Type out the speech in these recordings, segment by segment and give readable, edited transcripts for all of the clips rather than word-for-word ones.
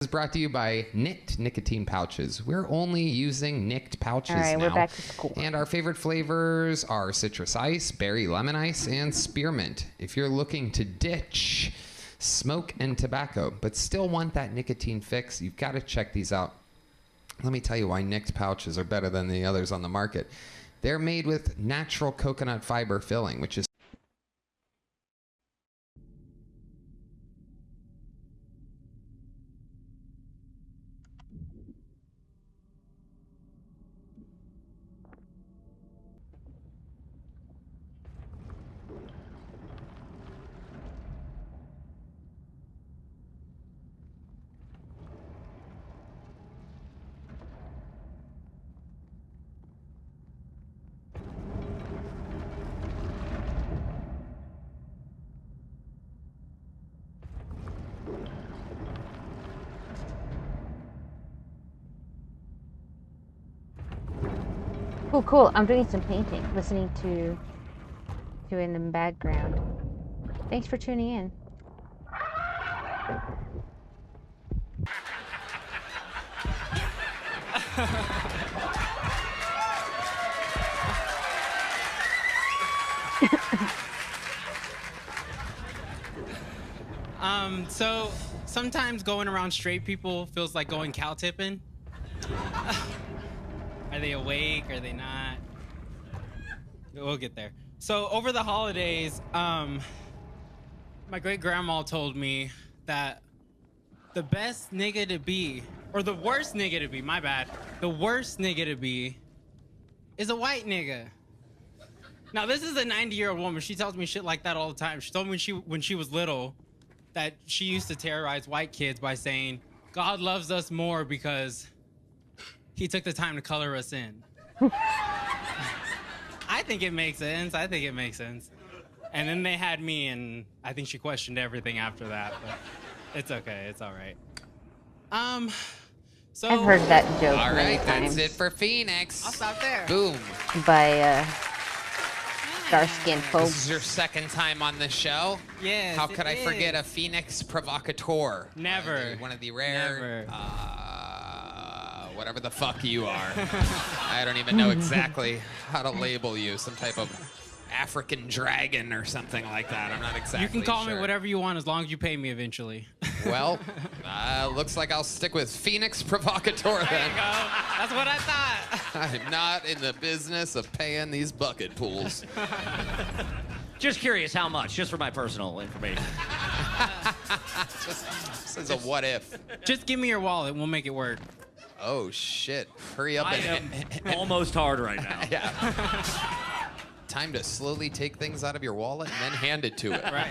Is brought to you by Nicked nicotine pouches. We're only using Nicked pouches now. All right, we're back to school. And our favorite flavors are citrus ice, berry lemon ice, and spearmint. If you're looking to ditch smoke and tobacco, but still want that nicotine fix, you've got to check these out. Let me tell you why Nicked pouches are better than the others on the market. They're made with natural coconut fiber filling, which is Cool, cool. I'm doing some painting, listening to in the background. Thanks for tuning in. So sometimes going around straight people feels like going cow tipping. Are they awake? Are they not? We'll get there. So over the holidays, my great grandma told me that the best nigga to be, or the worst nigga to be, my bad, the worst nigga to be is a white nigga. Now this is a 90-year-old woman. She tells me shit like that all the time. She told me when she was little that she used to terrorize white kids by saying, God loves us more because he took the time to color us in. I think it makes sense. And then they had me, and I think she questioned everything after that, but it's okay. It's all right. So I've heard that joke all many right. times. That's it for Phoenix. I'll stop there. Boom. By dark-skinned This folks. is your second time on the show. Yes, How could I it forget is. a Phoenix provocateur? Never. One of the rare. Never. Whatever the fuck you are. I don't even know exactly how to label you. Some type of African dragon or something like that. I'm not exactly You can call sure. me whatever you want as long as you pay me eventually. Well, looks like I'll stick with Phoenix provocateur There then. you go. That's what I thought. I'm not in the business of paying these bucket pools. Just curious how much, just for my personal information. Just as a what if. Just give me your wallet. We'll make it work. Oh shit! Hurry up I and am almost hard right now. yeah. Time to slowly take things out of your wallet and then hand it to it. Right.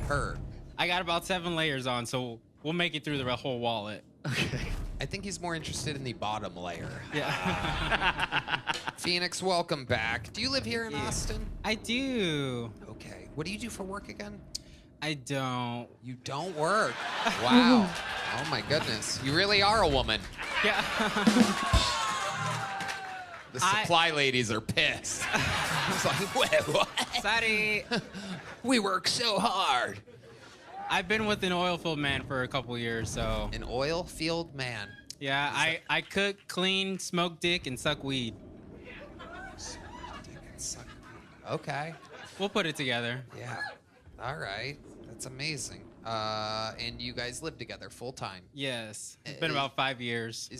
Her. I got about 7 layers on, so we'll make it through the whole wallet. Okay. I think he's more interested in the bottom layer. Yeah. Phoenix, welcome back. Do you live here in Austin? I do. Okay. What do you do for work again? I don't. You don't work. Wow. Oh my goodness. You really are a woman. Yeah. The supply ladies are pissed. It's like, what? Sorry. We work so hard. I've been with an oil field man for a couple years, so. An oil field man. Yeah, I cook, clean, smoke dick, and suck weed. Okay. We'll put it together. Yeah. All right. That's amazing. And you guys live together full time. Yes. It's been about 5 years.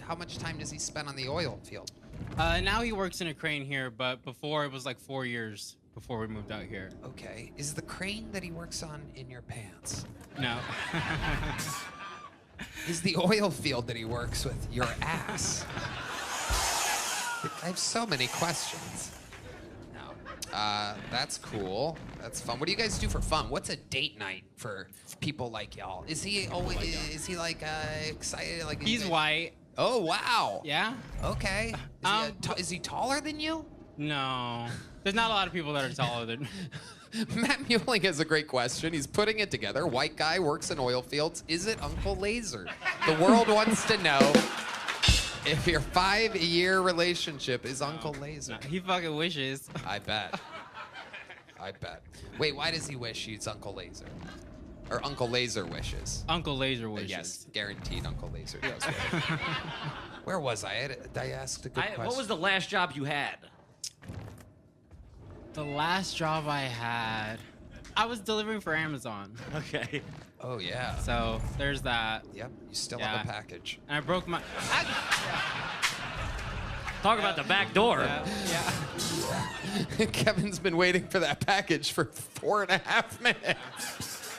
How much time does he spend on the oil field? Now he works in a crane here, but before it was like 4 years before we moved out here. Okay. Is the crane that he works on in your pants? No. Is the oil field that he works with your ass? I have so many questions. No. That's cool. That's fun. What do you guys do for fun? What's a date night for people like y'all? Is he always? Is he like excited? Like He's white. Oh wow. Yeah? Okay. Is he taller than you? No. There's not a lot of people that are taller than. Matt Mueling has a great question. He's putting it together. White guy works in oil fields. Is it Uncle Laser? The world wants to know if your 5-year relationship is Uncle Laser. No, he fucking wishes. I bet. Wait, why does he wish he's Uncle Laser? Or Uncle Laser wishes. Uncle Laser wishes. Yes, guaranteed Uncle Laser does wish. Where was I? I asked a good question. What was the last job you had? The last job I had, I was delivering for Amazon. Okay. Oh, yeah. So there's that. Yep, you still Yeah. have a package. And I broke my. Talk about the back door. Yeah. Kevin's been waiting for that package for 4.5 minutes.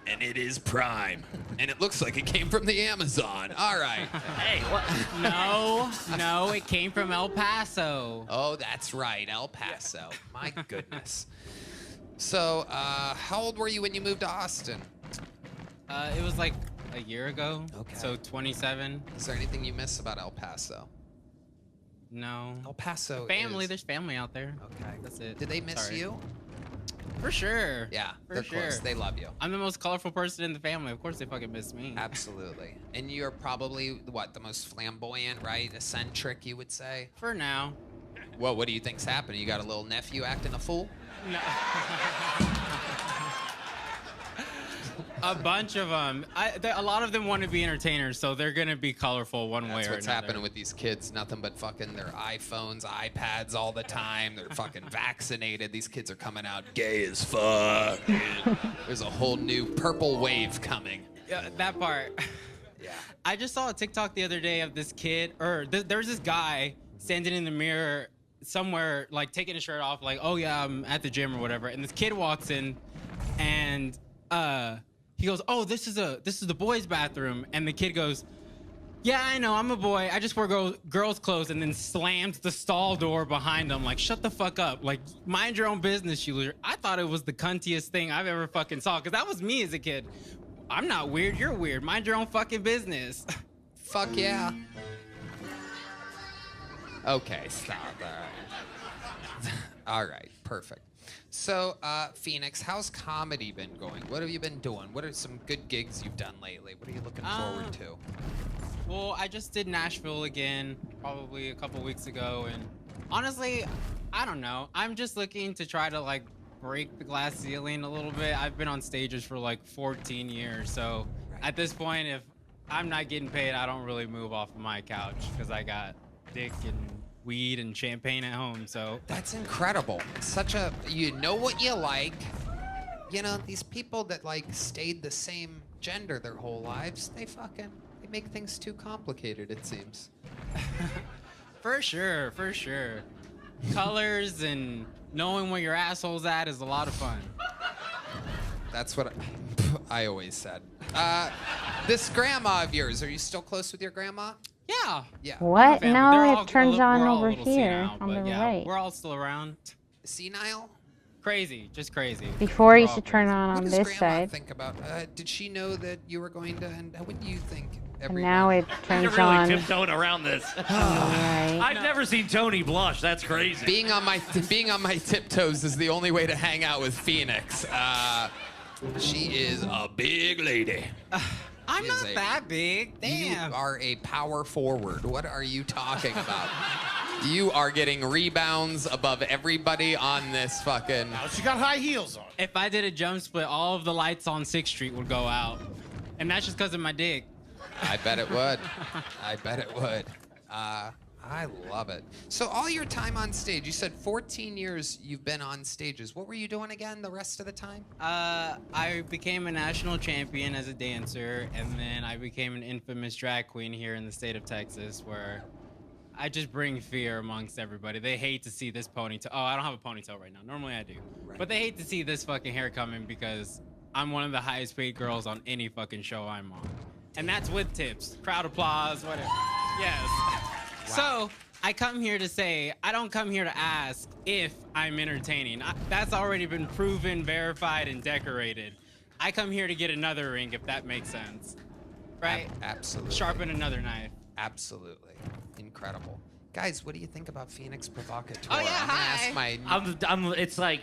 And it is Prime. And it looks like it came from the Amazon. All right. Hey, what? No, it came from El Paso. Oh, that's right, El Paso. My goodness. So, how old were you when you moved to Austin? It was like a year ago. Okay. So 27. Is there anything you miss about El Paso? No. El Paso Family. is... There's family out there. Okay. That's it. Did they miss Sorry. you? For sure. Yeah, For they're sure. close. They love you. I'm the most colorful person in the family. Of course they fucking miss me. Absolutely. And you're probably, what, the most flamboyant, right? Eccentric, you would say? For now. Well, what do you think's happening? You got a little nephew acting a fool? No. A bunch of them. A lot of them want to be entertainers, so they're gonna be colorful one way That's or what's another. happening with these kids. Nothing but fucking their iPhones, iPads all the time. They're fucking vaccinated. These kids are coming out gay as fuck. There's a whole new purple wave coming. Yeah, that part. Yeah. I just saw a TikTok the other day of this kid, or there's this guy standing in the mirror somewhere, like taking his shirt off, like, oh yeah, I'm at the gym or whatever. And this kid walks in, and he goes, oh, this is the boys' bathroom. And the kid goes, yeah, I know, I'm a boy. I just wear girls' clothes, and then slams the stall door behind him, like, shut the fuck up. Like, mind your own business, you loser. I thought it was the cuntiest thing I've ever fucking saw, because that was me as a kid. I'm not weird, you're weird. Mind your own fucking business. Fuck yeah. Okay, stop. All right, perfect. So, Phoenix, how's comedy been going? What have you been doing? What are some good gigs you've done lately? What are you looking forward to? Well, I just did Nashville again, probably a couple weeks ago, and honestly, I don't know. I'm just looking to try to, like, break the glass ceiling a little bit. I've been on stages for, like, 14 years, so at this point, if I'm not getting paid, I don't really move off of my couch, because I got dick and weed and champagne at home, so. That's incredible. Such a, you know what you like. You know, these people that, like, stayed the same gender their whole lives, they make things too complicated, it seems. For sure, for sure. Colors and knowing where your asshole's at is a lot of fun. That's what I always said. This grandma of yours, are you still close with your grandma? Yeah. Yeah. What? Family. They're No, all it turns we're on all a over little here senile, on but the yeah, right. we're all still around. Senile? Crazy, just crazy. Before it We're used all to turn crazy. on What does this grandma side, think about? Did she know that you were going to? And what do you think? and now it You're turns really on tiptoeing around this. on the right. I've never seen Tony blush. That's crazy. Being on my tiptoes is the only way to hang out with Phoenix. She is a big lady. I'm She not is a- that big. Damn. You are a power forward. What are you talking about? You are getting rebounds above everybody on this fucking. Now she got high heels on. If I did a jump split, all of the lights on 6th Street would go out. And that's just because of my dick. I bet it would. I bet it would. I love it. So all your time on stage, you said 14 years you've been on stages. What were you doing again the rest of the time? I became a national champion as a dancer, and then I became an infamous drag queen here in the state of Texas, where I just bring fear amongst everybody. They hate to see this ponytail. Oh, I don't have a ponytail right now. Normally I do. Right. But they hate to see this fucking hair coming because I'm one of the highest paid girls on any fucking show I'm on. And that's with tips. Crowd applause, whatever. Yes. So, I come here to say, I don't come here to ask if I'm entertaining. That's already been proven, verified, and decorated. I come here to get another ring, if that makes sense. Right? Absolutely. Sharpen another knife. Absolutely. Incredible. Guys, what do you think about Phoenix Provocateur? Oh, yeah, I'm gonna hi. ask my It's like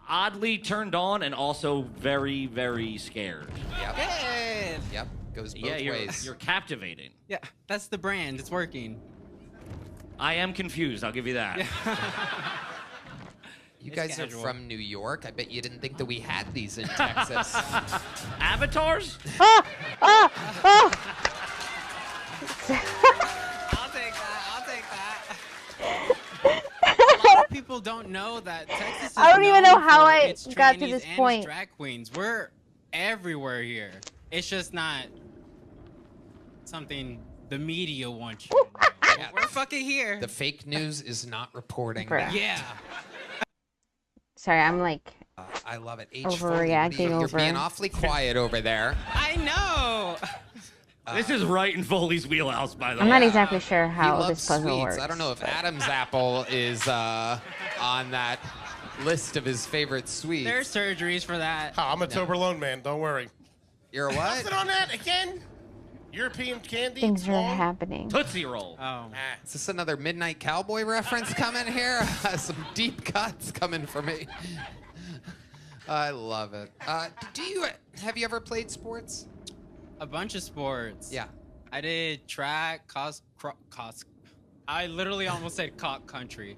oddly turned on and also very, very scared. Yep. Good. Yep. Goes both Yeah, ways. you're captivating. Yeah, that's the brand. It's working. I am confused. I'll give you that. You It's guys casual. are from New York. I bet you didn't think that we had these in Texas. Avatars? Ah! Ah! Ah! I'll take that. A lot of people don't know that Texas is I don't even know known how for I its got to trannies this and its point. drag queens. We're everywhere here. It's just not something the media wants you to know. Yeah. We're fucking here. The fake news is not reporting Bruh. that. Yeah. Sorry, I'm like, I love it. Overreacting You're over. being awfully quiet over there. I know. This is right in Foley's wheelhouse, by the I'm way. not exactly sure He how loves this puzzle sweets. works. I don't know if but- Adam's apple is on that list of his favorite sweets. There's surgeries for that. Oh, I'm a Toblerone man. Don't worry. You're a What's what? it on that again? European candy. Things are long? happening. Tootsie Roll. Oh. Ah, Is this another Midnight Cowboy reference coming here? Some deep cuts coming for me. I love it. Have you ever played sports? A bunch of sports. Yeah. I did track, I literally almost said cock country.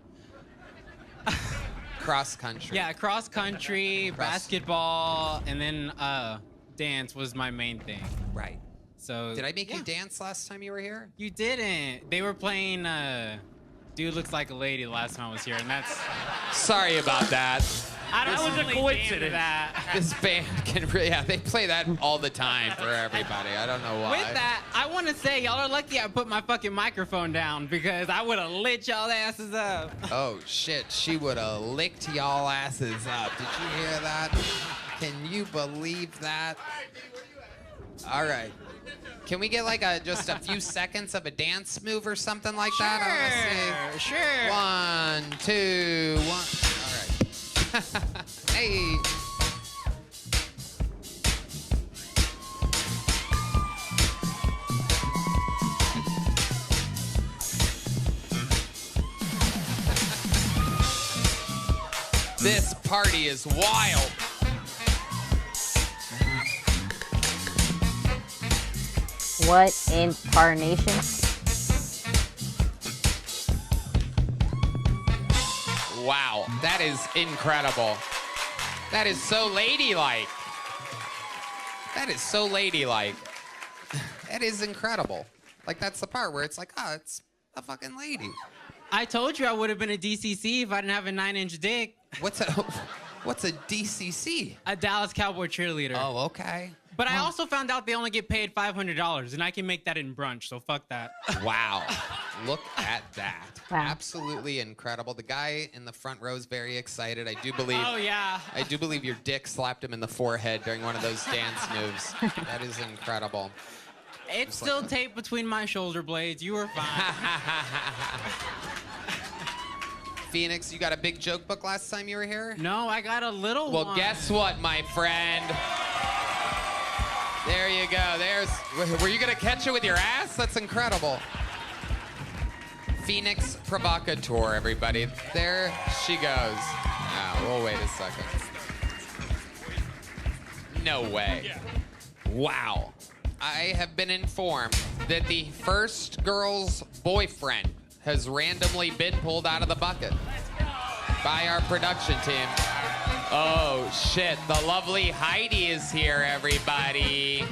Cross country. Yeah, cross country, Cross- basketball, and then dance was my main thing. Right. So Did I make you yeah. dance last time you were here? You didn't. They were playing Dude Looks Like a Lady last time I was here, and that's Sorry about that. I don't That was a really coincidence. stand to that. This band can really, yeah, they play that all the time for everybody. I don't know why. With that, I want to say y'all are lucky I put my fucking microphone down because I would have lit y'all asses up. Oh shit, she would have licked y'all asses up. Did you hear that? Can you believe that? All right. Can we get like just a few seconds of a dance move or something like that? I wanna see. Sure. 1, 2, 1. All right. Hey. This party is wild. What incarnation? Wow, that is incredible. That is so ladylike. That is so ladylike. That is incredible. Like, that's the part where it's like, oh, it's a fucking lady. I told you I would have been a DCC if I didn't have a 9-inch dick. What's a DCC? A Dallas Cowboy cheerleader. Oh, okay. But I also found out they only get paid $500, and I can make that in brunch, so fuck that. Wow. Look at that. Wow. Absolutely incredible. The guy in the front row is very excited. I do believe Oh, yeah. I do believe your dick slapped him in the forehead during one of those dance moves. That is incredible. It's still taped between my shoulder blades. You were fine. Phoenix, you got a big joke book last time you were here? No, I got a little Well, one. guess what, my friend? There you go. Were you gonna catch it with your ass? That's incredible. Phoenix Provocateur, everybody. There she goes. Oh, well, wait a second. No way. Wow. I have been informed that the first girl's boyfriend has randomly been pulled out of the bucket by our production team. Oh, shit. The lovely Heidi is here, everybody.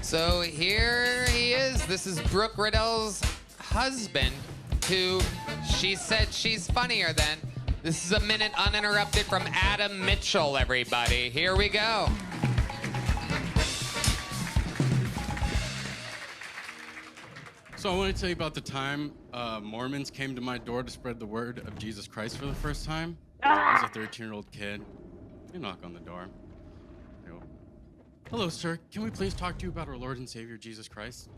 So here he is. This is Brooke Riddell's husband, who she said she's funnier than. This is a minute uninterrupted from Adam Mitchell, everybody. Here we go. So I want to tell you about the time Mormons came to my door to spread the word of Jesus Christ for the first time. I was a 13-year-old kid. They knock on the door. They go, "Hello, sir. Can we please talk to you about our Lord and Savior Jesus Christ?"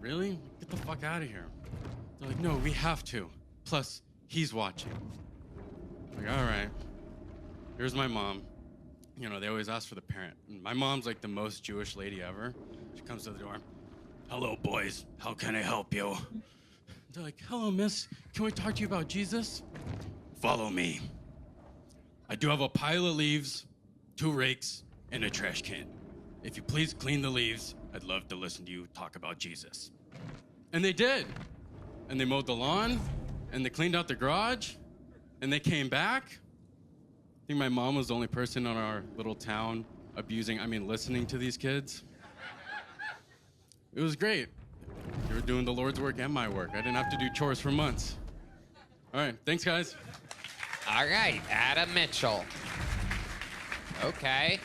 Really? Get the fuck out of here. They're like, "No, we have to. Plus, he's watching." I'm like, all right. Here's my mom. You know, they always ask for the parent. And my mom's like the most Jewish lady ever. She comes to the door. "Hello, boys. How can I help you?" They're like, "Hello, miss. Can we talk to you about Jesus?" "Follow me. I do have a pile of leaves, 2 rakes, and a trash can. If you please clean the leaves, I'd love to listen to you talk about Jesus." And they did. And they mowed the lawn, and they cleaned out the garage, and they came back. I think my mom was the only person in our little town listening to these kids. It was great. You were doing the Lord's work and my work. I didn't have to do chores for months. All right, thanks, guys. All right, Adam Mitchell. Okay.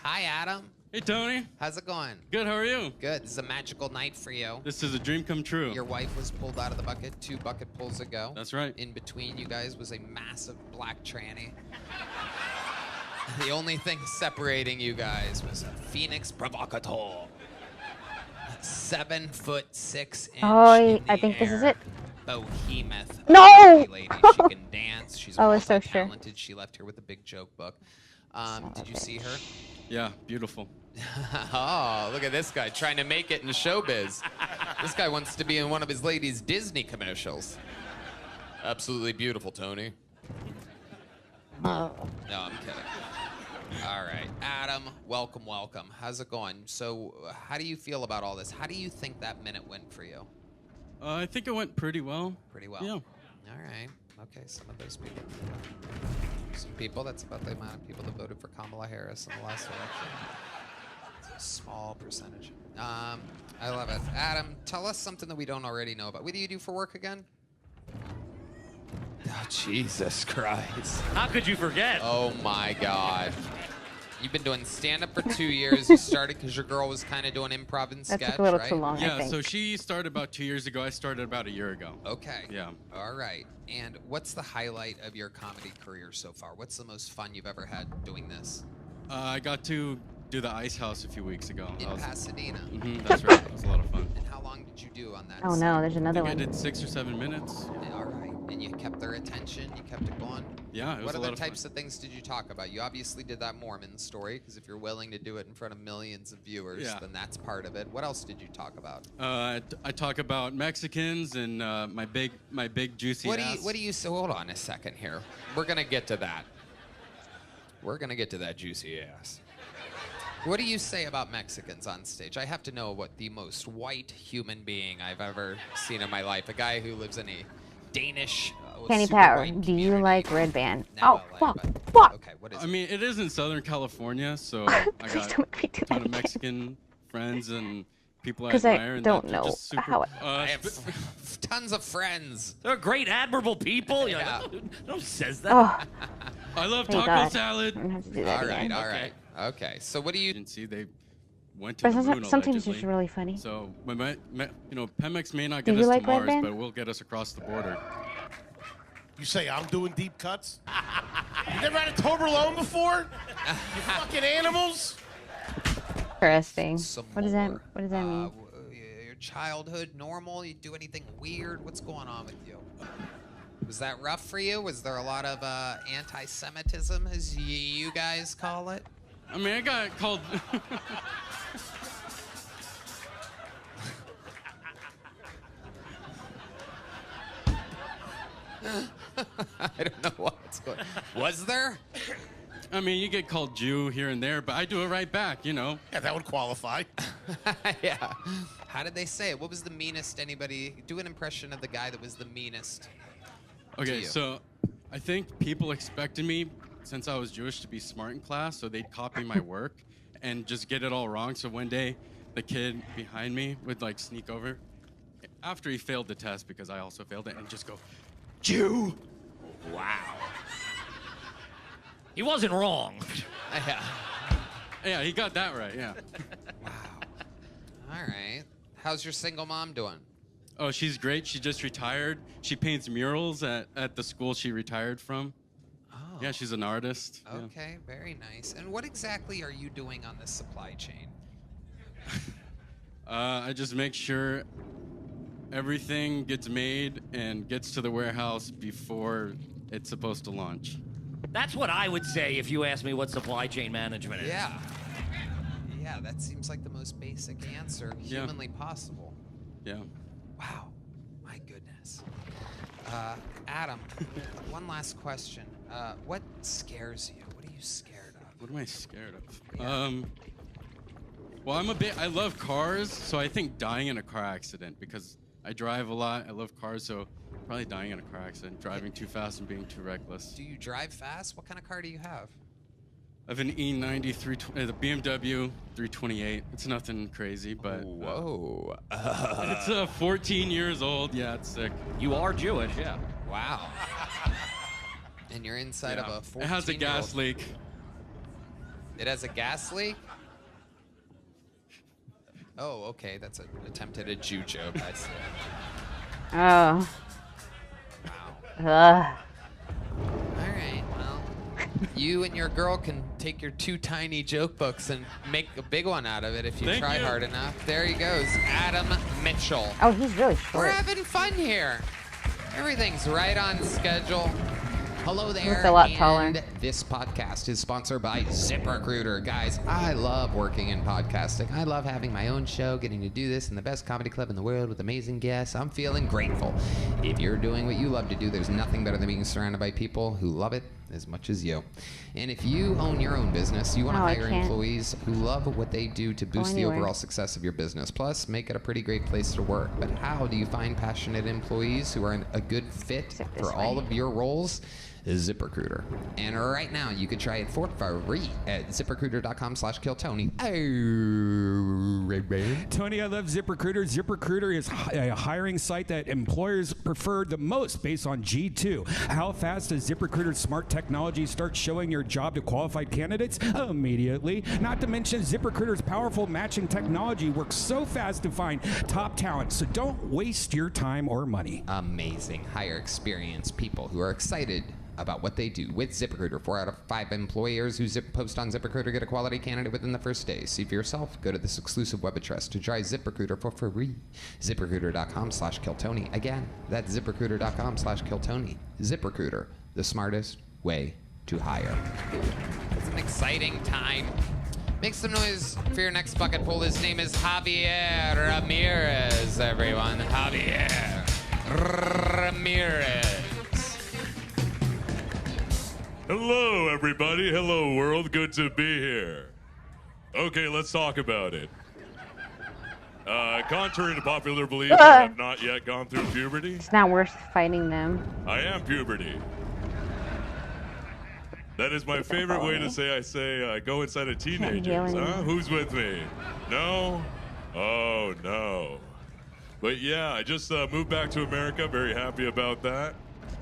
Hi, Adam. Hey, Tony. How's it going? Good, how are you? Good. This is a magical night for you. This is a dream come true. Your wife was pulled out of the bucket 2 bucket pulls ago. That's right. In between you guys was a massive black tranny. The only thing separating you guys was a Phoenix provocateur. 7'6" Oh, in the I think this is air. it. Behemoth. No! Lady. She can dance. She's I was so sure. talented. She left here with a big joke book. Did you see her? Yeah, beautiful. Oh, look at this guy trying to make it in showbiz. This guy wants to be in one of his ladies' Disney commercials. Absolutely beautiful, Tony. No, I'm kidding. All right, Adam, welcome. How's it going? So, how do you feel about all this? How do you think that minute went for you? I think it went pretty well. Pretty well. Yeah. All right. Okay, some of those people. Some people, that's about the amount of people that voted for Kamala Harris in the last election. It's a small percentage. I love it. Adam, tell us something that we don't already know about. What do you do for work again? Oh, Jesus Christ. How could you forget? Oh, my God. You've been doing stand-up for 2 years. You started because your girl was kind of doing improv and That sketch, took a little right? too long, I Yeah, think. so she started about 2 years ago. I started about a year ago. Okay. Yeah. All right. And what's the highlight of your comedy career so far? What's the most fun you've ever had doing this? I got to do the Ice House a few weeks ago. In Pasadena. That's right. It was a lot of fun. And how long did you do on that? Oh no, there's I another think I one. did 6 or 7 minutes. Yeah, all right. And you kept their attention? You kept it going? Yeah, it was What a lot other of fun. types of things did you talk about? You obviously did that Mormon story, because if you're willing to do it in front of millions of viewers, Yeah. then that's part of it. What else did you talk about? I talk about Mexicans and my big juicy ass. What do you so hold on a second here. We're gonna get to that. We're gonna get to that juicy ass. What do you say about Mexicans on stage? I have to know what the most white human being I've ever seen in my life. A guy who lives in a Danish Kenny super Power, white do you community. like Red Band? No, Oh, fuck, but- fuck. Okay, what is I it? mean, it is in Southern California, so I Please got don't make me do a ton that of Mexican friends and people I 'Cause I admire. And don't they're know just super, how I have tons of friends. They're great, admirable people. You're Yeah. like, no one says that. Oh, I love thank taco God. salad. I'm gonna have to do that All right, again. all right. Okay, so what do you... Agency, they went to But the moon sometimes it's allegedly. just really funny. So, Pemex may not Do get you us like to Red Mars, Band? but we'll get us across the border. You say I'm doing deep cuts? You never had a Toblerone before? You fucking animals? Interesting. Some What does that? more. What does that mean? Your childhood normal? You do anything weird? What's going on with you? Was that rough for you? Was there a lot of anti-Semitism, as you guys call it? I mean, I got called. I don't know what's going. Was there? I mean, you get called Jew here and there, but I do it right back, you know. Yeah, that would qualify. Yeah. How did they say it? What was the meanest anybody? Do an impression of the guy that was the meanest. Okay, you. so I think people expected me, since I was Jewish, to be smart in class, so they'd copy my work and just get it all wrong. So one day, the kid behind me would like sneak over after he failed the test, because I also failed it, and just go, Jew. Wow. He wasn't wrong. Yeah. Yeah, he got that right. Yeah. All right. How's your single mom doing? Oh, she's great. She just retired. She paints murals at the school she retired from. Oh. Yeah, she's an artist. Yeah. Okay, very nice. And what exactly are you doing on this supply chain? I just make sure everything gets made and gets to the warehouse before it's supposed to launch. That's what I would say if you asked me what supply chain management is. Yeah. Yeah, that seems like the most basic answer humanly possible. Yeah. Wow. My goodness. Adam, one last question. What scares you? What are you scared of? What am I scared of? Yeah. Well, I love cars, so I think dying in a car accident, because I drive a lot. I love cars, so Probably dying in a car accident, driving too fast and being too reckless. Do you drive fast? What kind of car do you have? I have an E90 the BMW 328. It's nothing crazy, but Whoa. it's 14 years old. Yeah, it's sick. You are Jewish, yeah. Wow. And you're inside of a 14-year-old. It has a gas leak. It has a gas leak? Oh, okay. That's an attempt at a Jew joke. I see. Oh. Wow. Ugh. All right. Well, you and your girl can take your 2 tiny joke books and make a big one out of it if you Thank try you. hard enough. There he goes, Adam Mitchell. Oh, he's really We're short. having fun here. Everything's right on schedule. Hello there. Looks a lot and taller. This podcast is sponsored by ZipRecruiter. Guys, I love working in podcasting. I love having my own show, getting to do this in the best comedy club in the world with amazing guests. I'm feeling grateful. If you're doing what you love to do, there's nothing better than being surrounded by people who love it as much as you. And if you own your own business, you want to No, I hire can't. employees who love what they do to boost the anywhere. overall success of your business, plus make it a pretty great place to work. But how do you find passionate employees who are a good fit Sit this for all way. of your roles? ZipRecruiter. And right now you can try it for free at ZipRecruiter.com/KillTony. Oh, Ray-Ban. Tony, I love ZipRecruiter. ZipRecruiter is a hiring site that employers prefer the most based on G2. How fast does ZipRecruiter's smart technology start showing your job to qualified candidates? Immediately. Not to mention ZipRecruiter's powerful matching technology works so fast to find top talent, so don't waste your time or money. Amazing. Hire experienced people who are excited about what they do with ZipRecruiter. 4 out of 5 employers who post on ZipRecruiter get a quality candidate within the first day. See for yourself. Go to this exclusive web address to try ZipRecruiter for free. ZipRecruiter.com/KillTony. Again, that's ZipRecruiter.com/KillTony. ZipRecruiter, the smartest way to hire. It's an exciting time. Make some noise for your next bucket pool. His name is Javier Ramirez, everyone. Javier Ramirez. Hello, everybody. Hello, world. Good to be here. Okay, let's talk about it. Contrary to popular belief, I have not yet gone through puberty. It's not worth fighting them. I am puberty. That is my favorite way to say I go inside of teenagers. yelling. Huh? Who's with me? No? Oh, no. But yeah, I just moved back to America. Very happy about that.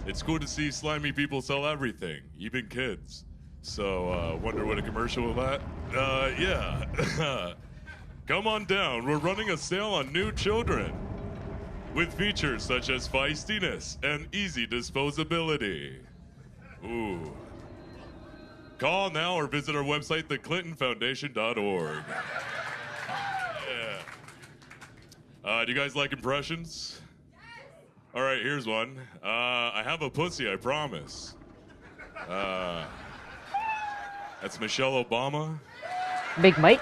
It's cool to see slimy people sell everything, even kids. So, wonder what a commercial with that? Yeah. Come on down. We're running a sale on new children with features such as feistiness and easy disposability. Ooh. Call now or visit our website, theclintonfoundation.org. Yeah. Do you guys like impressions? All right, here's one. I have a pussy, I promise. That's Michelle Obama. Big Mike.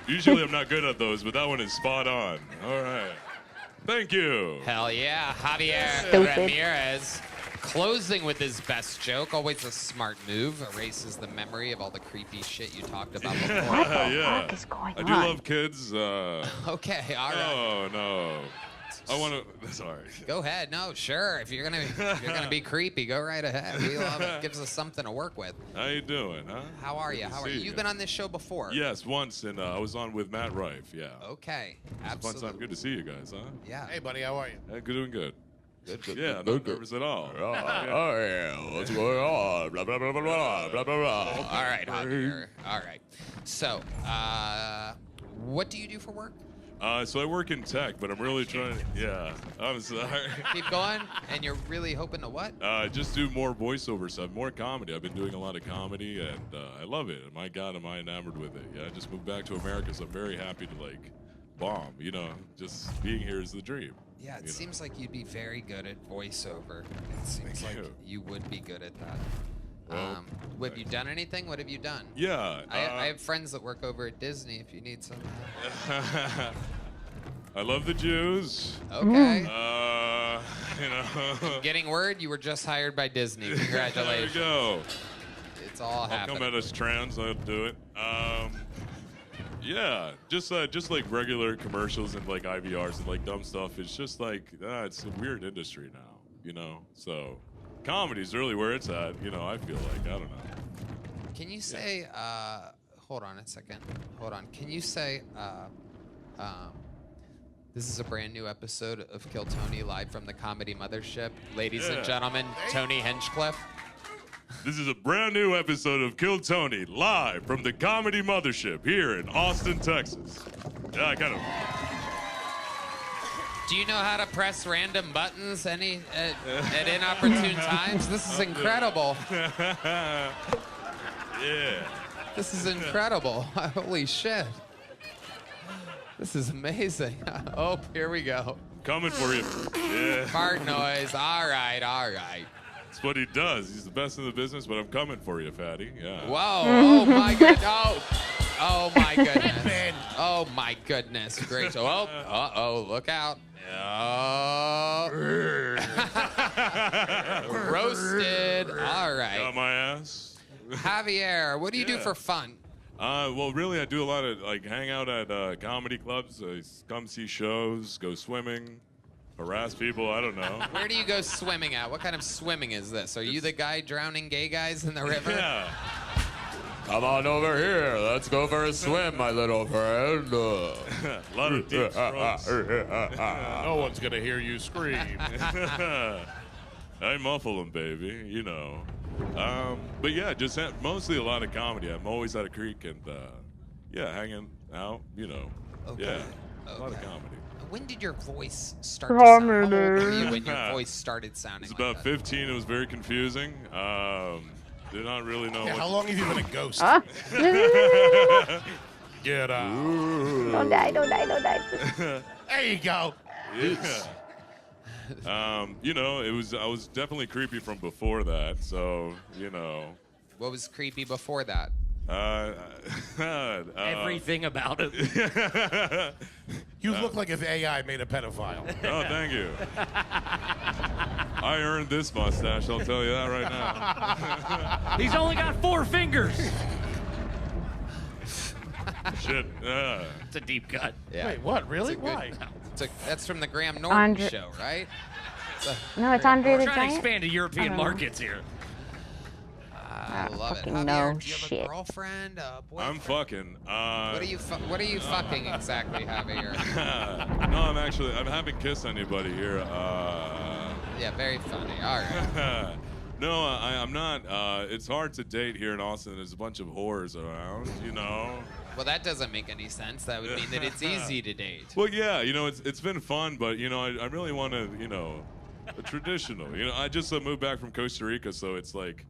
Usually I'm not good at those, but that one is spot on. All right. Thank you. Hell yeah, Javier Stupid. Ramirez. Closing with his best joke, always a smart move. Erases the memory of all the creepy shit you talked about before. What the Yeah. fuck is going I on? do love kids. Okay, all right. Oh, no. I want to... Sorry. Go ahead. No, sure. If you're gonna be creepy, go right ahead. We love it. Gives us something to work with. How you doing, huh? How are you? Good to How are see you? You've been on this show before. Yes, once, and I was on with Matt Rife, yeah. Okay. It's a fun Absolutely. time. Good to see you guys, huh? Yeah. Hey, buddy, how are you? Yeah, good, doing good. Good. Yeah, not nervous at all. Oh, yeah. What's going on? Blah, blah, blah, blah, blah, blah, blah, blah. All right, Javier. All right. So, what do you do for work? So I work in tech, but I'm really trying to... Yeah, I'm sorry. Keep going. And you're really hoping to what? Just do more voiceover stuff, more comedy. I've been doing a lot of comedy, and I love it. My God, am I enamored with it. Yeah, I just moved back to America, so I'm very happy to, like, bomb. You know, just being here is the dream. Yeah, it you know. seems like you'd be very good at voiceover. It seems like you. you would be good at that. Well, Have you done anything? What have you done? Yeah. I have friends that work over at Disney if you need some. I love the Jews. Okay. You know. Getting word you were just hired by Disney. There Congratulations. we go. It's all I'll happening. come at us trans. I'll do it. Yeah, just like regular commercials and like IVRs and like dumb stuff. It's just like it's a weird industry now. you know. So comedy's really where it's at, you know. I feel like, I don't know. Can you say, hold on a second. Hold on. Can you say, this is a brand new episode of Kill Tony live from the Comedy Mothership. Ladies and gentlemen, Tony Hinchcliffe. This is a brand new episode of Kill Tony live from the Comedy Mothership here in Austin, Texas. Yeah, I kind of. Do you know how to press random buttons at inopportune times? This is incredible. Yeah. This is incredible. Holy shit. This is amazing. Oh, here we go. Coming for you. Yeah. Fart noise. All right, all right. That's what he does. He's the best in the business, but I'm coming for you, fatty. Yeah. Whoa. Oh, my goodness. Oh, my goodness. Oh, my goodness. Great. Oh, uh-oh. Look out. Oh. Roasted. All right. Got my ass. Javier, what do you do for fun? Well, really, I do a lot of, like, hang out at comedy clubs, come see shows, go swimming, harass people, I don't know. Where do you go swimming at? What kind of swimming is this? Are you the guy drowning gay guys in the river? Yeah. Come on over here. Let's go for a swim, my little friend. A lot of deep strokes. No one's gonna hear you scream. I muffle them, baby, you know. But yeah, just mostly a lot of comedy. I'm always at a creek and, yeah, hanging out, you know. Okay. Yeah, a Okay. lot of comedy. When did your voice start to sound? How old were you when your voice started sounding It's like about that? 15. It was very confusing. Did not really know Yeah, what. how long have you been a ghost? Get out. Don't die, don't die, don't die. There you go. Yeah. You know, I was definitely creepy from before that, so, you know. What was creepy before that? Everything about it. You look like if AI made a pedophile. Oh, thank you. I earned this mustache, I'll tell you that right now. He's only got 4 fingers. Shit. It's a deep cut. Yeah. Wait, what? Really? It's a good- Why? That's from the Graham Norton Andre- show, right? No, it's Andre We're the trying to Giant. expand to European I don't know. markets here. I love it. fucking Javier, no do you have shit. a girlfriend? A boyfriend? I'm fucking. What are you fucking exactly, Javier? No, I'm haven't kissed anybody here. Yeah, very funny. All right. No, I'm not. It's hard to date here in Austin. There's a bunch of whores around, you know. Well, that doesn't make any sense. That would mean that it's easy to date. Well, yeah, you know, it's been fun, but, you know, I really want to, you know, a traditional. You know, I just moved back from Costa Rica, so it's like,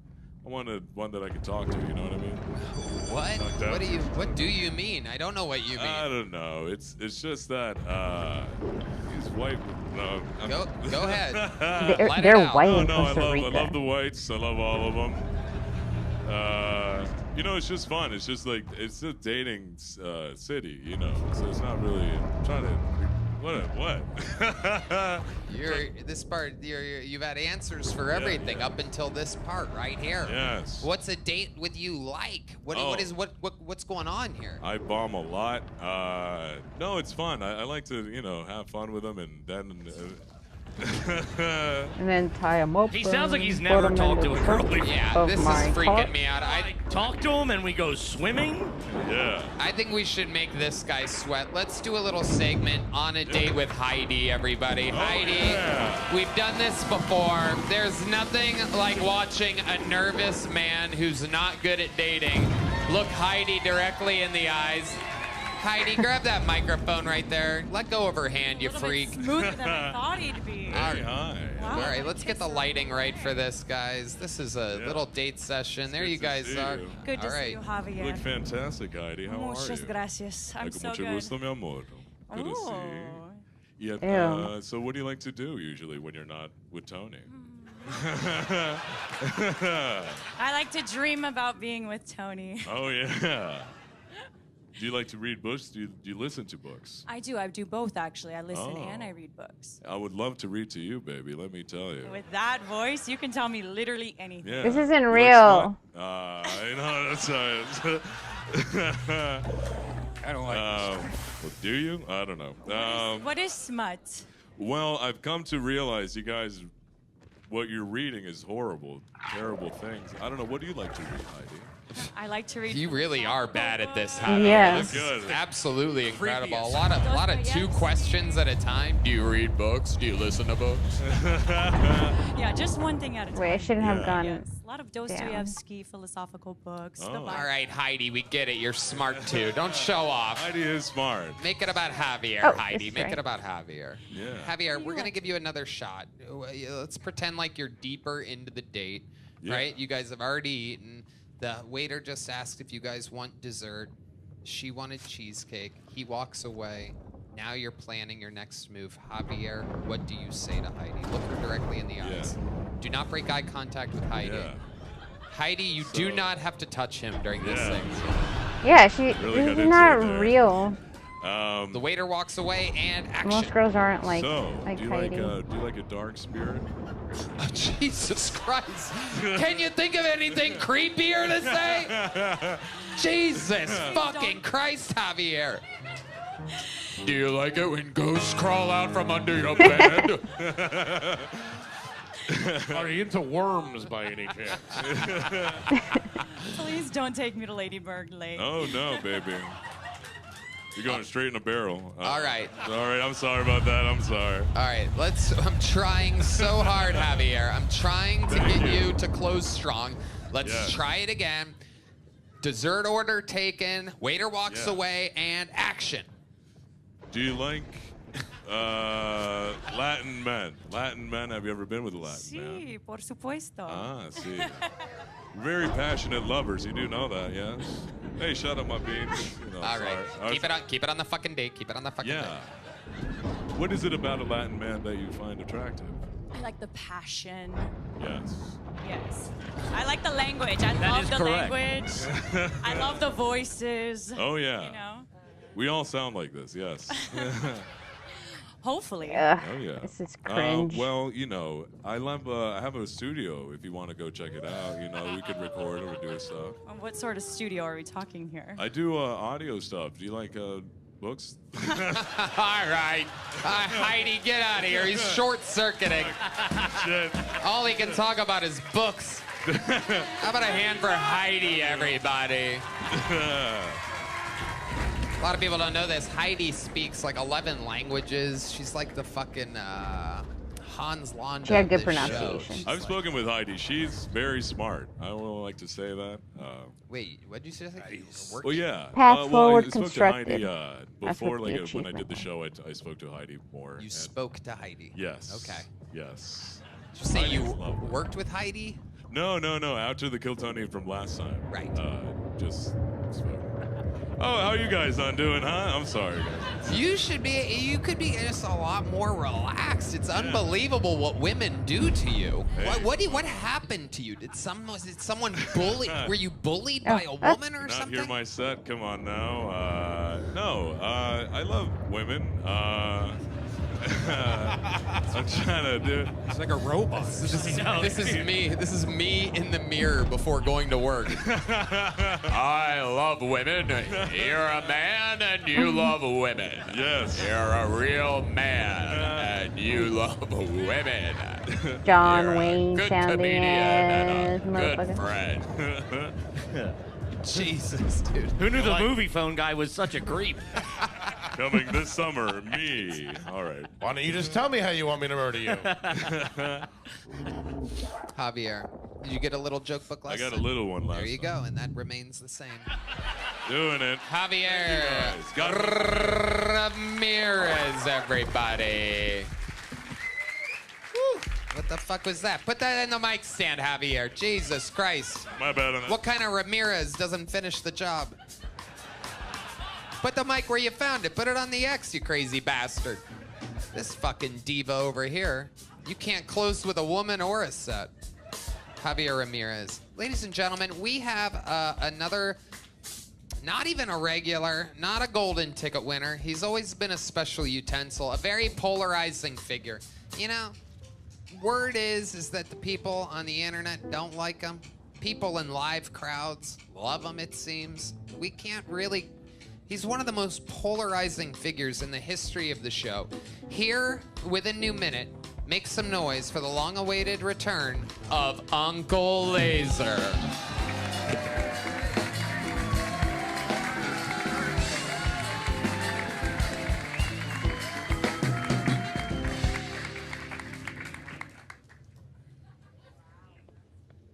I wanted one that I could talk to, you know what I mean? What? Knocked out. What do you mean? I don't know what you mean. I don't know. It's just that these white. No, Go ahead. Let it They're out. white No, in no, I Costa Rica. love the whites. I love all of them. You know, it's just fun. It's just like it's a dating city, you know. So it's not really I'm trying to. What? You've had answers for everything up until this part right here. Yes. What's a date with you like? What's going on here? I bomb a lot. No, it's fun. I like to, you know, have fun with them, and then. And then tie him up. He sounds like he's and never put 'em talked in to the a girl trunk before. Yeah, of this is my freaking car. me out. I talk to him and we go swimming. Yeah. I think we should make this guy sweat. Let's do a little segment on a date with Heidi, everybody. Heidi, yeah. we've done this before. There's nothing like watching a nervous man who's not good at dating look Heidi directly in the eyes. Heidi, grab that microphone right there. Let go of her hand, you freak. Smoother than I thought he'd be. Hey, hi. Wow. All right, let's get the lighting right for this, guys. This is a little date session. There good you to guys see are. you. Good to All see right. you, You Javier. look fantastic, Heidi. How are Muchas you? gracias. I'm so mucho good. gusto, mi amor. Good to see Oh. you. Ew. Yeah, so what do you like to do usually when you're not with Tony? I like to dream about being with Tony. Oh, yeah. Do you like to read books? Do you listen to books? I do. I do both, actually. I listen Oh. and I read books. I would love to read to you, baby. Let me tell you. With that voice, you can tell me literally anything. Yeah. This isn't You like real. smut? I know, that's right. I don't like Well, do you? I don't know. What is smut? Well, I've come to realize you guys what you're reading is horrible, terrible things. I don't know. What do you like to read, Heidi? I like to read. You really are bad at this, books. Javier. Yeah. This is Good. absolutely incredible. A Previous. lot of two Dostoevsky. questions at a time. Do you read books? Do you listen to books? Yeah, just one thing at a time. Wait, I shouldn't have Yeah. gone. Yes, a lot of Dostoevsky philosophical books. The Oh. Bible. All right, Heidi, we get it. You're smart too. Don't show off. Heidi is smart. Make it about Javier, Oh, Heidi. this is Make right. it about Javier. Yeah. Javier, we're you gonna like give you another shot. Let's pretend like you're deeper into the date, Yeah. right? You guys have already eaten. The waiter just asked if you guys want dessert. She wanted cheesecake. He walks away. Now you're planning your next move. Javier, what do you say to Heidi? Look her directly in the eyes. Do not break eye contact with Heidi. Yeah. Heidi, you do So- not have to touch him during this Yeah. thing. Yeah, she. Really This got is into not it there. real. The waiter walks away and action. Most girls aren't like So, like do you Heidi. like a dark spirit? Jesus Christ. Can you think of anything creepier to say? Jesus fucking Christ, Javier. Do you like it when ghosts crawl out from under your bed? Are you into worms by any chance? Please don't take me to Ladybird Lake. Oh no, baby. You're going straight in a barrel. All right. All right. I'm sorry about that. I'm sorry. All right, I'm trying so hard, Javier. I'm trying to Thank get you. you to close strong. Let's Yes. try it again. Dessert order taken, waiter walks Yeah. away, and action. Do you like Latin men? Latin men. Have you ever been with a Latin man? Sí, por supuesto. Ah, see. Very passionate lovers. You do know that, yes? Hey, shut up, my beans. You know, All sorry. right, I was- keep it on the fucking date. Keep it on the fucking Yeah. date. What is it about a Latin man that you find attractive? I like the passion. Yes. Yes. I like the language. I love is the correct. language. I love the voices. Oh yeah. You know? We all sound like this, yes. Hopefully. Ugh, Oh yeah. this is cringe. Well, you know, I have a studio. If you want to go check it out, you know, we could record or do stuff. What sort of studio are we talking here? I do audio stuff. Do you like books? All right. Heidi, get out of here. He's short-circuiting. Shit. All he can talk about is books. How about a hand for Heidi, everybody? A lot of people don't know this. Heidi speaks like 11 languages. She's like the fucking Hans Landa. She had of good this pronunciation. show. I've spoken with Heidi. She's very smart. I don't like to say that. Wait, what did you say? You worked- Well, yeah. Past well, forward I spoke constructed. to Heidi That's before, what the like when I achievement did the show. I spoke to Heidi more. You and- spoke to Heidi. Yes. Okay. Yes. Did you say you Heidi's lovely. worked with Heidi? No. After the Kiltonian from last time. Right. Just spoke. Oh, how you guys not doing, huh? I'm sorry, guys. You could be just a lot more relaxed. It's unbelievable what women do to you. Hey. What happened to you? Did someone bully? Were you bullied by a Oh, woman or Not something? hear my set? Come on now. No, I love women. I'm trying to do it. It's like a robot. This is me. This is me in the mirror before going to work. I love women. You're a man and you love women. Yes. You're a real man and you love women. John You're Wayne a good sounding comedian ass and a good motherfucker. friend. Jesus, dude. Who knew the movie phone guy was such a creep? Coming this summer, me. All right. Why don't you just tell me how you want me to murder you? Javier, did you get a little joke book I lesson? got a little one last There you time. go, and that remains the same. Doing it. Javier guys. Got Ramirez, everybody. Whew. What the fuck was that? Put that in the mic stand, Javier. Jesus Christ. My bad on that. What kind of Ramirez doesn't finish the job? Put the mic where you found it. Put it on the X, you crazy bastard. This fucking diva over here. You can't close with a woman or a set. Javier Ramirez. Ladies and gentlemen, we have another, not even a regular, not a golden ticket winner. He's always been a special utensil, a very polarizing figure. You know, word is that the people on the internet don't like him. People in live crowds love him, it seems. We can't really... He's one of the most polarizing figures in the history of the show. Here, with a new minute, Make some noise for the long-awaited return of Uncle Laser.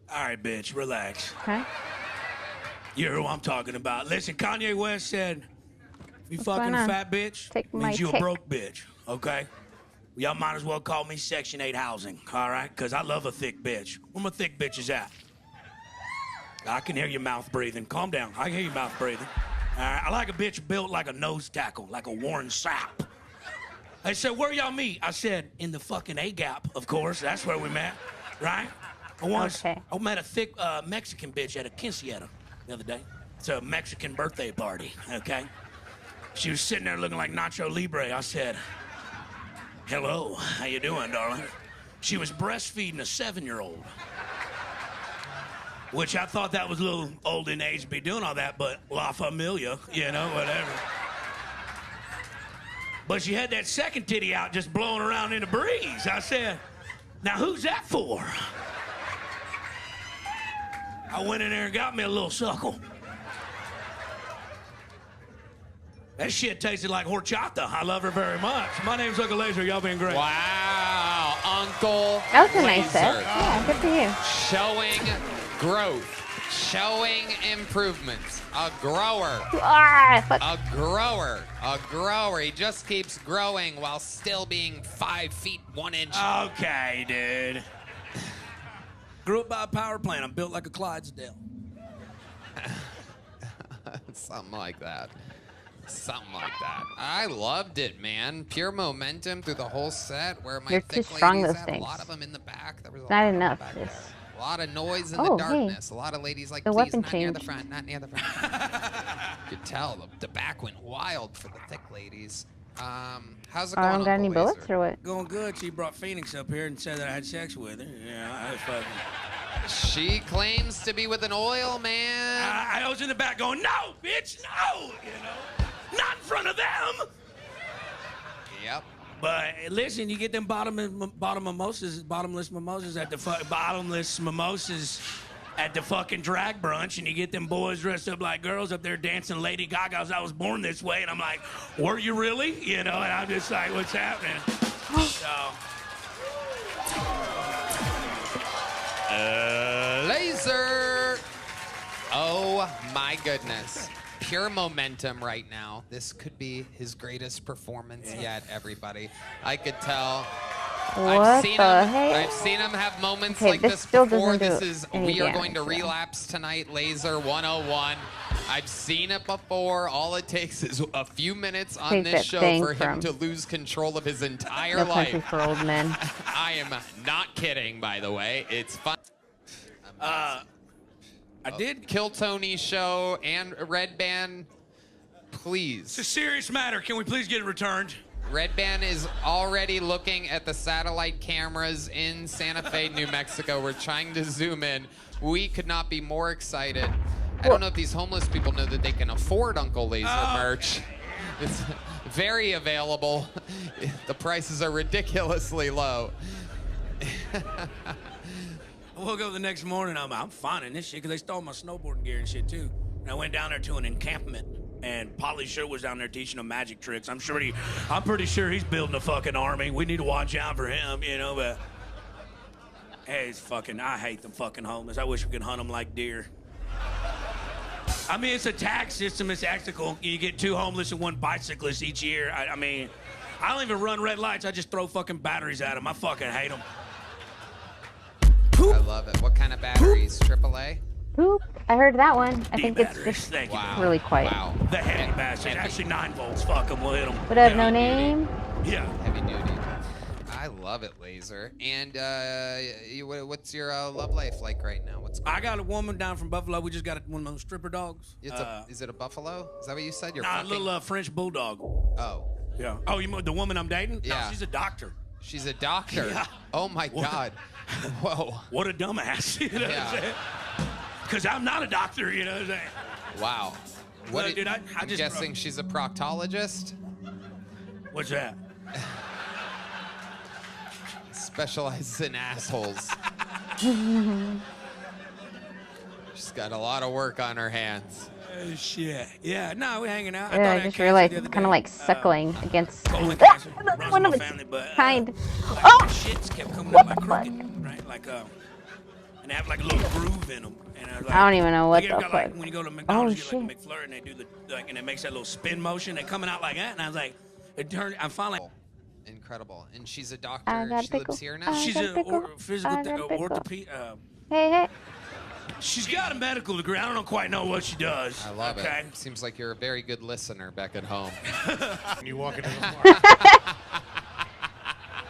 All right, bitch, relax. Okay. You hear who I'm talking about. Listen, Kanye West said, if you fucking going on? fat bitch, Take my means you a pick. broke bitch, okay? Y'all might as well call me Section 8 housing, all right? Because I love a thick bitch. Where my thick bitches at? I can hear your mouth breathing. Calm down. I can hear your mouth breathing. All right? I like a bitch built like a nose tackle, like a Warren Sapp. They said, where y'all meet? I said, in the fucking A-gap, of course. That's where we met, right? I met a thick Mexican bitch at a quinceañera the other day. It's a Mexican birthday party, okay? She was sitting there looking like Nacho Libre. I said, hello, how you doing, darling? She was breastfeeding a 7-year-old. Which I thought that was a little old in age to be doing all that, but La Familia, you know, whatever. But she had that second titty out just blowing around in the breeze. I said, now who's that for? I went in there and got me a little suckle. That shit tasted like horchata. I love her very much. My name's Uncle Laser. Y'all been great. Wow, Uncle That was a nice Laser. set. Yeah, good for you. Showing growth, showing improvements. A grower. Fuck. A grower. A grower. He just keeps growing while still being 5 feet 1 inch. Okay, dude. Grew up by a power plant. I'm built like a Clydesdale. Something like that. Something like that. I loved it, man. Pure momentum through the whole set. Where my You're thick too strong, ladies those at, a things. lot of them in the back. There was a Not lot enough, back sis. there. A lot of noise in Oh, the hey. darkness. A lot of ladies like, The please, weapon not near the change. front, not near the front. You could tell the back went wild for the thick ladies. How's it going, Got any Uncle bullets Laser? or what? Going good. She brought Phoenix up here and said that I had sex with her. Yeah, I was fucking... She claims to be with an oil man. I was in the back going, no, bitch, no, you know, not in front of them. Yep. But listen, you get them bottomless mimosas at the fucking drag brunch, and you get them boys dressed up like girls up there dancing Lady Gaga's "I Was Born This Way," and I'm like, were you really? You know, and I'm just like, what's happening? So. Laser! Oh my goodness. Pure momentum right now. This could be his greatest performance yet, everybody. I could tell. What I've seen the him. heck? I've seen him have moments Okay, like this this still before. doesn't This do is any we are going to damage, though. relapse tonight. Laser 101. I've seen it before. All it takes is a few minutes on Take this that show thing for him from to lose control of his entire No Country life. for Old Men. I am not kidding, by the way. It's fun. I did. Kill Tony show and Red Band, It's a please. serious matter. Can we please get it returned? Red Band is already looking at the satellite cameras in Santa Fe, New Mexico. We're trying to zoom in. We could not be more excited. I don't know if these homeless people know that they can afford Uncle Laser merch. It's very available. The prices are ridiculously low. I woke up the next morning, I'm finding this shit because they stole my snowboarding gear and shit too. And I went down there to an encampment, and Polly sure was down there teaching them magic tricks. I'm pretty sure he's building a fucking army. We need to watch out for him, you know. But hey, I hate them fucking homeless. I wish we could hunt them like deer. I mean, it's a tax system. It's ethical. You get 2 homeless and 1 bicyclist each year. I mean, I don't even run red lights. I just throw fucking batteries at them. I fucking hate them. I love it. What kind of batteries? AAA? Poop. I heard that one. I think it's batteries. just Thank you. Wow. really quiet. Wow. The heavy bastards. Actually, 9 volts. Fuck them. We'll hit them. What up, no name? Yeah. Heavy duty. I love it, Laser. And what's your love life like right now? What's going I got a woman down from Buffalo. We just got one of those stripper dogs. Is it a buffalo? Is that what you said? You're Nah, a fucking... little French bulldog. Oh. Yeah. Oh, you mean the woman I'm dating? Yeah. No, she's a doctor. She's a doctor. Yeah. Oh my God. Whoa. What a dumbass. You know what I'm saying? Because I'm not a doctor, you know what I'm saying? Wow. Look, dude, I I'm just guessing she's a proctologist. What's that? specializes in assholes. She's got a lot of work on her hands. Shit. Yeah, no, we're hanging out. Yeah, I just realized it's kind of like suckling against colon cancer runs one in of my its family, but kind. like, Oh! the shits kept coming What out like the fuck? crooked, right? Like and they have like a little groove in them. And I was like, I don't even know what like, the got, like, fuck. when you go to McDonald's, Oh, you get like a McFlurry, and they do the like, and it makes that little spin motion. They coming out like that, and I was like, it turned. I'm finally. Incredible. And she's a doctor. I got She pickle. lives here now. I She's got a pickle. physical I got pickle. orthopedic. Hey, hey. She's got a medical degree. I don't quite know what she does. I love okay? it. Seems like you're a very good listener back at home. You walk into the bar.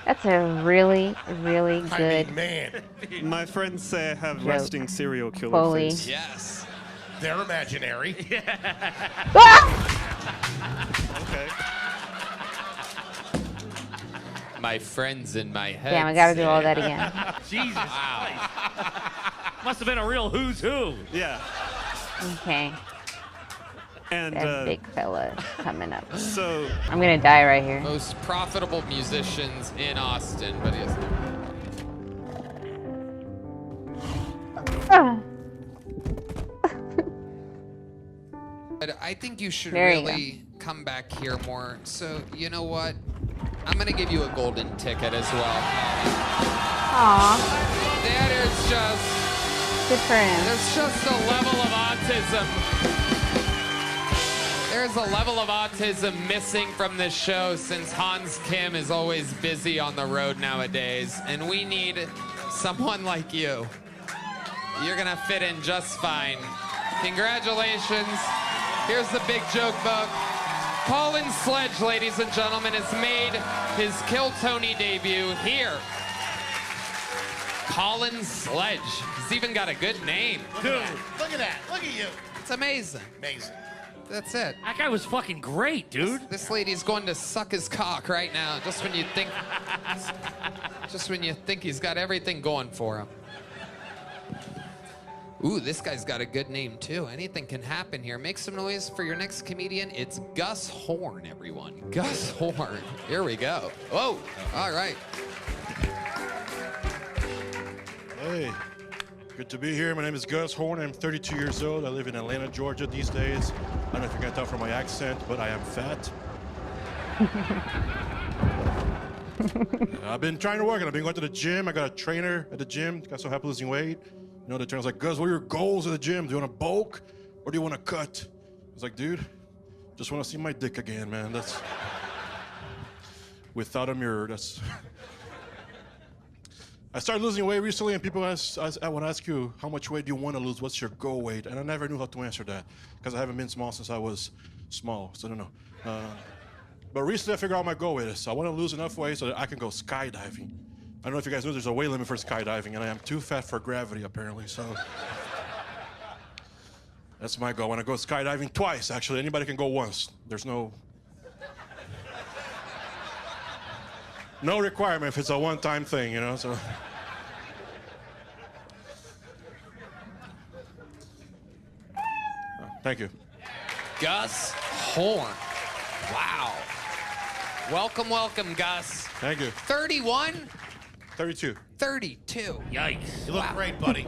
That's a really, really good. I mean, man. My friends say I have Joke. resting serial killer Fully. face. Yes. They're imaginary. Okay. My friends in my head. Damn, I gotta do all that again. Jesus Christ. Must have been a real who's who. Yeah. Okay. And That big fella coming up. so I'm gonna die right here. Most profitable musicians in Austin, but yes. Ah. But I think you should There you really come back here more. So, you know what? I'm going to give you a golden ticket as well. Aw, That is just, good for him. there's just a level of autism. There's a level of autism missing from this show since Hans Kim is always busy on the road nowadays. And we need someone like you. You're going to fit in just fine. Congratulations. Here's the big joke book. Colin Sledge, ladies and gentlemen, has made his Kill Tony debut here. Colin Sledge. He's even got a good name. Dude, look at that. Look at you. It's amazing. Amazing. That's it. That guy was fucking great, dude. This lady's going to suck his cock right now, just when you think he's got everything going for him. Ooh, this guy's got a good name too. Anything can happen here. Make some noise for your next comedian. It's Gus Horn, everyone. Gus Horn. Here we go. Oh, all right. Hey, good to be here. My name is Gus Horn. I'm 32 years old. I live in Atlanta, Georgia these days. I don't know if you can tell from my accent, but I am fat. I've been trying to work, and I've been going to the gym. I got a trainer at the gym. Got so happy losing weight. You know, the trainer's like, Gus, what are your goals at the gym? Do you want to bulk or do you want to cut? I was like, dude, just want to see my dick again, man. That's without a mirror. That's. I started losing weight recently, and people I want to ask you, how much weight do you want to lose? What's your goal weight? And I never knew how to answer that because I haven't been small since I was small, so I don't know. But recently I figured out my goal weight is. So I want to lose enough weight so that I can go skydiving. I don't know if you guys know there's a weight limit for skydiving, and I am too fat for gravity, apparently, so. That's my goal. I want to go skydiving twice, actually. Anybody can go once. There's no requirement if it's a one-time thing, you know, so. Thank you. Gus Horn. Wow. Welcome, welcome, Gus. Thank you. 31? 32. 32. Yikes. You look great, buddy.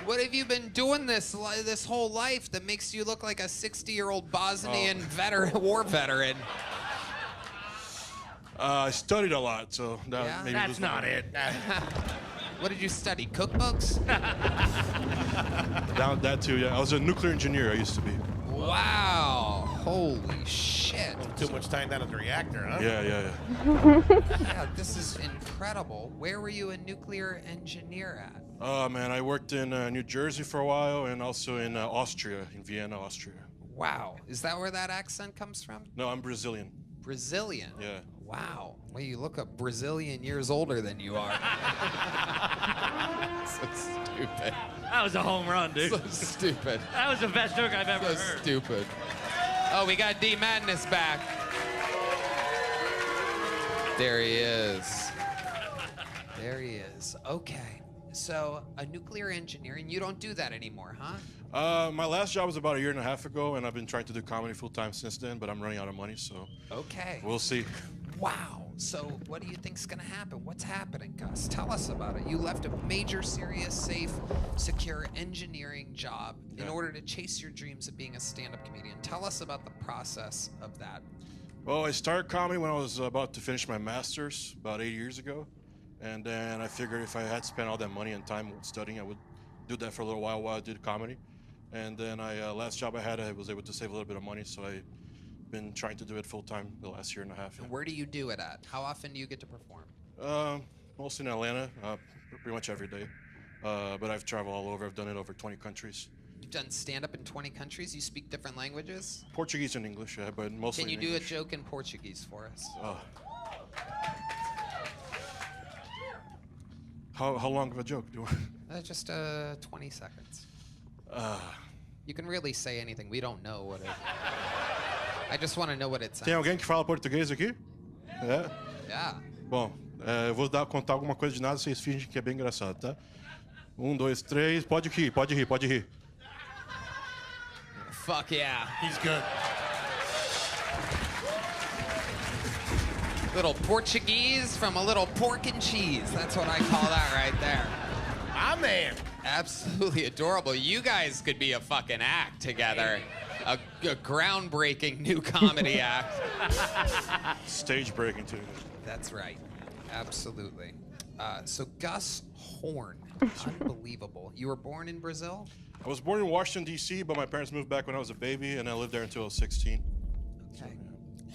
What have you been doing this whole life that makes you look like a 60-year-old Bosnian war veteran? I studied a lot, so Yeah? maybe That's not it. What did you study? Cookbooks? That too, yeah. I was a nuclear engineer, I used to be. Wow. Holy shit. Too much time down at the reactor, huh? Yeah. Yeah, this is incredible. Where were you a nuclear engineer at? Oh, man, I worked in New Jersey for a while and also in Austria, in Vienna, Austria. Wow. Is that where that accent comes from? No, I'm Brazilian. Brazilian? Yeah. Wow. Well, you look a Brazilian years older than you are. So stupid. That was a home run, dude. So stupid. That was the best joke I've ever So heard. stupid. Oh, we got D Madness back. There he is. There he is. Okay. So, a nuclear engineer, and you don't do that anymore, huh? My last job was about a year and a half ago, and I've been trying to do comedy full time since then, but I'm running out of money, so Okay. we'll see. Wow. So, what do you think's gonna happen? What's happening, Gus? Tell us about it. You left a major, serious, safe, secure engineering job in order to chase your dreams of being a stand-up comedian. Tell us about the process of that. Well, I started comedy when I was about to finish my master's about 8 years ago, and then I figured if I had spent all that money and time studying, I would do that for a little while I did comedy. And then last job I had, I was able to save a little bit of money, so I've been trying to do it full time the last year and a half. And where do you do it at? How often do you get to perform? Mostly in Atlanta, pretty much every day. But I've traveled all over. I've done it over 20 countries. You've done stand-up in 20 countries? You speak different languages? Portuguese and English, yeah, but mostly Can you in do a English. joke in Portuguese for us? How long of a joke do I? Just 20 seconds. You can really say anything. We don't know what it... I just want to know what it sounds Tem alguém que fala português aqui? É? Yeah. Bom, eu vou contar alguma coisa de nada, vocês fingem que é bem engraçado, tá? 1, 2, 3, pode rir, pode rir, pode rir. Fuck yeah. He's good. Little Portuguese from a little pork and cheese. That's what I call that right there. Ah, man. Absolutely adorable. You guys could be a fucking act together. A groundbreaking new comedy act. Stage breaking too. That's right. Absolutely. So Gus Horn, unbelievable. You were born in Brazil? I was born in Washington, D.C., but my parents moved back when I was a baby, and I lived there until I was 16. Okay.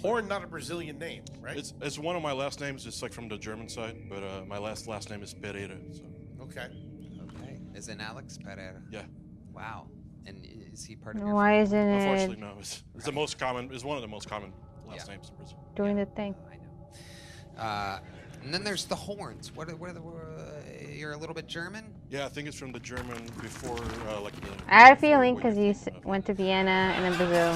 Horn, not a Brazilian name, right? It's one of my last names. It's like from the German side, but my last name is Pereira. So. Okay. Okay. Is it Alex Pereira? Yeah. Wow. And is he part of your Why family? isn't it Unfortunately, no. It's the most common. It's one of the most common last names in Brazil. doing the thing? I know. And then there's the horns. You're a little bit German? Yeah, I think it's from the German before, like the. I had a feeling because you went to Vienna and then Brazil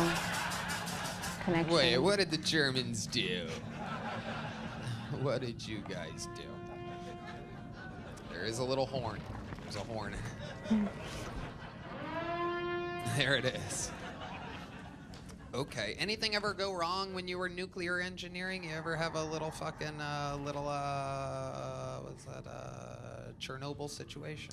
connection. Wait, what did the Germans do? What did you guys do? There is a little horn. There's a horn. There it is. Okay. Anything ever go wrong when you were nuclear engineering? You ever have a little fucking what's that? Chernobyl situation?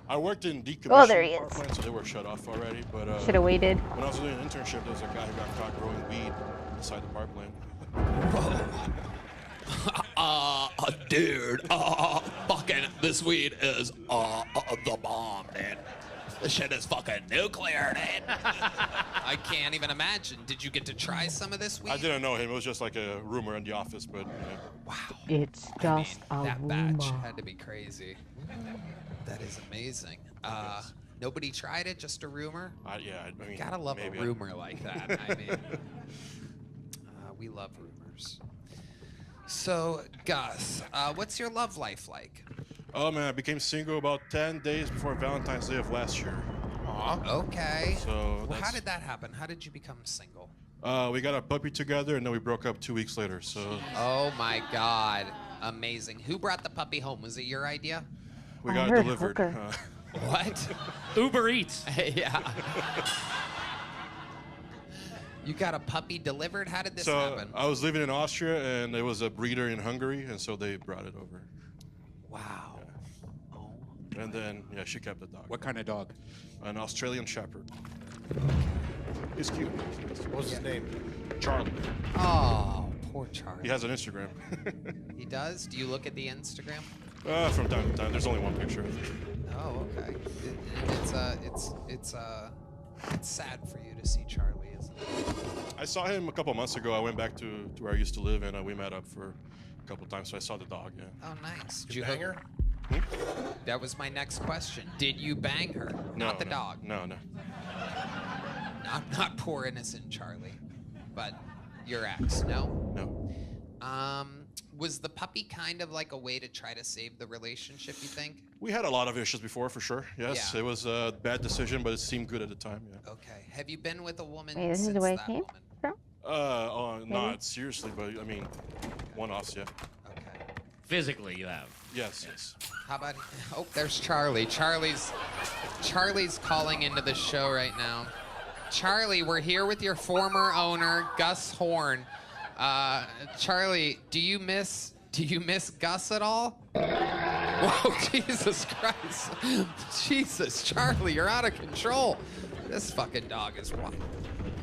I worked in decommissioning Oh, there he power is. plants, so they were shut off already. But Should have waited. when I was doing an internship, there was a guy who got caught growing weed inside the power plant. Dude, fucking this weed is the bomb, dude. This shit is fucking nuclear, dude. I can't even imagine. Did you get to try some of this weed? I didn't know him. It was just like a rumor in the office, but. Wow. It's just That batch had to be crazy. That is amazing. Nobody tried it, just a rumor? Yeah, I mean. Gotta love maybe a rumor like that. I mean, we love rumors. So, Gus, what's your love life like? Oh man, I became single about 10 days before Valentine's Day of last year. Okay. So Well, how that's- did that happen? How did you become single? We got a puppy together, and then we broke up 2 weeks later. So Oh my God. Amazing. Who brought the puppy home? Was it your idea? we got it heard delivered. hooker. What? Uber Eats. Yeah. You got a puppy delivered? How did this So happen? I was living in Austria, and there was a breeder in Hungary, and so they brought it over. Wow. And then, yeah, she kept the dog. What kind of dog? An Australian Shepherd. He's cute. What's his name? Charlie. Oh, poor Charlie. He has an Instagram. He does? Do you look at the Instagram? From time to time. There's only one picture. Oh, okay. It's sad for you to see Charlie, isn't it? I saw him a couple months ago. I went back to where I used to live, and we met up for a couple times. So I saw the dog. Yeah. Oh, nice. Did you bang her? That was my next question. Did you bang her? No, Not the no. dog. No. Not poor innocent Charlie, but your ex. No. No. Was the puppy kind of like a way to try to save the relationship? You think? We had a lot of issues before, for sure. Yes, Yeah. it was a bad decision, but it seemed good at the time. Yeah. Okay. Have you been with a woman Wait, this is since the way it that came woman? from? Not seriously, but I mean, one-offs. Yeah. Okay. physically, you have. Yes, yes. How about? Oh, there's Charlie. Charlie's calling into the show right now. Charlie, we're here with your former owner, Gus Horn. Charlie, do you miss Gus at all? Whoa, Jesus Christ. Jesus, Charlie, you're out of control. This fucking dog is wild.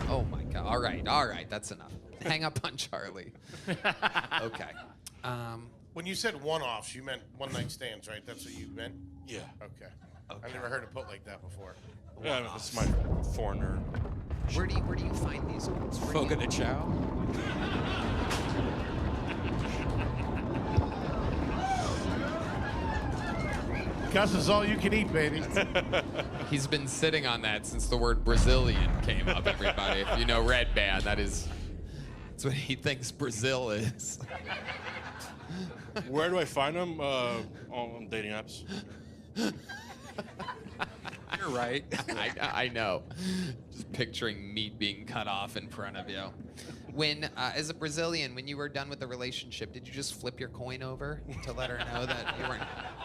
Oh my God. All right, that's enough. Hang up on Charlie. Okay. When you said one-offs, you meant one-night stands, right? That's what you meant? Yeah. Okay. I never heard it put like that before. Yeah, it's my foreigner. Where do you find these girls? Fogo de Chao. Gus is all you can eat, baby. He's been sitting on that since the word Brazilian came up, everybody. If you know Red Band, that's what he thinks Brazil is. Where do I find them? On dating apps. You're right. I know. Just picturing meat being cut off in front of you. When, as a Brazilian, when you were done with the relationship, did you just flip your coin over to let her know that you weren't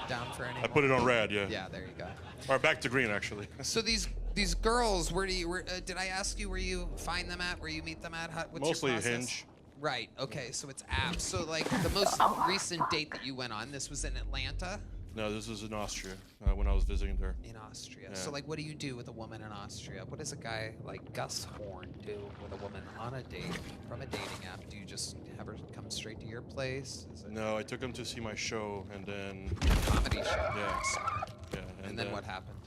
down for anything? I put it on red, yeah. Yeah, there you go. Or back to green, actually. So these girls, did I ask you where you find them at, where you meet them at? What's Mostly your process? Hinge. Right, okay, so it's apps. So like the most recent date that you went on, this was in Atlanta? No, this was in Austria when I was visiting there. In Austria. Yeah. So like what do you do with a woman in Austria? What does a guy like Gus Horn do with a woman on a date from a dating app? Do you just have her come straight to your place? Is it No, I took him to see my show, and then... comedy show? Yeah. Smart. Yeah. And then what happened?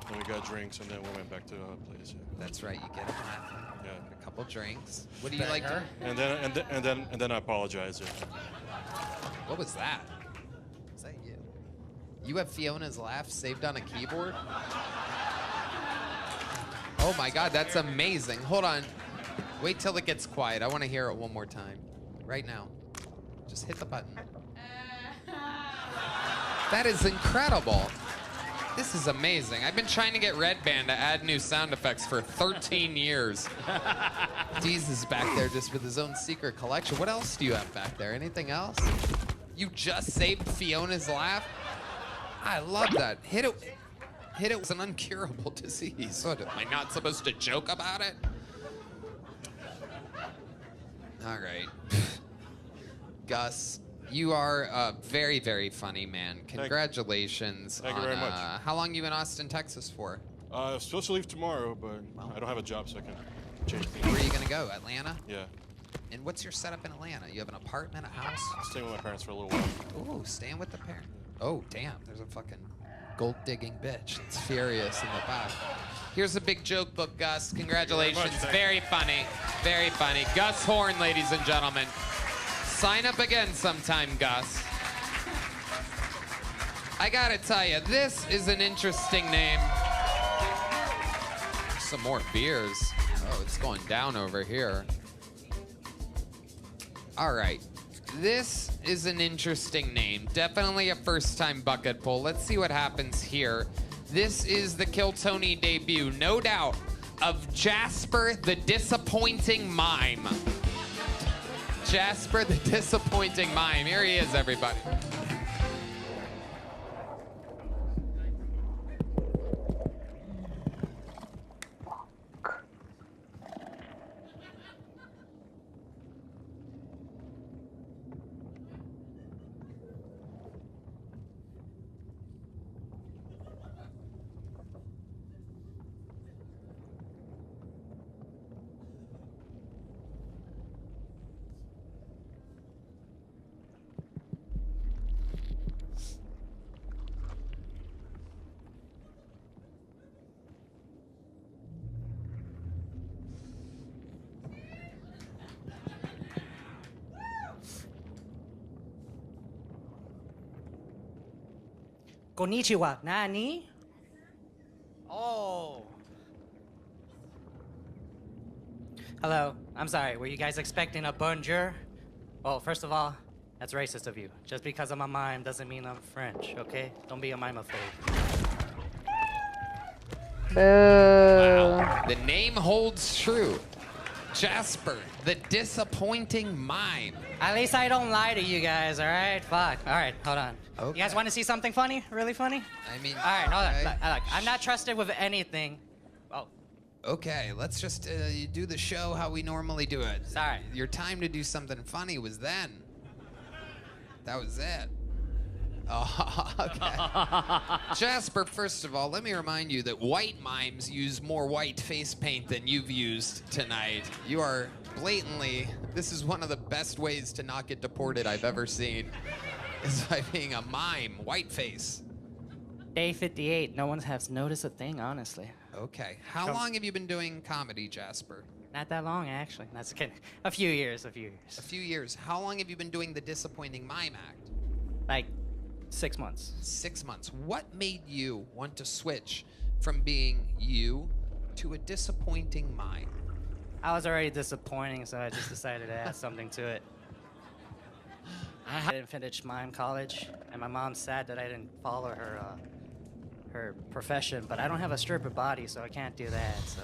Then we got drinks, and then we went back to our place. Yeah. That's right, you get him laughing. Yeah. A couple drinks. What do you like to... And then I apologized. Yeah. What was that? Was that you? You have Fiona's laugh saved on a keyboard? Oh my God, that's amazing. Hold on. Wait till it gets quiet. I want to hear it one more time. Right now. Just hit the button. That is incredible. This is amazing. I've been trying to get Red Band to add new sound effects for 13 years. Deez is back there just with his own secret collection. What else do you have back there? Anything else? You just saved Fiona's laugh? I love that. Hit it was an incurable disease. What, am I not supposed to joke about it? All right. Gus, you are a very, very funny man. Congratulations. Thank you very much. How long you in Austin, Texas for? I'm supposed to leave tomorrow, but I don't have a job, so I can change things. Where are you going to go? Atlanta? Yeah. And what's your setup in Atlanta? You have an apartment, a house? Staying with my parents for a little while. Ooh, staying with the parent. Oh, damn. There's a fucking gold-digging bitch that's furious in the back. Here's a big joke book, Gus. Congratulations. Very funny. Very funny. Gus Horn, ladies and gentlemen. Sign up again sometime, Gus. I gotta tell you, this is an interesting name. Some more beers. Oh, it's going down over here. All right. This is an interesting name. Definitely a first-time bucket pull. Let's see what happens here. This is the Kill Tony debut, no doubt, of Jasper the Disappointing Mime. Jasper the Disappointing Mime. Here he is, everybody. Konnichiwa. Nani? Oh. Hello. I'm sorry. Were you guys expecting a bonjour? Well, first of all, that's racist of you. Just because I'm a mime doesn't mean I'm French, okay? Don't be a mimophobe. Boo. The name holds true. Jasper, the disappointing mime. At least I don't lie to you guys, all right? Fuck. All right, hold on. Okay. You guys want to see something funny? Really funny? I mean, All right, hold on. okay. Look, I'm not trusted with anything. Oh, Okay, let's just do the show how we normally do it. Sorry. Your time to do something funny was then. That was it. Oh, okay. Jasper, first of all, let me remind you that white mimes use more white face paint than you've used tonight. You are blatantly, this is one of the best ways to not get deported I've ever seen, is by being a mime, white face. day 58. No one has noticed a thing, honestly. Okay. How long have you been doing comedy, Jasper? Not that long, actually. That's kidding. A few years. A few years. How long have you been doing the disappointing mime act? Like 6 months. 6 months. What made you want to switch from being you to a disappointing mime? I was already disappointing, so I just decided to add something to it. I didn't finish mime college, and my mom's sad that I didn't follow her profession, but I don't have a stripper body, so I can't do that, so.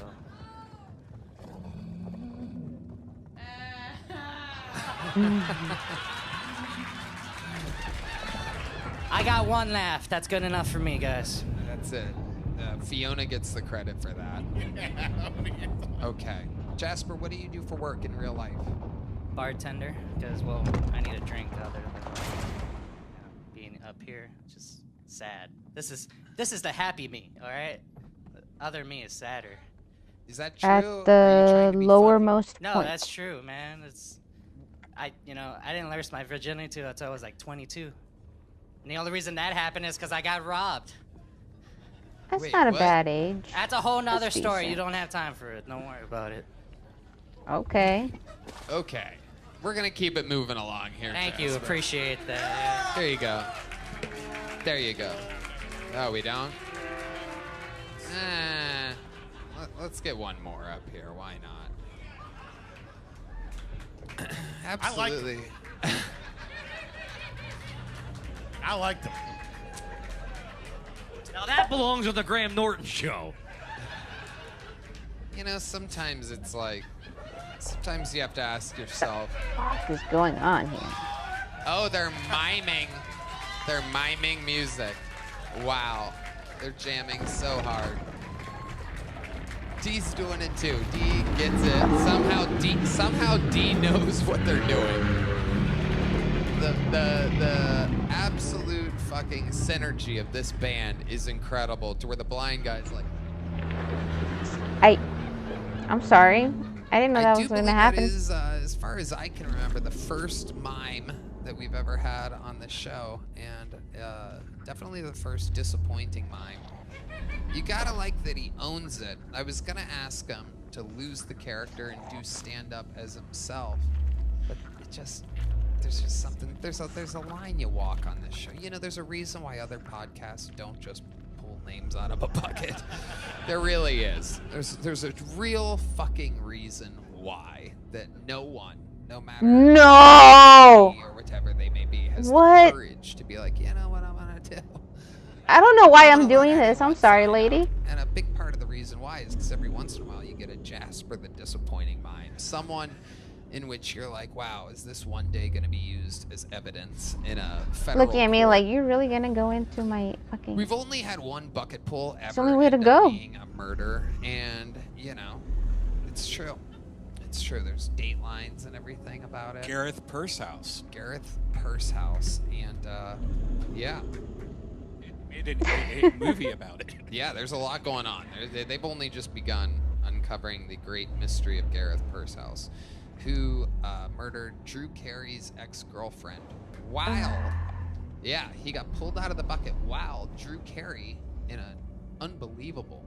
I got one laugh. That's good enough for me, guys. That's it. Fiona gets the credit for that. Okay. Jasper, what do you do for work in real life? Bartender, because, well, I need a drink other than being up here. Just sad. This is the happy me, all right? The other me is sadder. Is that true? At the lowermost No, point. that's true, man. I didn't lose my virginity until I was like 22. And the only reason that happened is because I got robbed. That's Wait, not what? a bad age. That's a whole nother That's story. decent. You don't have time for it. Don't worry about it. Okay. Okay. We're going to keep it moving along here. Thank you. Jasper. Appreciate that. There you go. There you go. Oh, we don't? Let's get one more up here. Why not? Absolutely. I like them. Now that belongs on the Graham Norton show. You know, sometimes it's like, sometimes you have to ask yourself, What is going on here? oh, they're miming. They're miming music. Wow. They're jamming so hard. D's doing it too. D gets it. Somehow D knows what they're doing. The absolute fucking synergy of this band is incredible, to where the blind guy's like, I'm sorry. I didn't know that was do going believe to happen. that is, as far as I can remember, the first mime that we've ever had on the show, and definitely the first disappointing mime. You gotta like that he owns it. I was gonna ask him to lose the character and do stand-up as himself, but there's just something. There's a line you walk on this show. You know, there's a reason why other podcasts don't just pull names out of a bucket. There really is. There's a real fucking reason why that no one, no matter No! or whatever they may be, has What? the courage to be like, you know what I'm gonna do. I don't know why I'm doing this. I'm sorry, lady. And a big part of the reason why is because every once in a while you get a Jasper the disappointing mime. Someone in which you're like, wow, is this one day going to be used as evidence in a federal Looking at me court? like, you're really going to go into my fucking... We've only had one bucket pull ever. the only way to end go. up being a murder, and, you know, it's true. It's true. There's datelines and everything about it. Gareth Pursehouse. Gareth Pursehouse. And, yeah. Made a movie about it. Yeah, there's a lot going on. They've only just begun uncovering the great mystery of Gareth Pursehouse, who murdered Drew Carey's ex-girlfriend while, yeah, he got pulled out of the bucket while Drew Carey, in an unbelievable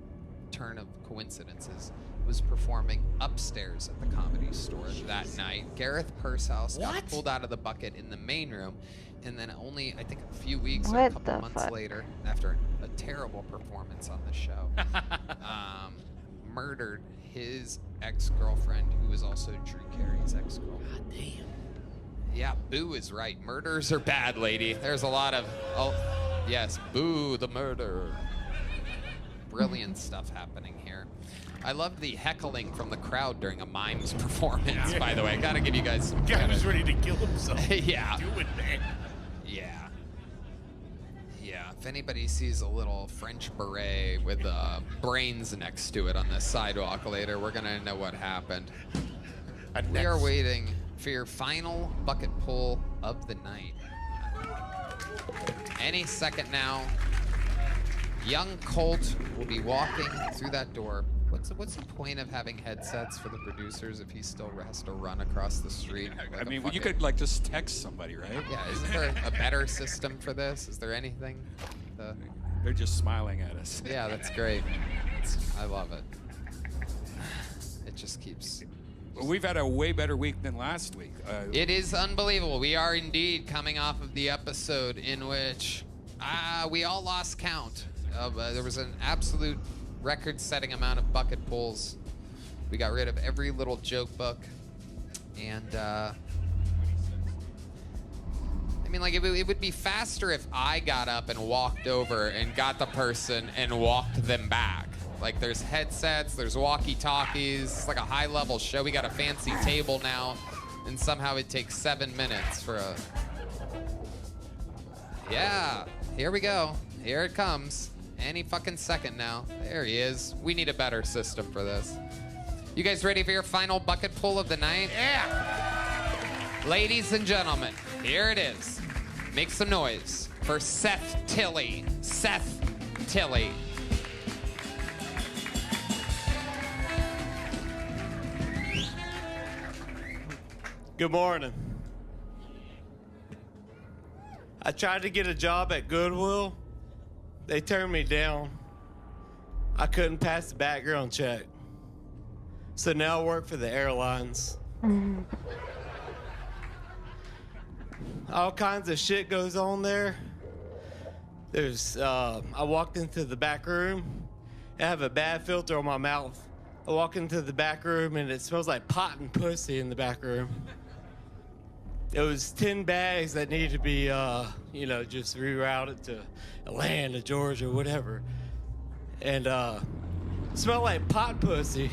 turn of coincidences, was performing upstairs at the Comedy Store that night. Gareth Pursehouse got pulled out of the bucket in the main room, and then only, I think, a few weeks or a What couple the months fuck? later, after a terrible performance on the show, murdered his ex-girlfriend, who was also Drew Carey's ex-girlfriend. God damn. Yeah, boo is right. Murders are bad, lady. There's a lot of, oh, yes, boo the murder. Brilliant stuff happening here. I love the heckling from the crowd during a mimes performance, by the way. I gotta give you guys some Guy credit. was ready to kill himself. Yeah. Do it, man. Yeah. Yeah. If anybody sees a little French beret with brains next to it on the sidewalk later, we're gonna know what happened. We are waiting for your final bucket pull of the night. Any second now, young Colt will be walking through that door. What's the point of having headsets for the producers if he still has to run across the street? I mean, you could like just text somebody, right? Yeah, isn't there a better system for this? Is there anything? They're just smiling at us. Yeah, that's great. I love it. It just keeps... Well, we've had a way better week than last week. It is unbelievable. We are indeed coming off of the episode in which we all lost count. There was an absolute record-setting amount of bucket pulls. We got rid of every little joke book. And, I mean, like, it would be faster if I got up and walked over and got the person and walked them back. Like, there's headsets, there's walkie-talkies. It's like a high-level show. We got a fancy table now, and somehow it takes 7 minutes for a... Yeah, here we go. Here it comes. Any fucking second now. There he is. We need a better system for this. You guys ready for your final bucket pull of the night? Yeah! Ladies and gentlemen, here it is. Make some noise for Seth Tilley. Seth Tilley. Good morning. I tried to get a job at Goodwill. They turned me down. I couldn't pass the background check. So now I work for the airlines. All kinds of shit goes on there. I walked into the back room. I have a bad filter on my mouth. I walk into the back room and it smells like pot and pussy in the back room. It was 10 bags that needed to be, just rerouted to Atlanta, Georgia, whatever. And it smelled like pot and pussy.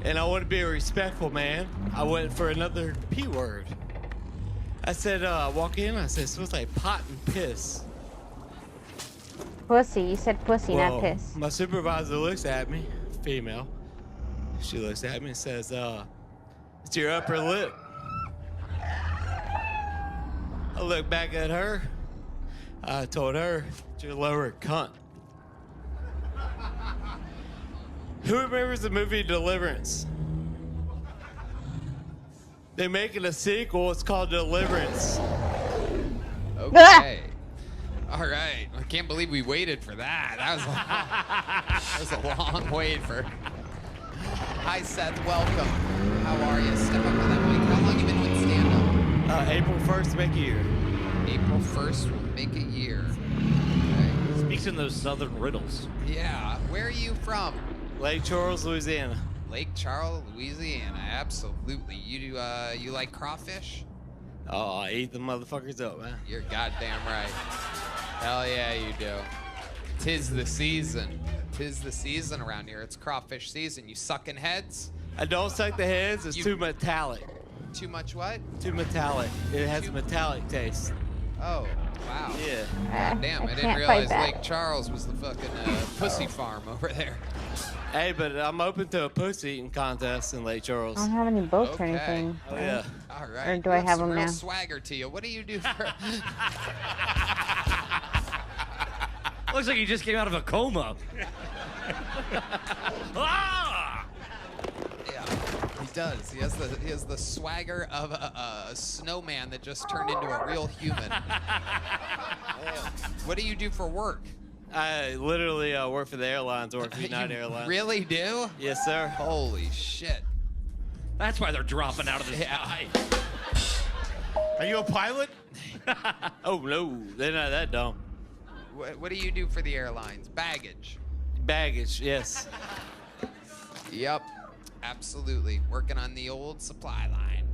And I want to be a respectful man. I went for another P word. I said, walk in, I said, it smells like pot and piss. Pussy. You said pussy, Well, not piss. My supervisor looks at me, female. She looks at me and says, it's your upper lip. I look back at her. I told her, it's your lower cunt. Who remembers the movie Deliverance? They're making a sequel. It's called Deliverance. Okay. All right. I can't believe we waited for that. That was a long wait for... Hi, Seth. Welcome. How are you? Step up to that mic. How long you been with stand-up? April 1st, make a year. April 1st will make a year. Speaks in those southern riddles. Yeah. Where are you from? Lake Charles, Louisiana. Lake Charles, Louisiana. Absolutely. You like crawfish? Oh, I eat the motherfuckers up, man. You're goddamn right. Hell yeah, you do. Tis the season. Tis the season around here. It's crawfish season. You sucking heads? I don't suck the heads. It's too metallic. Too much what? Too metallic. It has a metallic taste. Oh, wow. Yeah. God damn, I didn't realize Lake Charles was the fucking pussy farm over there. Hey, but I'm open to a pussy eating contest in Lake Charles. I don't have any boats or anything. Oh, yeah. All right. Or do I have them real now? Swagger to you. What do you do for... Looks like he just came out of a coma. Ah! Yeah, he does. He has the swagger of a snowman that just turned into a real human. What do you do for work? I literally work for the airlines, work for United Airlines. Really do? Yes, sir. Holy shit. That's why they're dropping out of the sky. Are you a pilot? Oh, no. They're not that dumb. What do you do for the airlines? Baggage. Baggage, yes. Yep, absolutely. Working on the old supply line.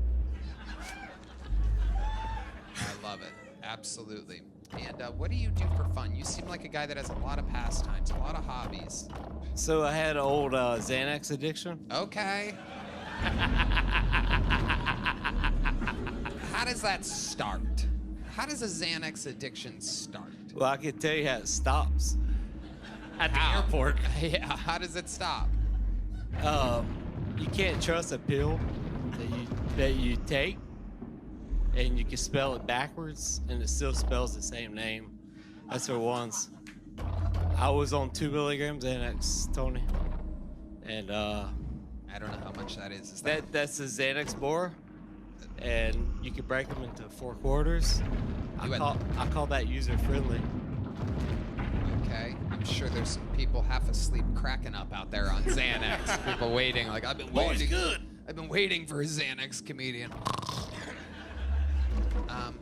I love it. Absolutely. And what do you do for fun? You seem like a guy that has a lot of pastimes, a lot of hobbies. So I had an old Xanax addiction. Okay. How does that start? How does a Xanax addiction start? Well, I can tell you how it stops. At the airport. Yeah, how does it stop? You can't trust a pill that you take, and you can spell it backwards, and it still spells the same name. That's for ones. I was on 2 milligrams Xanax, Tony, and I don't know how much that is. Is that's a Xanax bore, and you can break them into 4 quarters. I call that user friendly. Okay, I'm sure there's some people half asleep cracking up out there on Xanax. People waiting, like I've been waiting. Good. I've been waiting for a Xanax comedian.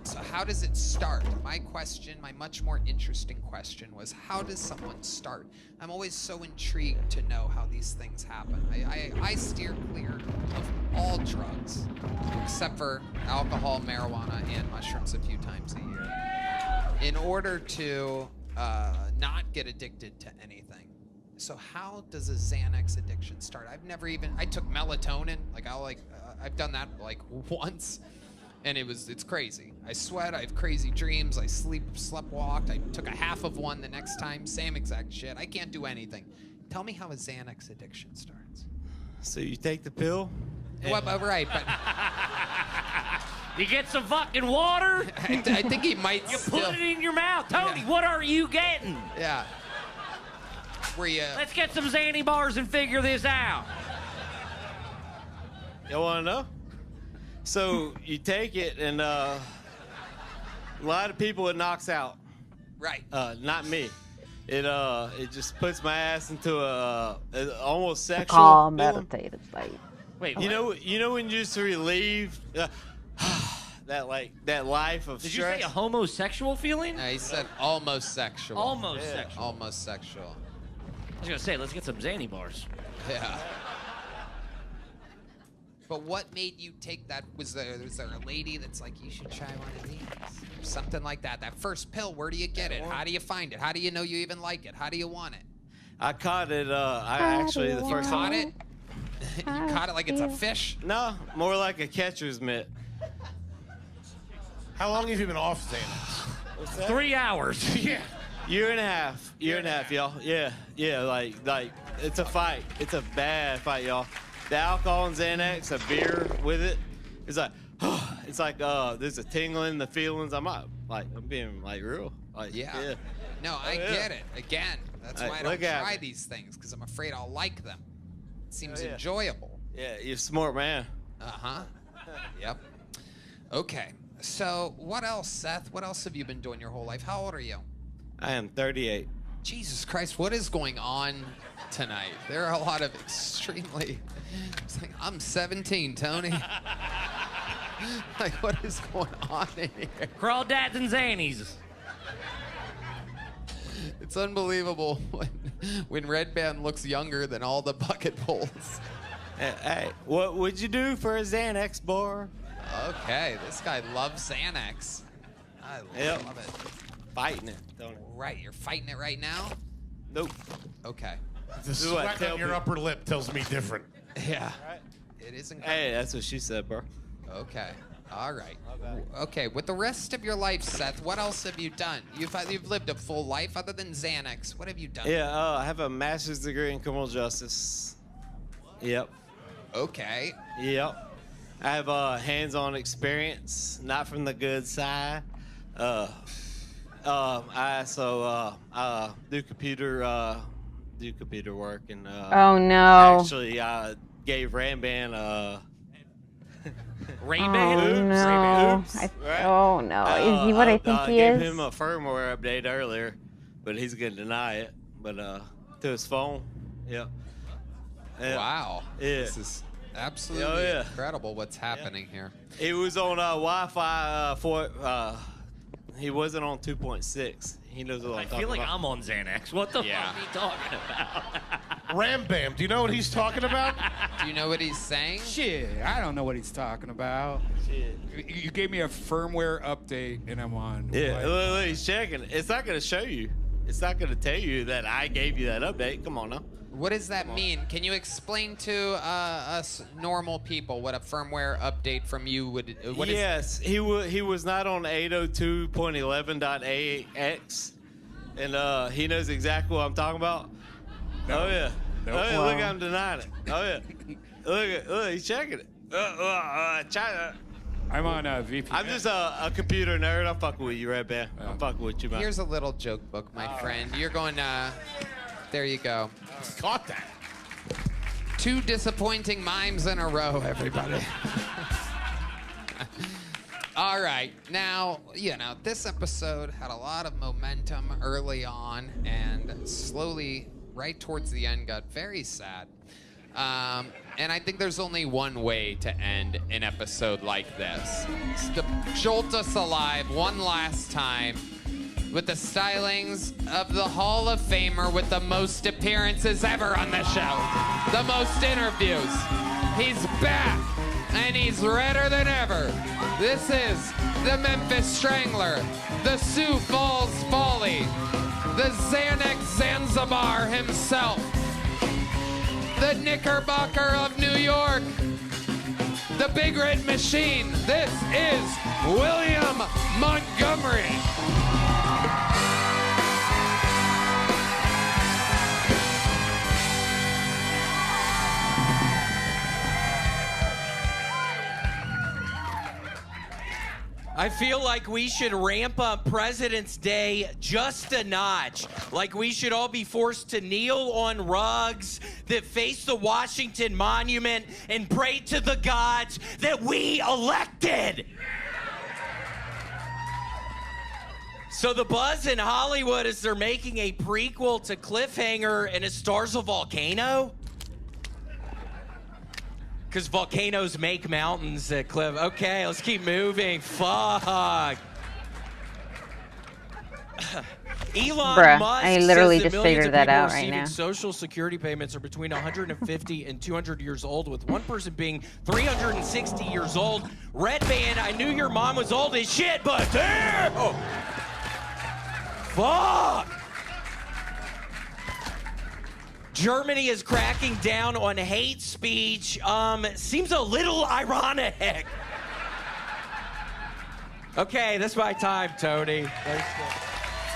So how does it start? My question, my much more interesting question was, how does someone start? I'm always so intrigued to know how these things happen. I steer clear of all drugs, except for alcohol, marijuana, and mushrooms a few times a year, in order to not get addicted to anything. So how does a Xanax addiction start? I took melatonin, I've done that like once, and it's crazy. I sweat, I have crazy dreams, I sleptwalked, I took a half of one the next time, same exact shit. I can't do anything. Tell me how a Xanax addiction starts. So you take the pill? Well, right, but You get some fucking water. I think he might. You put it in your mouth, Tony. What are you getting? Yeah. Were you? Let's get some Xanny bars and figure this out. You want to know? So you take it, and a lot of people it knocks out. Right. Not me. It just puts my ass into a almost sexual. Calm, feeling. meditative state. Wait, you know when you just relieve that life of Did stress. you say a homosexual feeling? He said almost sexual. Almost sexual. Almost sexual. I was gonna say, let's get some Xanny bars. Yeah. But what made you take that? Was there a lady that's like, you should try one of these? Something like that. That first pill, where do you get it? How do you find it? How do you know you even like it? How do you want it? I caught it. The first caught it? You caught it like it's a fish? No, more like a catcher's mitt. How long have you been off Xanax? 3 hours. Yeah. Year and a half, y'all. Yeah, like it's a fight. It's a bad fight, y'all. The alcohol and Xanax, a beer with it, it's like there's a tingling in the feelings. I'm being like real. Like, yeah. No, I get it. Again, that's why I don't try these things, because I'm afraid I'll like them. It seems enjoyable. Yeah, you're a smart man. Uh-huh. Yep. Okay. So what else, Seth? What else have you been doing your whole life? How old are you? I am 38. Jesus Christ, what is going on tonight? There are a lot of extremely... It's like, I'm 17, Tony. Like, what is going on in here? Crawdads and Xannies. It's unbelievable when Red Band looks younger than all the bucket bowls. Hey, what would you do for a Xanax bar? Okay, this guy loves Xanax. I love it. Fighting it, don't it? Right, you're fighting it right now? Nope. Okay. The sweat on your upper lip tells me different. Yeah. It is incredible. Hey, that's what she said, bro. Okay. All right. Okay. With the rest of your life, Seth, what else have you done? You've lived a full life other than Xanax. What have you done? Yeah, I have a master's degree in criminal justice. Yep. Okay. Yep. I have hands-on experience, not from the good side. I also do computer work, and oh no. Actually, gave Ramban Ray-Ban? Oh, no. Right? Oh, no. Is he what I think he is? I gave him a firmware update earlier, but he's going to deny it. But to his phone, yeah. Wow. Yeah. This is absolutely incredible what's happening here. He was on Wi-Fi he wasn't on 2.6. He knows what I'm talking about. I feel like I'm on Xanax. What the fuck are you talking about? Ram Bam. Do you know what he's talking about? Do you know what he's saying? Shit, I don't know what he's talking about. Shit. You gave me a firmware update, and I'm on. Yeah, look, he's checking. It's not gonna show you. It's not gonna tell you that I gave you that update. Come on now. What does that mean? Can you explain to us normal people what a firmware update from you would? Yes, he was not on 802.11.ax, and he knows exactly what I'm talking about. No. Oh yeah. Nope. Oh yeah. Wow. Look, I'm denying it. Oh yeah. Look, he's checking it. China. I'm on VPN. I'm just a computer nerd. I'm fucking with you, right, man? I'm fucking with you, man. Here's a little joke book, my friend. You're going. There you go. Caught that. 2 disappointing mimes in a row, everybody. All right. Now, this episode had a lot of momentum early on and slowly, right towards the end, got very sad. And I think there's only one way to end an episode like this. It's to jolt us alive one last time with the stylings of the Hall of Famer with the most appearances ever on the show, the most interviews. He's back, and he's redder than ever. This is the Memphis Strangler, the Sioux Falls Folly, the Xanax Zanzibar himself, the Knickerbocker of New York, the Big Red Machine. This is William Montgomery. I feel like we should ramp up President's Day just a notch. Like we should all be forced to kneel on rugs that face the Washington Monument and pray to the gods that we elected. So the buzz in Hollywood is they're making a prequel to Cliffhanger and it stars a volcano. Because volcanoes make mountains at Cliff. Okay, let's keep moving. Fuck. Elon Bruh, Musk I literally says that just millions figured of that people out right receiving now. Social Security payments are between 150 and 200 years old, with one person being 360 years old. Red Band, I knew your mom was old as shit, but damn! Oh. Fuck! Germany is cracking down on hate speech. Seems a little ironic. Okay, that's my time, Tony.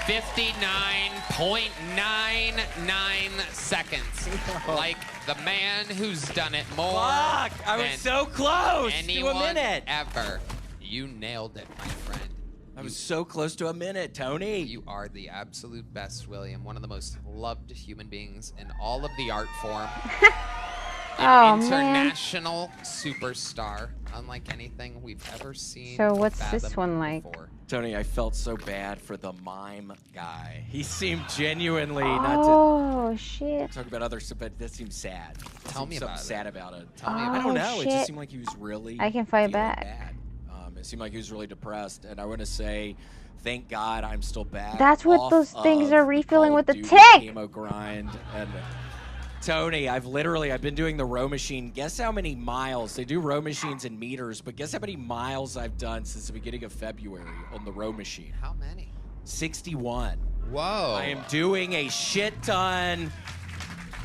59.99 seconds. Like the man who's done it more. Fuck, I was than so close to a anyone minute. ever. You nailed it, my friend. I was so close to a minute, Tony. You are the absolute best, William. One of the most loved human beings in all of the art form. Oh, An man. international superstar, unlike anything we've ever seen. So or what's this fathomed one like? before. Tony, I felt so bad for the mime guy. He seemed genuinely not Oh, to shit. talk about other stuff, but that seemed sad. Tell me Something about it. sad about it. Tell me about I don't it. know. Oh, It just shit. seemed like he was really. I can fight feeling back. Bad. It seemed like he was really depressed, and I want to say, thank God I'm still back. That's what off those things of are refilling Call with of the Duty tick. Chemo grind and. Tony, I've been doing the row machine. Guess how many miles? They do row machines in meters, but guess how many miles I've done since the beginning of February on the row machine? How many? 61. Whoa. I am doing a shit ton.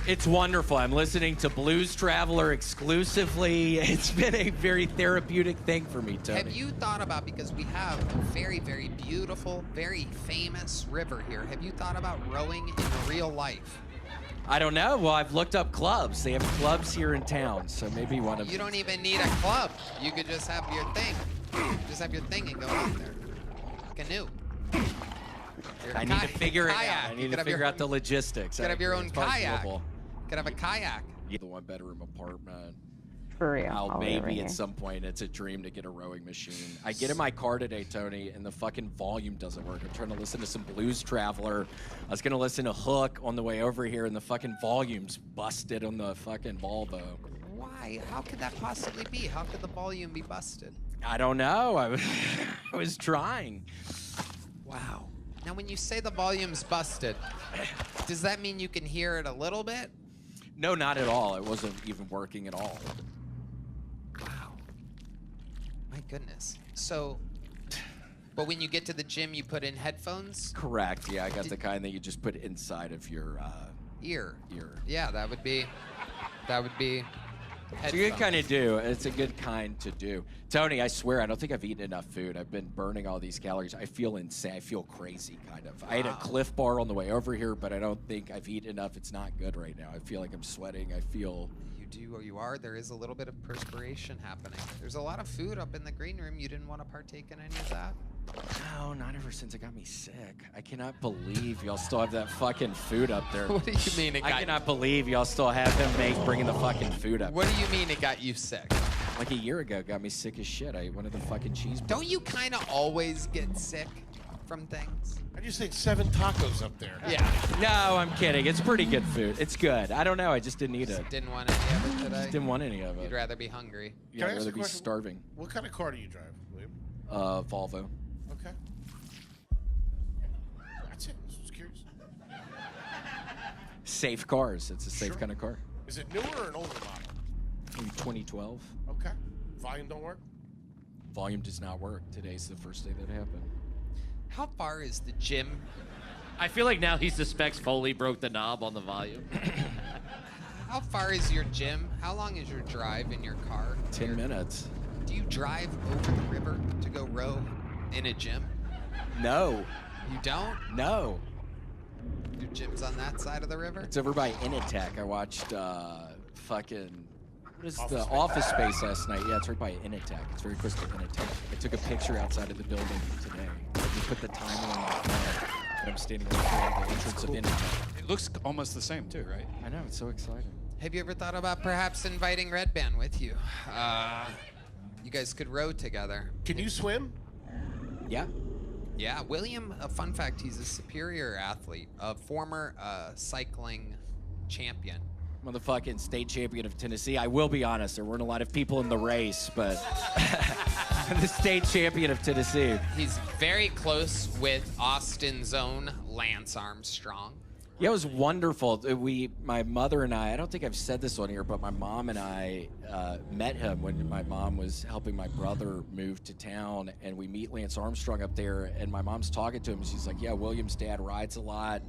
It's wonderful. I'm listening to Blues Traveler exclusively. It's been a very therapeutic thing for me, Tony. Have you thought about, because we have a very, very beautiful, very famous river here, have you thought about rowing in real life? I don't know. Well, I've looked up clubs. They have clubs here in town, so maybe one of You don't even need a club. You could just have your thing. Just have your thing and go out there. Canoe. Your I need to figure it kayak. out. I You need could to have your figure out own- the logistics. You could have your own It's probably kayak. doable. You could have a kayak. Yeah, the one-bedroom apartment. For real. I'll all the way over maybe here. at some point. It's a dream to get a rowing machine. I get in my car today, Tony, and the fucking volume doesn't work. I'm trying to listen to some Blues Traveler. I was gonna listen to Hook on the way over here, and the fucking volume's busted on the fucking Volvo. Why? How could that possibly be? How could the volume be busted? I don't know. I was trying. Wow. Now, when you say the volume's busted, does that mean you can hear it a little bit? No, not at all. It wasn't even working at all. My goodness. So, but when you get to the gym, you put in headphones? Correct. Yeah, I got the kind that you just put inside of your Ear. ear. Yeah, that would be It's a good kind to do. It's a good kind to do. Tony, I swear, I don't think I've eaten enough food. I've been burning all these calories. I feel insane. I feel crazy, kind of. I ate a Cliff Bar on the way over here, but I don't think I've eaten enough. It's not good right now. I feel like I'm sweating. I feel... You do or you are. There is a little bit of perspiration happening. There's a lot of food up in the green room. You didn't want to partake in any of that? No, not ever since it got me sick. I cannot believe y'all still have that fucking food up there. What do you mean I cannot believe y'all still have him bringing the fucking food up. What do you mean it got you sick? Like a year ago, it got me sick as shit. I ate one of the fucking cheeseburgers. Don't you kind of always get sick from things? I just ate 7 tacos up there. Yeah. No, I'm kidding. It's pretty good food. It's good. I don't know. I just didn't eat it. Didn't want any of it today? Just didn't want any of it. You'd rather be hungry. Yeah, Can I I'd ask rather a be question? starving. What kind of car do you drive, William? Volvo. Okay. That's it. I was curious. Safe cars. It's a safe Sure. kind of car. Is it newer or an older model? Maybe 2012. Okay. Volume don't work? Volume does not work. Today's the first day that happened. How far is the gym? I feel like now he suspects Foley broke the knob on the volume. How far is your gym? How long is your drive in your car? 10 minutes. Do you drive over the river to go row in a gym? No. You don't? No. Your gym's on that side of the river? It's over by Initech. I watched fucking... What is the Office Space last night? Yeah, it's right by Initech. It's very close to Initech. I took a picture outside of the building today. I just put the time on my phone, and I'm standing right there at the entrance of Initech. It looks almost the same too, right? I know, it's so exciting. Have you ever thought about perhaps inviting Red Band with you? You guys could row together. Can you swim? Yeah. Yeah, William, a fun fact, he's a superior athlete, a former cycling champion. Motherfucking state champion of Tennessee. I will be honest, there weren't a lot of people in the race, but I'm the state champion of Tennessee. He's very close with Austin's own Lance Armstrong. Yeah, it was wonderful. My mother and I don't think I've said this on here, but my mom and I met him when my mom was helping my brother move to town, and we meet Lance Armstrong up there, and my mom's talking to him, and she's like, yeah, William's dad rides a lot,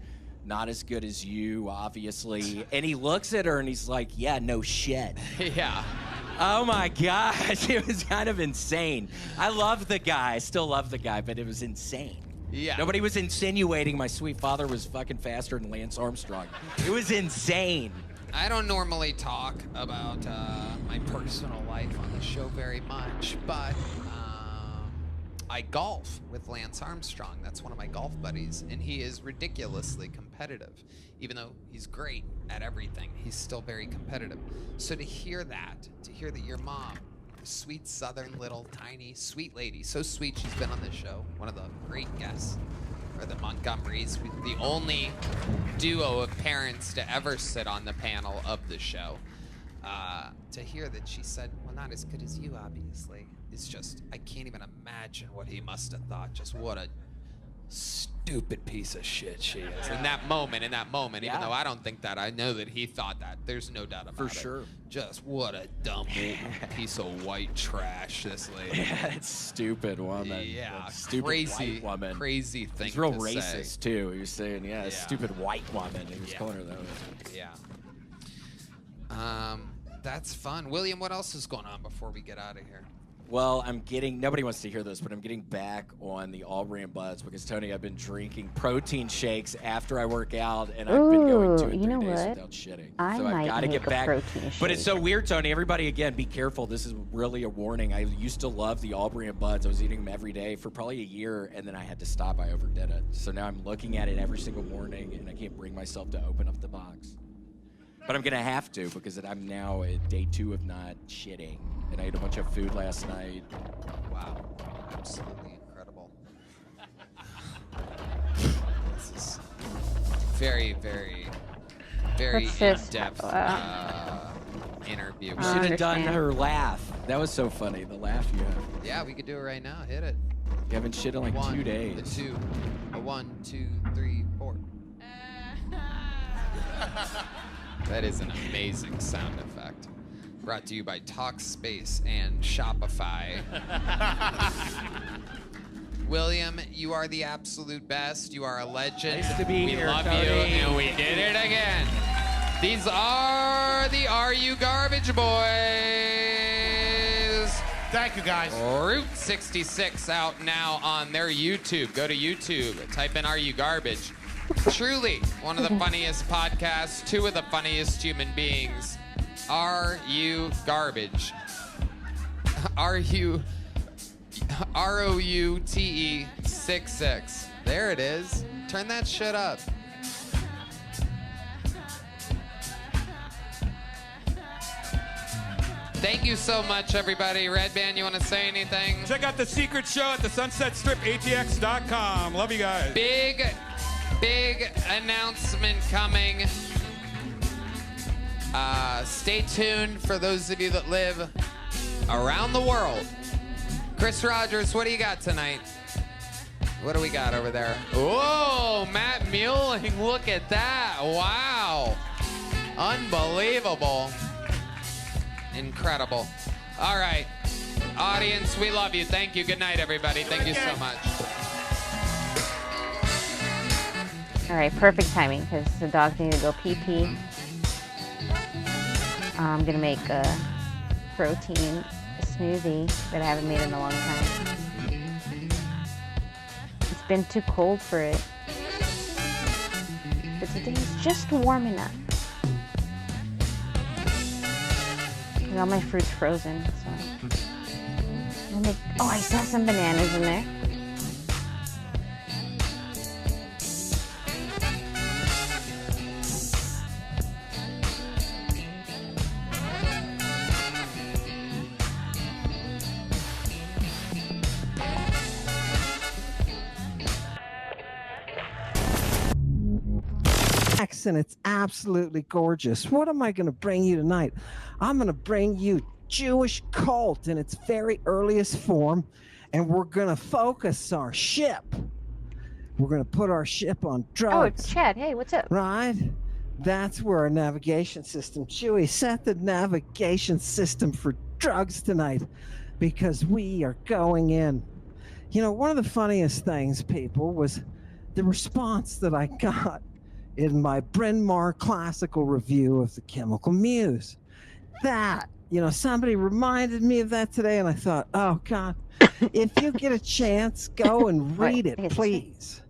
not as good as you, obviously. And he looks at her, and he's like, yeah, no shit. Yeah. Oh my gosh, it was kind of insane. I love the guy, I still love the guy, but it was insane. Yeah. Nobody was insinuating my sweet father was fucking faster than Lance Armstrong. It was insane. I don't normally talk about my personal life on the show very much, but I golf with Lance Armstrong. That's one of my golf buddies, and he is ridiculously competitive. Even though he's great at everything, he's still very competitive. So to hear that your mom, sweet southern little tiny sweet lady, so sweet she's been on this show, one of the great guests, or the Montgomerys, the only duo of parents to ever sit on the panel of the show, to hear that she said, well, not as good as you, obviously, it's just, I can't even imagine what he must have thought. Just what a stupid piece of shit she is. In that moment, even though I don't think that, I know that he thought that. There's no doubt about it. For sure. Just what a dumb piece of white trash this lady. Yeah, it's stupid woman. Yeah, That stupid crazy, white woman. crazy thing. He's real to racist say. too. He was saying, yeah, Yeah. stupid white woman. He was calling her that. Yeah. That's fun. William, what else is going on before we get out of here? Well, nobody wants to hear this, but I'm getting back on the all brand buds because, Tony, I've been drinking protein shakes after I work out, and I've been going 2 and 3 days without shitting. I so might I've got to make get a back. protein But it's shake. so weird, Tony. Everybody, again, be careful. This is really a warning. I used to love the all brand buds. I was eating them every day for probably a year, and then I had to stop. I overdid it. So now I'm looking at it every single morning, and I can't bring myself to open up the box. But I'm going to have to because I'm now at day 2 of not shitting. And I ate a bunch of food last night. Wow. Absolutely incredible. This is very, very, very Let's just- in-depth interview. We should have done her laugh. That was so funny, the laugh you have. Yeah, we could do it right now. Hit it. You haven't shit in like 2 days. A 1, 2, 3, 4. That is an amazing sound effect. Brought to you by Talkspace and Shopify. William, you are the absolute best. You are a legend. Nice to be we here, love Cody. you, and we did it again. These are the Are You Garbage Boys. Thank you, guys. Route 66 out now on their YouTube. Go to YouTube, type in Are You Garbage. Truly one of the funniest podcasts, two of the funniest human beings. Are you garbage? Are you ROUTE 66? There it is. Turn that shit up. Thank you so much, everybody. Red Band, you want to say anything? Check out the secret show at the sunsetstripatx.com. Love you guys. Big announcement coming. Stay tuned for those of you that live around the world. Chris Rogers, what do you got tonight? What do we got over there? Oh, Matt Muelling, look at that. Wow. Unbelievable. Incredible. All right. Audience, we love you. Thank you. Good night, everybody. Thank you so much. All right, perfect timing because the dogs need to go pee-pee. I'm gonna make a protein smoothie that I haven't made in a long time. It's been too cold for it, but today's just warm enough. All my fruit's frozen, so I'll make. Oh, I saw some bananas in there. And it's absolutely gorgeous. What am I going to bring you tonight? I'm going to bring you Jewish cult in its very earliest form, and we're going to focus our ship. We're going to put our ship on drugs. Oh, it's Chad. Hey, what's up? Right? That's where our navigation system. Chewie, set the navigation system for drugs tonight because we are going in. You know, one of the funniest things, people, was the response that I got in my Bryn Mawr classical review of The Chemical Muse. That, you know, somebody reminded me of that today, and I thought, oh, God, if you get a chance, go and read it, please.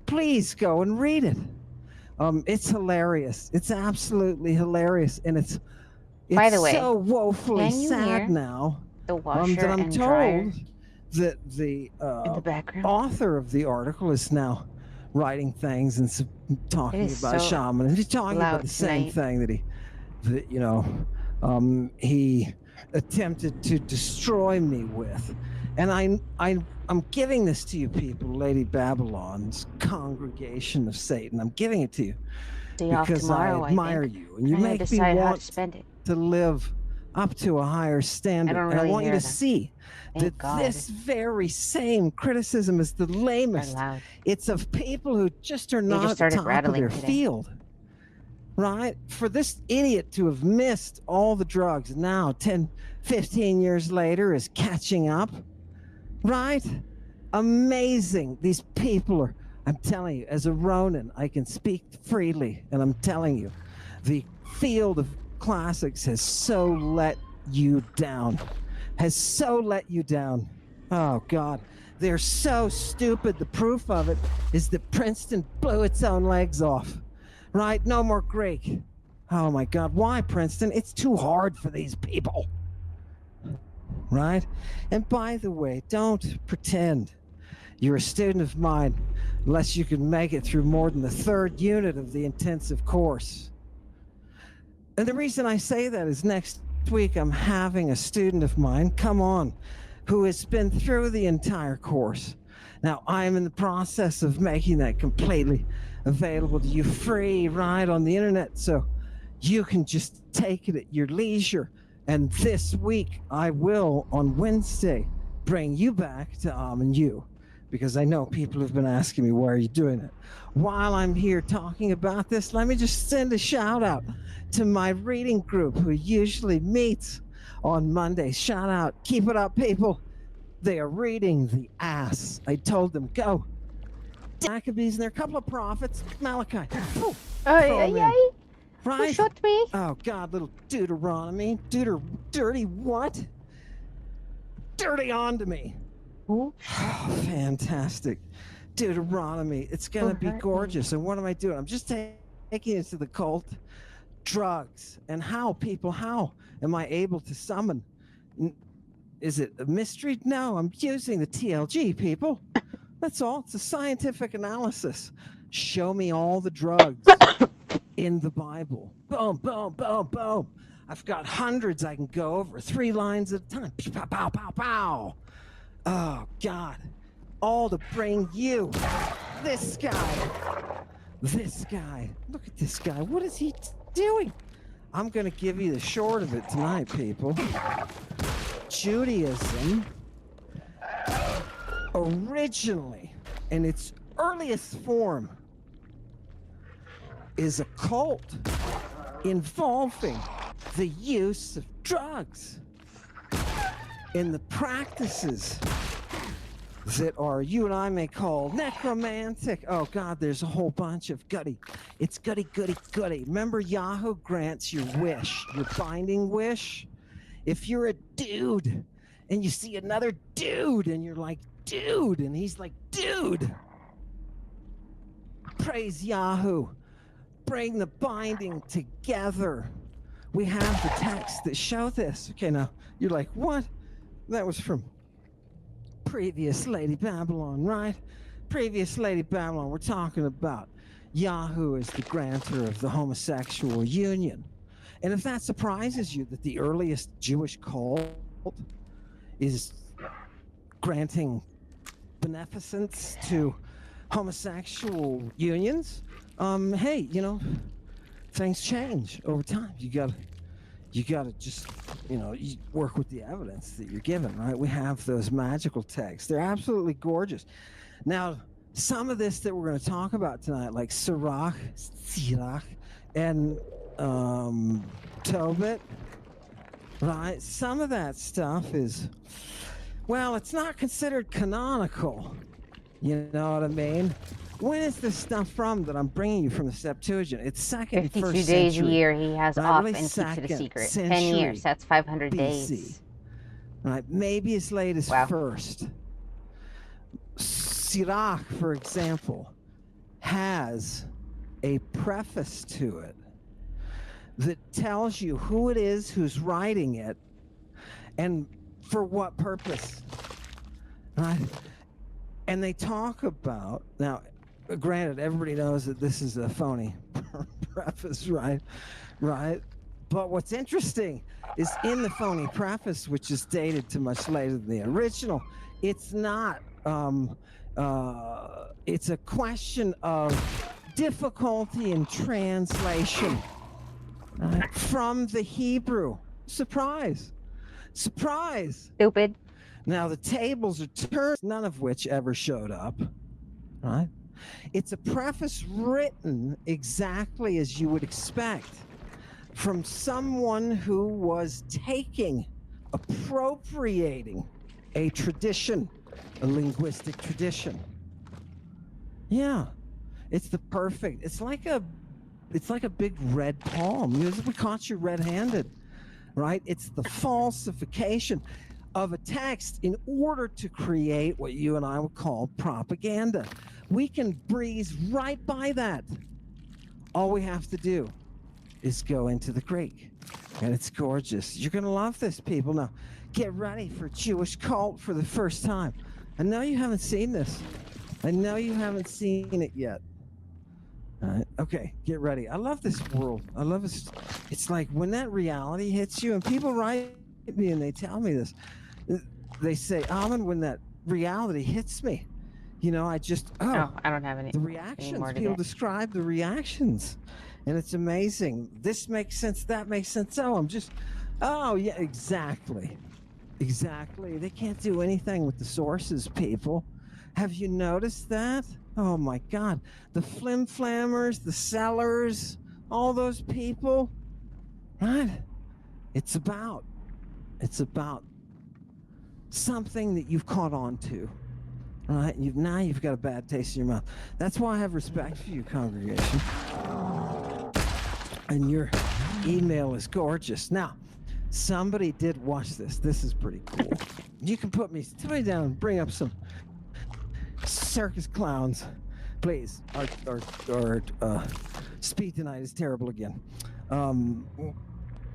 Please go and read it. It's hilarious. It's absolutely hilarious, and it's By the way, so woefully can you sad hear now the washer that I'm and told dryer that the in the background? author of the article is now writing things and talking It is about so shaman, and he's talking about loud the same tonight. thing that he attempted to destroy me with. And I'm giving this to you people, Lady Babylon's congregation of Satan. I'm giving it to you Day off because tomorrow, I admire think. you, and you I gotta make me decide how to want spend it. to live up to a higher standard. I don't And I really want you hear to them. see Thank that God. this very same criticism is the lamest. It's of people who just are They not just at the started top of rattling their today. field. Right? For this idiot to have missed all the drugs now 10, 15 years later is catching up. Right? Amazing. These people are, I'm telling you, as a Ronin, I can speak freely, and I'm telling you, the field of classics has so let you down. Has so let you down. Oh, God. They're so stupid. The proof of it is that Princeton blew its own legs off. Right? No more Greek. Oh, my God. Why, Princeton? It's too hard for these people. Right? And by the way, don't pretend you're a student of mine unless you can make it through more than the third unit of the intensive course. And the reason I say that is next week I'm having a student of mine come on who has been through the entire course. Now, I'm in the process of making that completely available to you free, right, on the internet, so you can just take it at your leisure. And this week, I will, on Wednesday, bring you back to and you, because I know people have been asking me, why are you doing it? While I'm here talking about this, let me just send a shout out to my reading group who usually meets on Mondays. Shout out, keep it up, people. They are reading the ass. I told them, go. Maccabees, and there are a couple of prophets. Malachi. Throw him in. Right? Who shot me? Oh, God, little Deuteronomy. Dirty what? Dirty onto me. Who? Oh, fantastic. Deuteronomy. It's going to be gorgeous. And what am I doing? I'm just taking it to the cult. Drugs. And how am I able to summon? Is it a mystery? No, I'm using the TLG, people. That's all. It's a scientific analysis. Show me all the drugs in the Bible. Boom, boom, boom, boom. I've got hundreds I can go over, 3 lines at a time. Pow, pow, pow, pow. Oh, God. All to bring you. This guy. Look at this guy. What is he doing? I'm going to give you the short of it tonight, people. Judaism originally, in its earliest form, is a cult involving the use of drugs in the practices that are, you and I may call necromantic. Oh God, there's a whole bunch of goody. It's goody. Remember, Yahoo grants your wish, your binding wish. If you're a dude and you see another dude and you're like, dude, and he's like, dude, praise Yahoo. Bring the binding together. We have the texts that show this. Okay, now you're like, what? That was from previous Lady Babylon, right? Previous Lady Babylon. We're talking about Yahoo as the grantor of the homosexual union. And if that surprises you that the earliest Jewish cult is granting beneficence to homosexual unions, hey, things change over time. You gotta just, you work with the evidence that you're given, right? We have those magical texts. They're absolutely gorgeous. Now, some of this that we're going to talk about tonight, like Sirach, and Tobit, right? Some of that stuff is, well, it's not considered canonical. You know what I mean? When is this stuff from that I'm bringing you from the Septuagint? It's second, 52 first days century. a year he has Right, off really and keeps it a secret. 10 century years, that's 500 BC. days. Right, maybe as late as first. Sirach, for example, has a preface to it that tells you who it is who's writing it and for what purpose. Right? And they talk about, now, granted, everybody knows that this is a phony preface, right? Right? But what's interesting is in the phony preface, which is dated to much later than the original, it's not, it's a question of difficulty in translation from the Hebrew. Surprise. Stupid. Now the tables are turned, none of which ever showed up, right? It's a preface written exactly as you would expect from someone who was appropriating a tradition, a linguistic tradition. Yeah, it's like a big red palm. We caught you red-handed, right? It's the falsification of a text in order to create what you and I would call propaganda. We can breeze right by that. All we have to do is go into the Greek, and it's gorgeous. You're going to love this, people. Now, get ready for Jewish cult for the first time. I know you haven't seen this. I know you haven't seen it yet. All right, okay, get ready. I love this world. I love it. It's like when that reality hits you, and people write me and they tell me this. They say, Amin, when that reality hits me, I just, I don't have any. The reactions, more to people get. describe the reactions, and it's amazing. This makes sense, that makes sense. I'm just, yeah, exactly. They can't do anything with the sources, people. Have you noticed that? Oh my God. The flim-flammers, the sellers, all those people, right? It's about something that you've caught on to, right? Now you've got a bad taste in your mouth. That's why I have respect for you, congregation. And your email is gorgeous. Now, somebody did watch this. This is pretty cool. You can put me down and bring up some circus clowns, please. Our speed tonight is terrible again.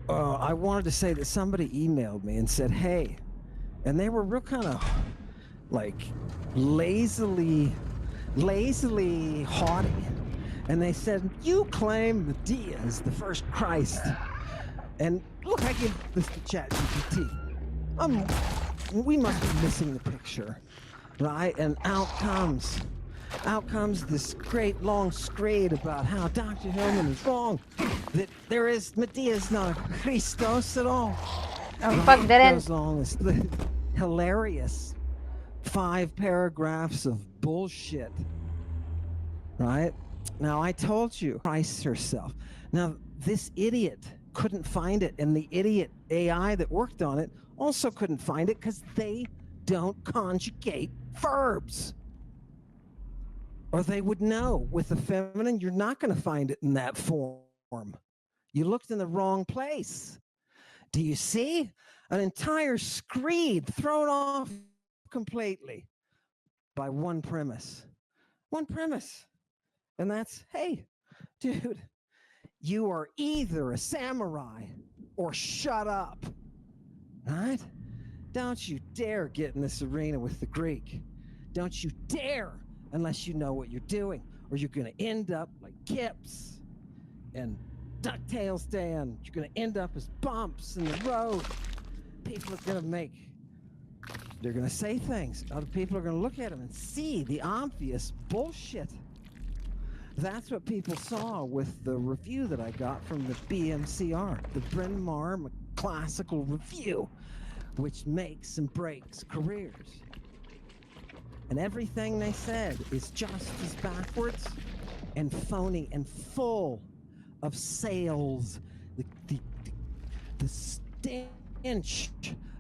I wanted to say that somebody emailed me and said, hey, and they were real kind of like lazily haughty. And they said, you claim Medea is the first Christ. And look, I gave this to ChatGPT. We must be missing the picture, right? And out comes this great long screed about how Dr. Hillman is wrong, that Medea's not a Christos at all. Oh, fuck, didn't. Goes on this hilarious 5 paragraphs of bullshit, right? Now, I told you, Christ herself. Now, this idiot couldn't find it, and the idiot AI that worked on it also couldn't find it because they don't conjugate verbs. Or they would know. With the feminine, you're not going to find it in that form. You looked in the wrong place. Do you see? An entire screed thrown off completely by one premise. One premise. And that's, hey, dude, you are either a samurai or shut up. Right? Don't you dare get in this arena with the Greek. Don't you dare unless you know what you're doing, or you're going to end up like Kips and DuckTales Dan. You're going to end up as bumps in the road. People are going to they're going to say things. Other people are going to look at them and see the obvious bullshit. That's what people saw with the review that I got from the BMCR, the Bryn Mawr Classical Review, which makes and breaks careers. And everything they said is just as backwards and phony and full of sales. The stench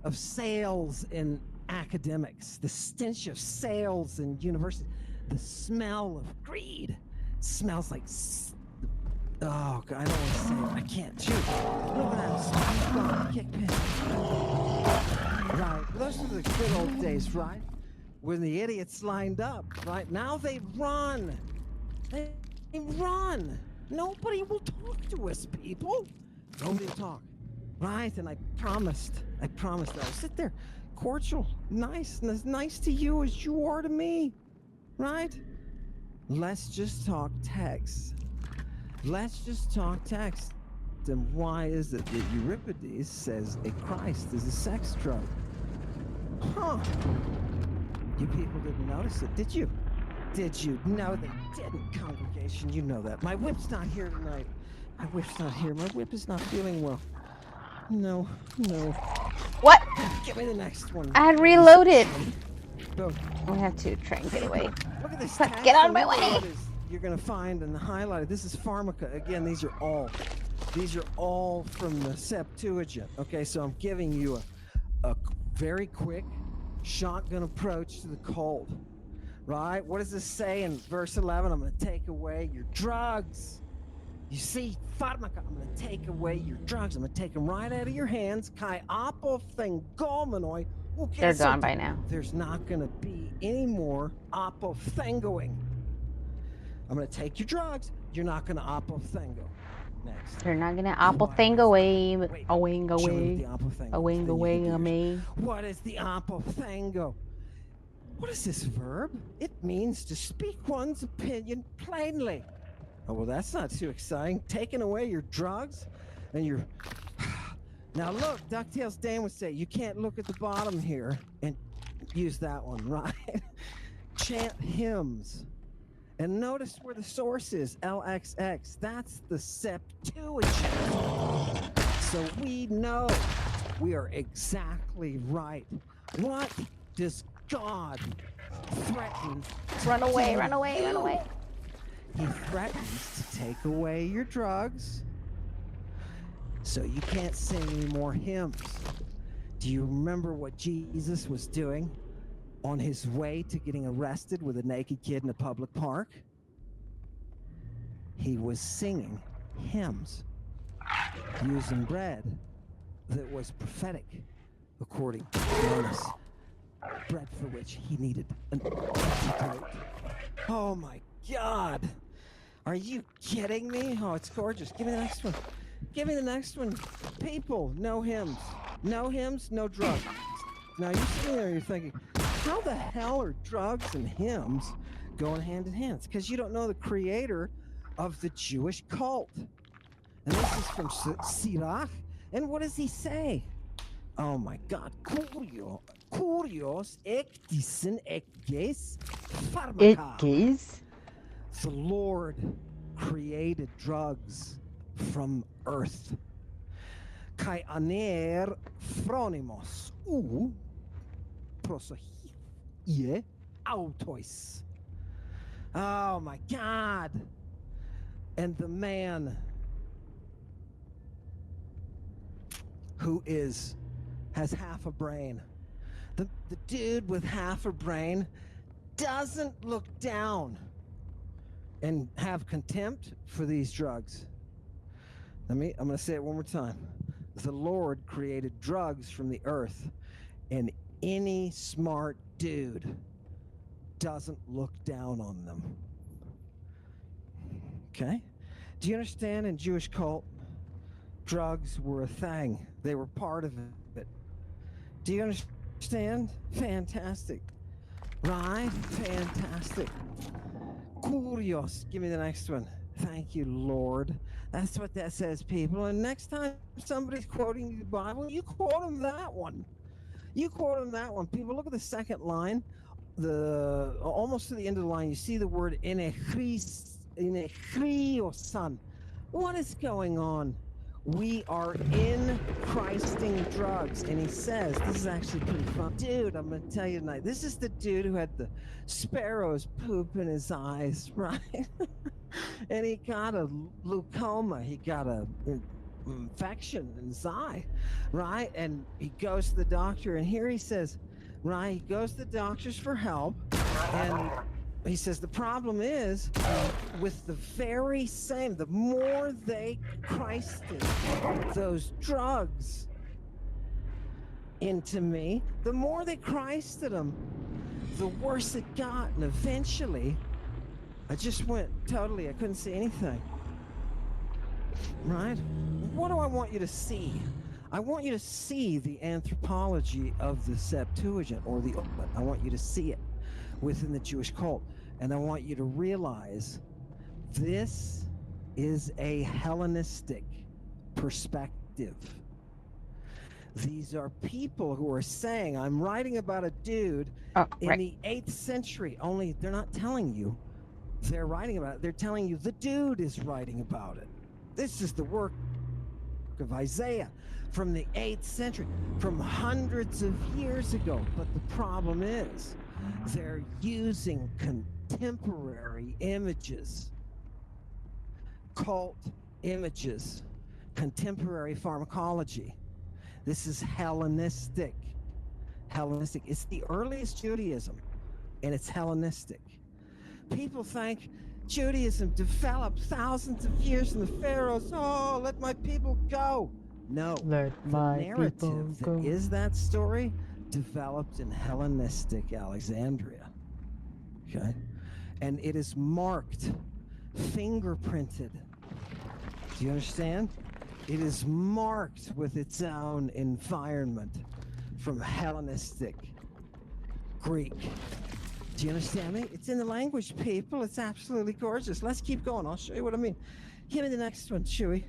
of sales in academics, the stench of sales in universities, the smell of greed. Smells like oh God, I don't want to say it. I can't shoot. Look at that SpongeBob kickpin. Right, those are the good old days, right? When the idiots lined up, right? Now they run. They run. Nobody will talk to us, people. Nobody will talk, right? And I promised I'll sit there, cordial, nice, and as nice to you as you are to me, right? Let's just talk text. Let's just talk text. Then why is it that Euripides says a Christ is a sex drug? Huh. You people didn't notice it, did you? Did you? No, they didn't, congregation. You know that. My whip's not here tonight. My whip's not here. My whip is not feeling well. No. What? Give me the next one. I had reloaded. Go. I have to try and get away. Look at this. Get out of my way. You're gonna find in the highlighted. This is Pharmaca. Again, these are all from the Septuagint. Okay, so I'm giving you a very quick shotgun approach to the cold. Right? What does this say in verse 11? I'm gonna take away your drugs. You see, Pharmaca, I'm going to take away your drugs. I'm going to take them right out of your hands. Kai apophengomenoi. They're gone by now. There's not going to be any more apophengoing. I'm going to take your drugs. You're not going to apophengo. Next. They're not going to apophengo away. Me. What is the apophengo? What is this verb? It means to speak one's opinion plainly. Oh, well, that's not too exciting. Taking away your drugs and your... Now, look, DuckTales Dan would say, you can't look at the bottom here and use that one, right? Chant hymns. And notice where the source is, LXX. That's the Septuagint. So we know we are exactly right. What does God threatened to Run away, kill run away, run you. away. He threatens to take away your drugs, so you can't sing any more hymns. Do you remember what Jesus was doing on his way to getting arrested with a naked kid in a public park? He was singing hymns using bread that was prophetic, according to Jonas. Bread for which he needed an antidote. Oh my God! Are you kidding me? Oh, it's gorgeous. Give me the next one. Give me the next one. People, no hymns. No hymns, no drugs. Now you're sitting there, you're thinking, how the hell are drugs and hymns going hand in hand? It's because you don't know the creator of the Jewish cult. And this is from Sirach. And what does he say? Oh my God. Kurios ektisen ekges pharmaka. Ekges? The Lord created drugs from earth. Kai aner phronimos ou prosohie autois. Oh my God. And the man who has half a brain, the dude with half a brain doesn't look down and have contempt for these drugs. I'm going to say it one more time. The Lord created drugs from the earth, and any smart dude doesn't look down on them. Okay? Do you understand in Jewish cult, drugs were a thing. They were part of it. Do you understand? Fantastic. Right? Fantastic. Kurios. Give me the next one. Thank you, Lord. That's what that says, people. And next time somebody's quoting you the Bible, you quote them that one. You quote them that one. People, look at the second line. Almost to the end of the line, you see the word son. What is going on? We are in Christing drugs. And he says, this is actually pretty fun. Dude, I'm going to tell you tonight, this is the dude who had the sparrow's poop in his eyes, right? And he got a leukoma. He got a infection in his eye, right? And he goes to the doctor, and here he says, right, he goes to the doctors for help, and he says the problem is with the very same, the more they Christed those drugs into me, the more they Christed them, the worse it got. And eventually, I just went totally, I couldn't see anything. Right? What do I want you to see? I want you to see the anthropology of the Septuagint, or the Old. I want you to see it within the Jewish cult. And I want you to realize this is a Hellenistic perspective. These are people who are saying, I'm writing about a dude in the 8th century, only they're not telling you they're writing about it. They're telling you the dude is writing about it. This is the work of Isaiah from the 8th century, from hundreds of years ago. But the problem is they're using contemporary images, cult images, contemporary pharmacology. This is Hellenistic. Hellenistic. It's the earliest Judaism, and it's Hellenistic. People think Judaism developed thousands of years in the pharaohs. Oh, let my people go. No, let the narrative that is that story developed in Hellenistic Alexandria. Okay? And it is marked, fingerprinted. Do you understand? It is marked with its own environment from Hellenistic Greek. Do you understand me? It's in the language, people. It's absolutely gorgeous. Let's keep going. I'll show you what I mean. Give me the next one, Chewy.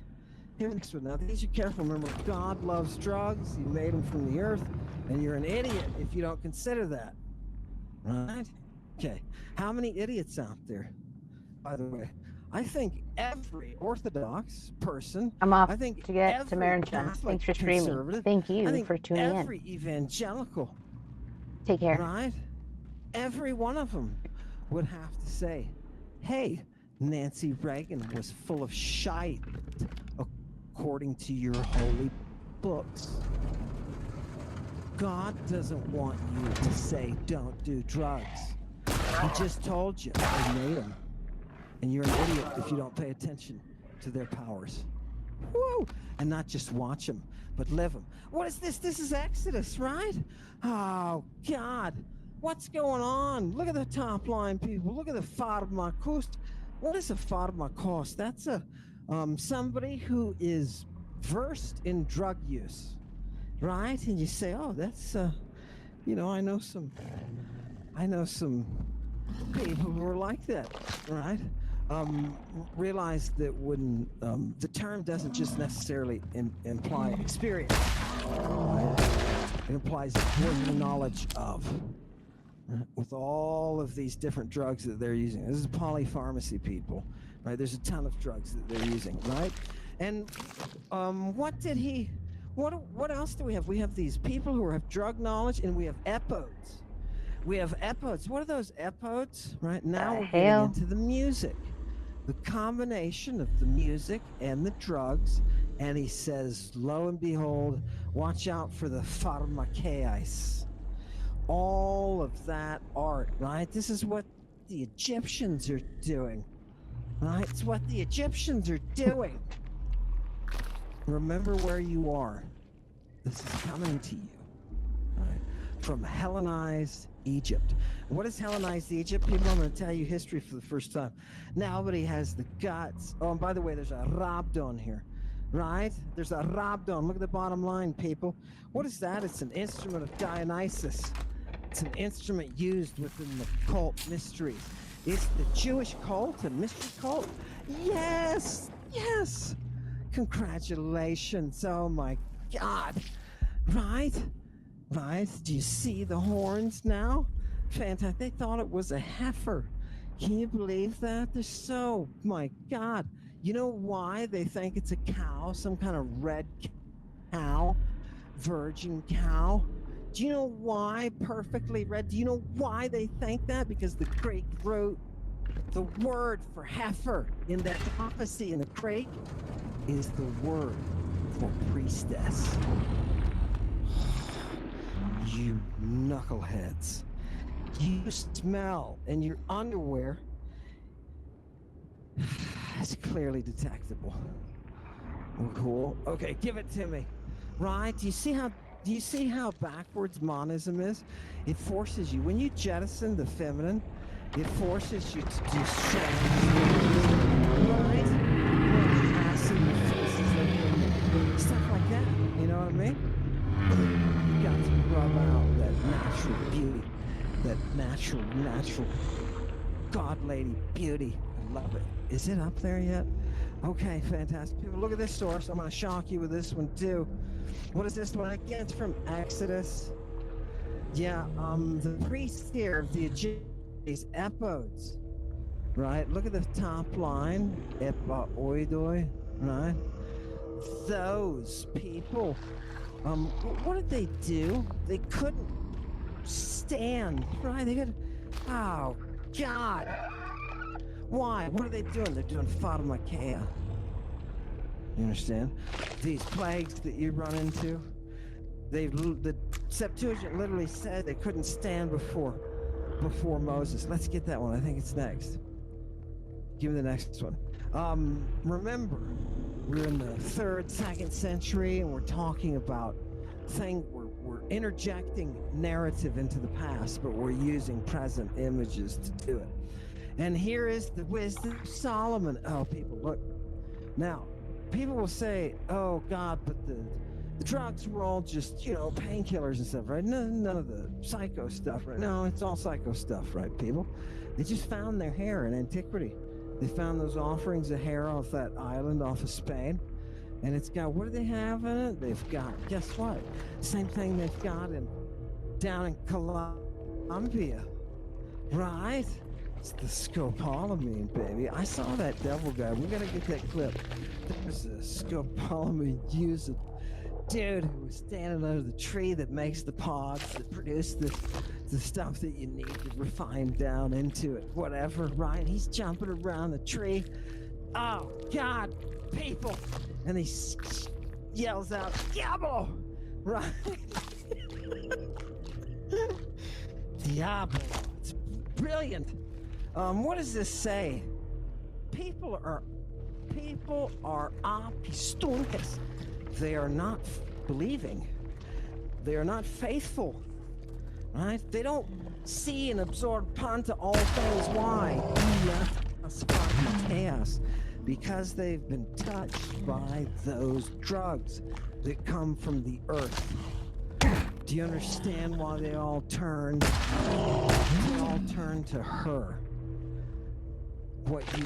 Give me the next one. Now, these are careful. Remember, God loves drugs. He made them from the earth. And you're an idiot if you don't consider that. Right? Okay. How many idiots out there? By the way, I think every Orthodox person. I'm off I think to get to Marincham. Thanks for streaming. Thank you for tuning in. Every evangelical. Take care. Right? every one of them would have to say, hey, Nancy Reagan was full of shite, according to your holy books. God doesn't want you to say don't do drugs. He just told you they made them. And you're an idiot if you don't pay attention to their powers. Woo! And not just watch them, but live them. What is this? This is Exodus, right? Oh, God. What's going on? Look at the top line, people. Look at the pharmakost. What is a pharmakost? That's a somebody who is versed in drug use, right? And you say, oh, that's, you know, I know some people who are like that, right? Realize that when the term doesn't just necessarily imply experience, right? It implies working knowledge of, right? With all of these different drugs that they're using. This is polypharmacy, people, right? There's a ton of drugs that they're using, right? And what else do we have? We have these people who have drug knowledge, and we have epodes. We have epodes. What are those epodes? Right now we're getting into the music. The combination of the music and the drugs. And he says, lo and behold, watch out for the pharmakeis. All of that art, right? This is what the Egyptians are doing. Right? It's what the Egyptians are doing. Remember where you are. This is coming to you. Right? From Hellenized Egypt. What is Hellenized Egypt? People, I'm going to tell you history for the first time. Nobody has the guts. Oh, and by the way, there's a rabdon here, right? There's a rabdon. Look at the bottom line, people. What is that? It's an instrument of Dionysus. It's an instrument used within the cult mysteries. It's the Jewish cult and mystery cult. Yes, yes. Congratulations. Oh my God. Right? Right? Do you see the horns now? Fantastic. They thought it was a heifer. Can you believe that? They're so, my God. You know why they think it's a cow? Some kind of red cow? Virgin cow? Do you know why perfectly red? Do you know why they think that? Because the Greek wrote the word for heifer in that prophecy in the Greek is the word for priestess. You knuckleheads. You smell in your underwear. It's clearly detectable. Cool. Okay, give it to me. Right? Do you see how backwards monism is? It forces you, when you jettison the feminine, it forces you to do right? Stuff like that. You know what I mean? You got to rub out that natural beauty, that natural God lady beauty. I love it. Is it up there yet? Okay, fantastic. People, look at this source. I'm going to shock you with this one too. What is this one? Again, it's from Exodus. Yeah, the priests here of the Egyptians, epodes, right? Look at the top line, epoidoi, right? Those people, what did they do? They couldn't stand, right? They could, oh, God. Why? What are they doing? They're doing pharmakeia. You understand? These plagues that you run into, the Septuagint literally said they couldn't stand before Moses. Let's get that one. I think it's next. Give me the next one. Remember, we're in the 3rd, 2nd century, and we're talking about we're interjecting narrative into the past, but we're using present images to do it. And here is the wisdom of Solomon. Oh, people, look. Now, people will say, oh, God, but the drugs were all just, painkillers and stuff, right? None of the psycho stuff, right? No, it's all psycho stuff, right, people? They just found their hair in antiquity. They found those offerings of hair off that island off of Spain. And it's got, what do they have in it? They've got, guess what? Same thing they've got down in Colombia, right? It's the scopolamine, baby. I saw that devil guy. We gotta get that clip. There's a scopolamine used dude who was standing under the tree that makes the pods that produce the stuff that you need to refine down into it, whatever, right? He's jumping around the tree. Oh, God, people. And he yells out, Diablo, right? Diablo. It's brilliant. What does this say? People are apistuntes. They are not believing. They are not faithful. Right? They don't see and absorb panta all things. Why? Chaos. Because they've been touched by those drugs that come from the earth. Do you understand why they all turned? They all turned to her. What you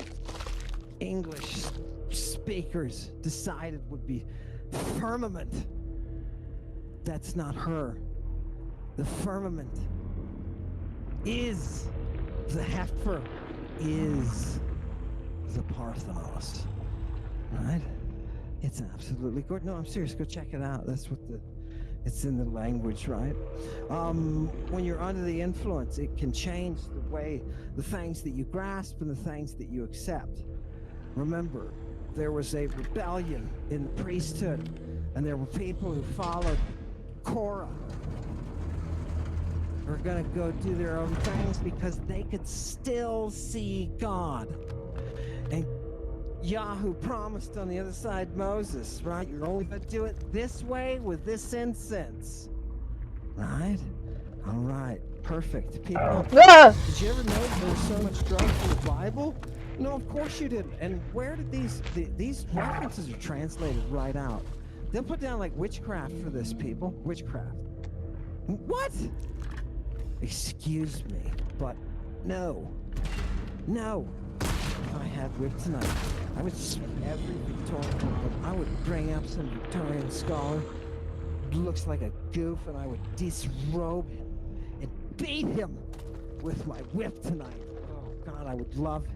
English speakers decided would be firmament. That's not her. The firmament is the heifer, is the Parthenos. Right? It's absolutely good. No, I'm serious. Go check it out. That's what it's in the language, right? When you're under the influence, it can change the things that you grasp and the things that you accept. Remember, there was a rebellion in the priesthood, and there were people who followed Korah. They're going to go do their own things because they could still see God. And Yahoo promised on the other side Moses, right? You're only going to do it this way with this incense. Right? All right. Perfect. People, did you ever know there was so much drugs in the Bible? No, of course you didn't. And where did these references are translated right out? They'll put down like witchcraft for this, people. Witchcraft. What? Excuse me, but no. If I had whip tonight, I would speak every Victorian, but I would bring up some Victorian scholar who looks like a goof, and I would disrobe him and beat him with my whip tonight. Oh God, I would love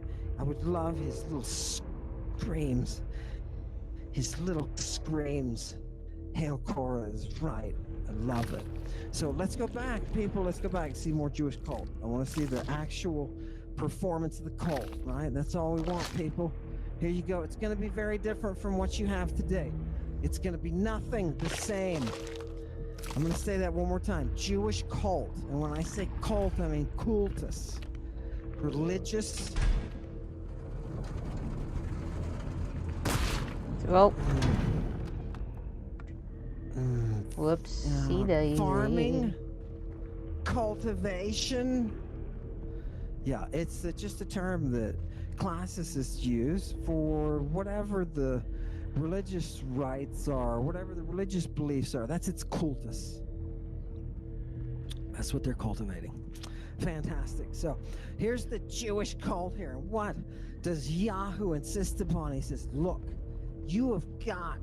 his little screams. His little screams. Hail Korah is right. I love it. So let's go back, people. Let's go back and see more Jewish cult. I want to see the actual performance of the cult, right? That's all we want, people. Here you go. It's going to be very different from what you have today. It's going to be nothing the same. I'm going to say that one more time. Jewish cult. And when I say cult, I mean cultus. Religious. Well. Whoopsie daisy. Farming, cultivation. Yeah, it's just a term that classicists use for whatever the religious rites are, whatever the religious beliefs are. That's its cultus. That's what they're cultivating. Fantastic. So here's the Jewish cult here. What does Yahoo insist upon? He says, look, you have got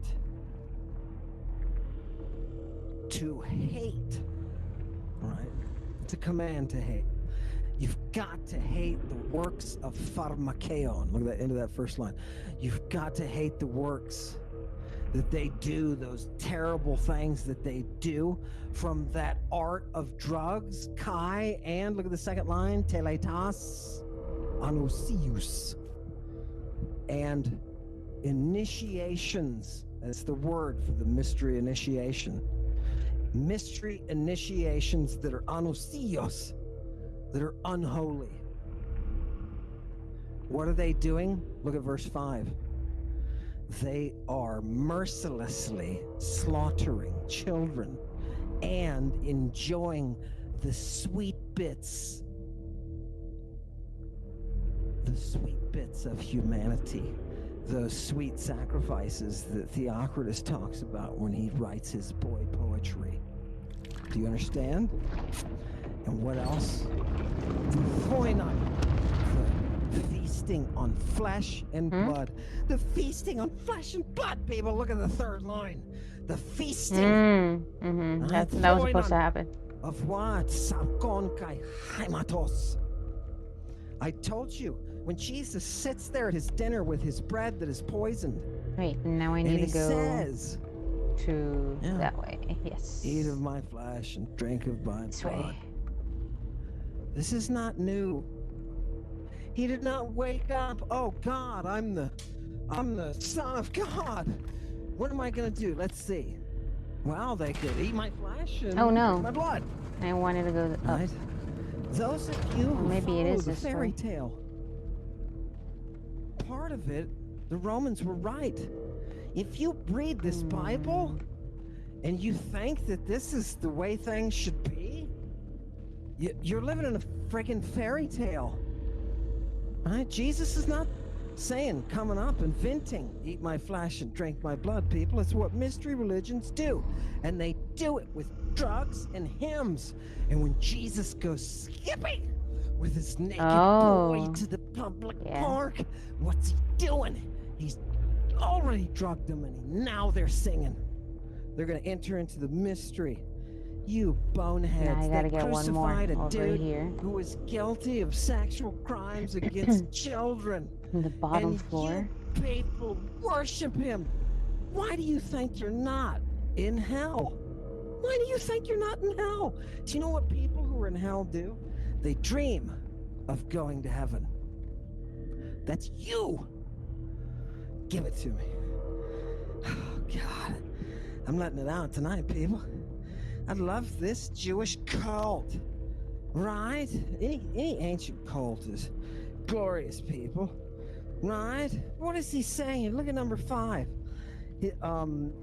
to hate, right? It's a command to hate. You've got to hate the works of pharmakeon. Look at that, into that first line. You've got to hate the works that they do, those terrible things that they do, from that art of drugs, kai, and look at the second line, teletas, anousius, and initiations. That's the word for the mystery initiation. Mystery initiations that are anousios, that are unholy. What are they doing? Look at verse 5. They are mercilessly slaughtering children and enjoying the sweet bits of humanity, those sweet sacrifices that Theocritus talks about when he writes his boy poetry. Do you understand? And what else? Foinon, the feasting on flesh and blood. The feasting on flesh and blood, people. Look at the third line. The feasting. That was supposed to happen. Of what? Sarkon kai haimatos. I told you, when Jesus sits there at his dinner with his bread that is poisoned. Wait, now I need to go. Says, to Yeah. that way. Yes. Eat of my flesh and drink of my This blood. way. This is not new. He did not wake up. Oh God, I'm the son of God. What am I gonna do? Let's see. Well, they could eat my flesh and Oh drink no. my blood. I wanted to go up. Right. Those of you who maybe it follow is the this fairy way. tale, part of it, the Romans were right. If you read this Bible and you think that this is the way things should be, you're living in a friggin' fairy tale. Right? Jesus is not saying, coming up and venting, eat my flesh and drink my blood, people. It's what mystery religions do. And they do it with drugs and hymns. And when Jesus goes skipping with his naked boy to the public park, what's he doing? He's already drugged them, and now they're singing. They're going to enter into the mystery. You boneheads, Now I gotta they get one more crucified a over dude here. who was guilty of sexual crimes against children. The bottom and floor. You people worship him. Why do you think you're not in hell? Why do you think you're not in hell? Do you know what people who are in hell do? They dream of going to heaven. That's you. Give it to me. Oh, God. I'm letting it out tonight, people. I love this Jewish cult. Right? Any ancient cult is glorious, people. Right? What is he saying? Look at number 5.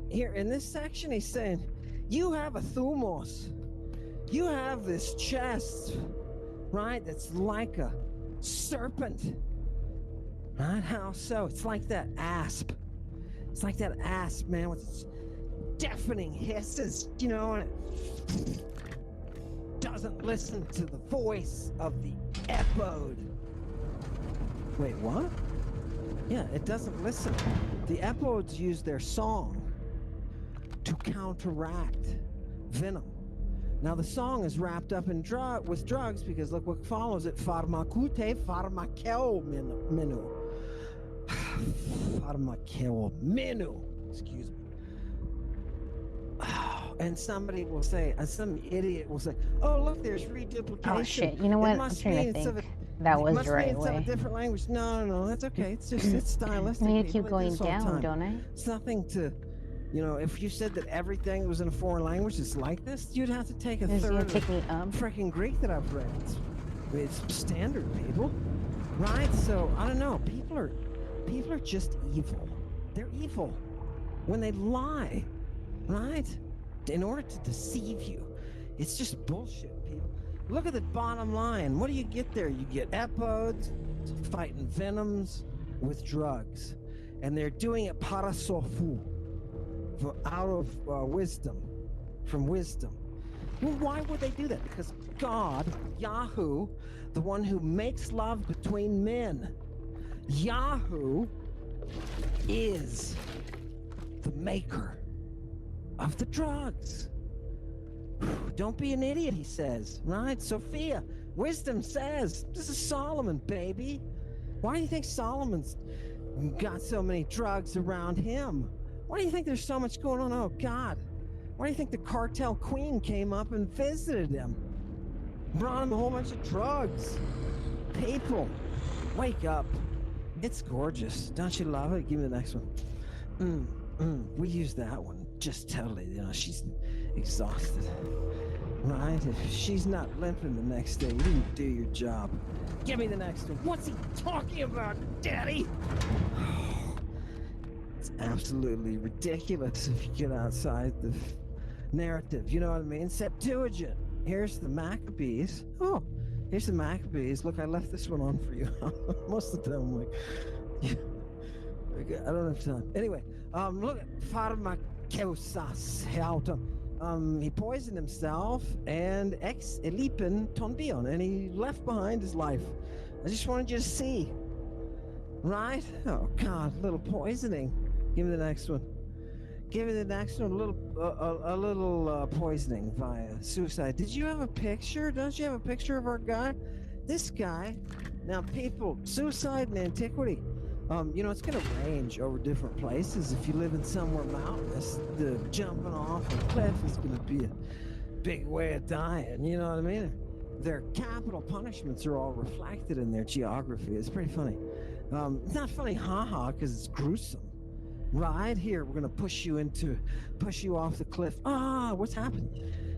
Here in this section, he's saying, you have a thumos. You have this chest, right? That's like a serpent. Right? How so? It's like that asp. It's like that asp, man, with its deafening hisses, you know, and it doesn't listen to the voice of the epode. Wait, what? Yeah, it doesn't listen. The epodes use their song to counteract venom. Now the song is wrapped up in with drugs because look what follows it. Pharmakute pharmakel menu. Pharmakel menu. Excuse me. And somebody will say, some idiot will say, "Oh, look, there's reduplication." Oh shit! You know what? I'm trying to think. That was the right It's a way. different language. No, that's okay. It's just it's stylistic. I need to people. keep It going does all the down, time. don't I? It's nothing to, you know, if you said that everything that was in a foreign language is like this, you'd have to take a It's third gonna of take me up. freaking Greek that I've read. It's standard, people. Right? So I don't know. People are just evil. They're evil when they lie. Right? In order to deceive you. It's just bullshit, people. Look at the bottom line. What do you get there? You get epodes fighting venoms with drugs. And they're doing it parasofu, out of wisdom, from wisdom. Well, why would they do that? Because God, Yahoo, the one who makes love between men, Yahoo is the maker of the drugs. Don't be an idiot, he says, right? Sophia, wisdom says, this is Solomon, baby. Why do you think Solomon's got so many drugs around him? Why do you think there's so much going on? Oh, God. Why do you think the cartel queen came up and visited him? Brought him a whole bunch of drugs. People, wake up. It's gorgeous. Don't you love it? Give me the next one. We use that one. Just totally, you know, she's exhausted. Right? If she's not limping the next day, you didn't do your job. Give me the next one. What's he talking about, Daddy? It's absolutely ridiculous if you get outside the narrative. You know what I mean? Septuagint. Here's the Maccabees. Oh, here's the Maccabees. Look, I left this one on for you. Most of the time, I'm like, I don't have time. Anyway, look at Pharmakosas Helton. He poisoned himself and ex elipen ton bion, and he left behind his life. I just wanted you to see. Right? Oh God, little poisoning. Give me the next one. Give me the next one. A little poisoning via suicide. Did you have a picture? Don't you have a picture of our guy? This guy. Now, people, suicide in antiquity. It's going to range over different places. If you live in somewhere mountainous, the jumping off a cliff is going to be a big way of dying. You know what I mean? Their capital punishments are all reflected in their geography. It's pretty funny. It's not funny, haha, because it's gruesome. Right here, we're going to push you off the cliff. What's happened?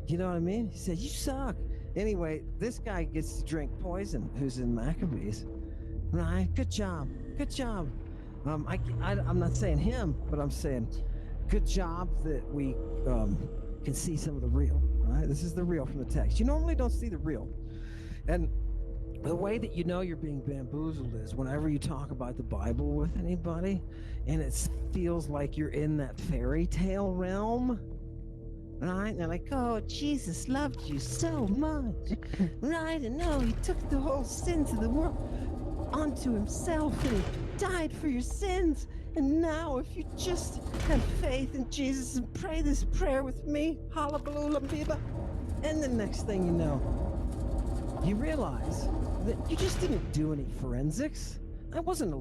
You know what I mean? He said, you suck. Anyway, this guy gets to drink poison, who's in Maccabees. Right? Good job. Good job. I'm not saying him, but I'm saying good job that we can see some of the real. Right? This is the real from the text. You normally don't see the real. And the way that you know you're being bamboozled is whenever you talk about the Bible with anybody and it feels like you're in that fairy tale realm. Right? And they're like, oh, Jesus loved you so much. Right? And no, he took the whole sins of the world onto himself and he died for your sins. And now if you just have faith in Jesus and pray this prayer with me, halabaloo biba, and the next thing you know, you realize that you just didn't do any forensics. That wasn't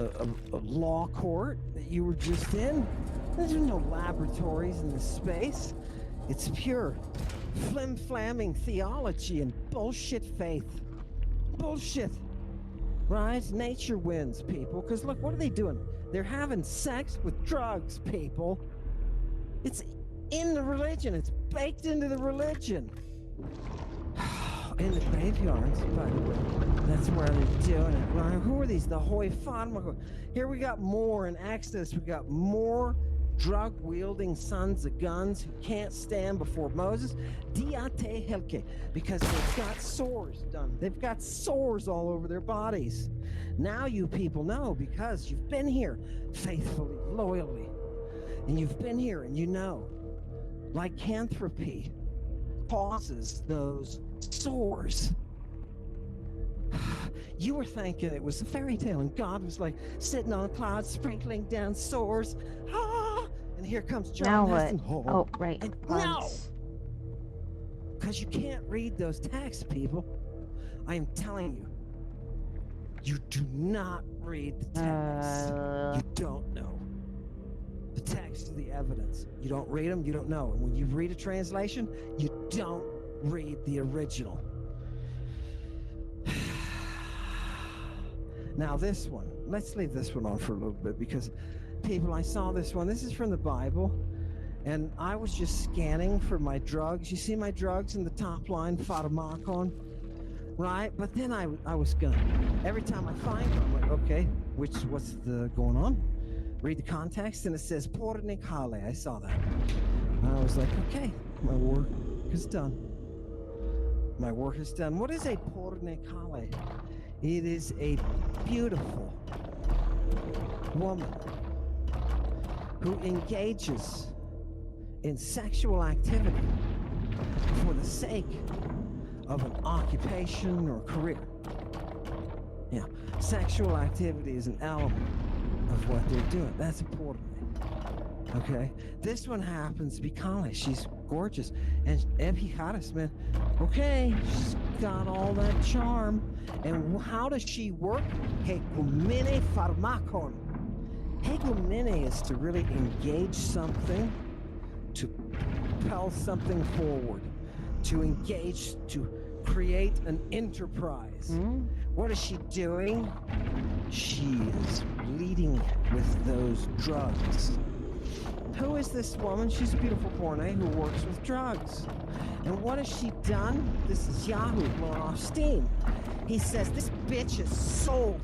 a law court that you were just in. There's no laboratories in this space. It's pure flim-flamming theology and bullshit faith. Bullshit. Right? Nature wins, people. Because look, what are they doing? They're having sex with drugs, people. It's in the religion. It's baked into the religion. In the graveyards, by the way. That's where they're doing it. Right? Who are these? The Hoi Fatma. Here we got more in Exodus. We got more drug-wielding sons of guns who can't stand before Moses. Diate Helke. Because they've got sores done. They've got sores all over their bodies. Now you people know because you've been here faithfully, loyally. And you've been here and you know. Lycanthropy causes those sores. You were thinking it was a fairy tale and God was like sitting on clouds sprinkling down sores. And here comes John. Now what? Heston. Oh, right. No! Because you can't read those texts, people. I am telling you. You do not read the text. You don't know. The text is the evidence. You don't read them, you don't know. And when you read a translation, you don't read the original. Now this one, let's leave this one on for a little bit because people, I saw this one. This is from the Bible. And I was just scanning for my drugs. You see my drugs in the top line, pharmakon, right? But then I was gonna, every time I find them, I'm like, okay, what's the going on? Read the context, and it says pornik hale. I saw that. And I was like, okay, my work is done. My work is done. What is a pornik hale? It is a beautiful woman who engages in sexual activity for the sake of an occupation or career. Yeah, sexual activity is an element of what they're doing. That's important. Okay? This one happens to be Kali. She's gorgeous. And Epicharis, man, okay, she's got all that charm. And how does she work? Hegumene pharmakon. Hegumene is to really engage something, to propel something forward, to engage, to create an enterprise. What is she doing? She is leading with those drugs. Who is this woman? She's a beautiful porne who works with drugs. And what has she done? This is Yahoo blowing off steam. He says this bitch has sold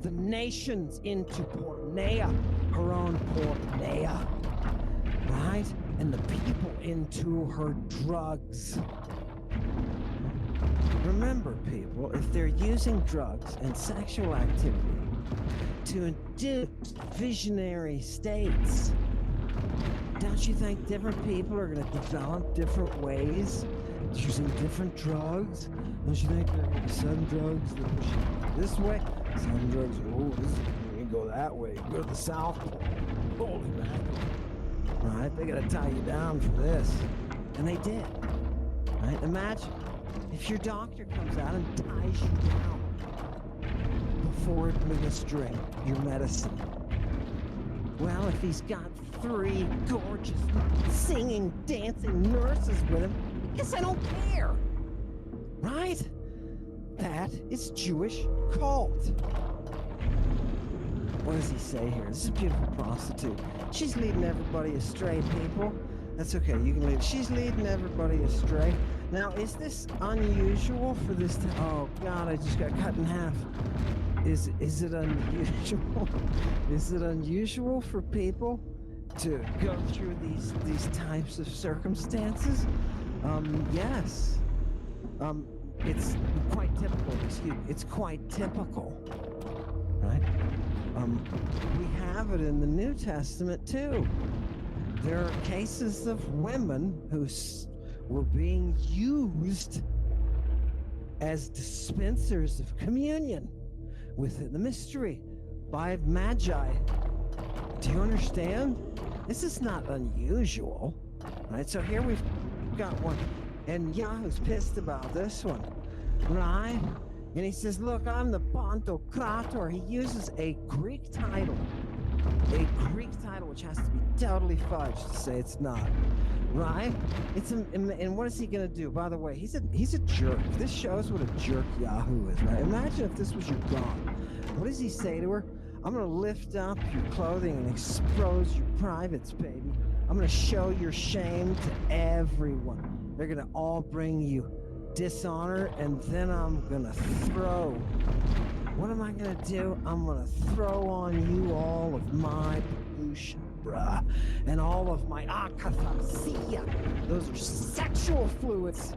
the nations into porneia, her own porneia, right? And the people into her drugs. Remember, people, if they're using drugs and sexual activity to induce visionary states, don't you think different people are going to develop different ways using different drugs? Don't you think there are going to be some drugs that push you this way? Some drugs, you go that way. Go to the South Pole. Holy mackerel. Right? They got to tie you down for this. And they did. Right? Imagine if your doctor comes out and ties you down for administering your medicine? Well, if he's got 3 gorgeous, singing, dancing nurses with him, I guess I don't care. Right? That is Jewish cult. What does he say here? This is a beautiful prostitute. She's leading everybody astray, people. That's okay, you can leave. She's leading everybody astray. Now, is this unusual for this to... Oh, God, I just got cut in half. Is it unusual? Is it unusual for people to go through these types of circumstances? Yes. It's quite typical. Excuse me. It's quite typical, right? We have it in the New Testament too. There are cases of women who were being used as dispensers of communion within the mystery by magi. Do you understand? This is not unusual, right? So here we've got one, and Yahoo's pissed about this one, right? And he says, look, I'm the Pantocrator. He uses a Greek title, which has to be totally fudged to say it's not, right? And what is he gonna do? By the way, he's a jerk. This shows what a jerk Yahoo is, right? Imagine if this was your god. What does he say to her? I'm gonna lift up your clothing and expose your privates, baby. I'm gonna show your shame to everyone. They're gonna all bring you dishonor, and then I'm gonna throw. What am I gonna do? I'm gonna throw on you all of my pollution, bruh, and all of my akatharsia. Those are sexual fluids,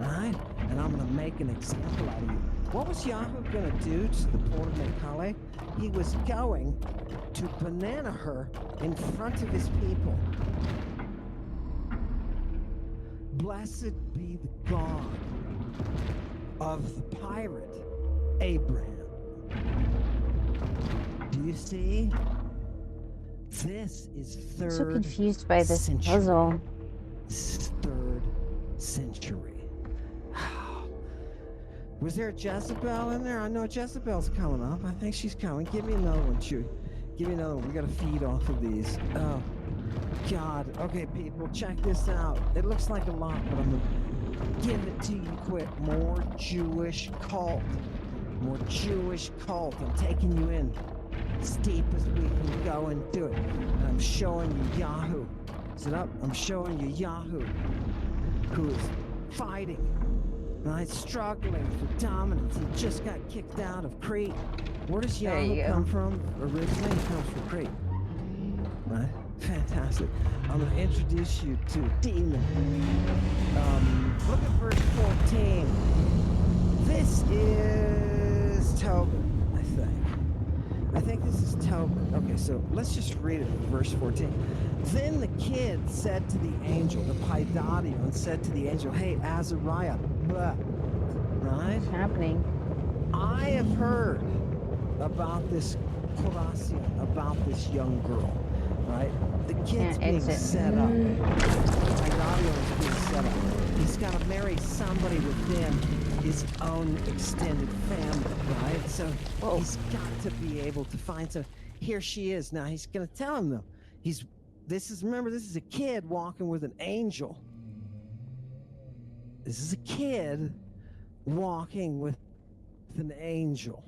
right? And I'm gonna make an example out of you. What was Yahoo gonna do to the port of Mekale? He was going to banana her in front of his people. Blessed be the God of the pirate Abraham. Do you see? This is third. I'm so confused by this century. puzzle. This is 3rd century. Was there a Jezebel in there? I know Jezebel's coming up. I think she's coming. Give me another one, Chewie. Give me another one. We gotta feed off of these. Oh, God. Okay, people, check this out. It looks like a lot, but I'm gonna give it to you quick. More Jewish cult. More Jewish cult. I'm taking you in as deep as we can go and do it. And I'm showing you Yahoo. Is it up? I'm showing you Yahoo, who is fighting, right? Struggling for dominance. He just got kicked out of Crete. Where does Yahoo come from? Originally, he comes from Crete. Right? Fantastic. I'm going to introduce you to Demon. Look at verse 14. This is Tobin, I think. I think this is Tobin. Okay, so let's just read it, verse 14. Then the kid said to the angel, the Paidadion said to the angel, hey, Azariah, blah. Right? What's happening? I have heard about this Horacian, about this young girl, right? The kid's being set up. Paidadion is being set up. He's got to marry somebody within his own extended family, right? So he's got to be able to find some. Here she is. Now he's going to tell him though. Remember, this is a kid walking with an angel. This is a kid walking with an angel.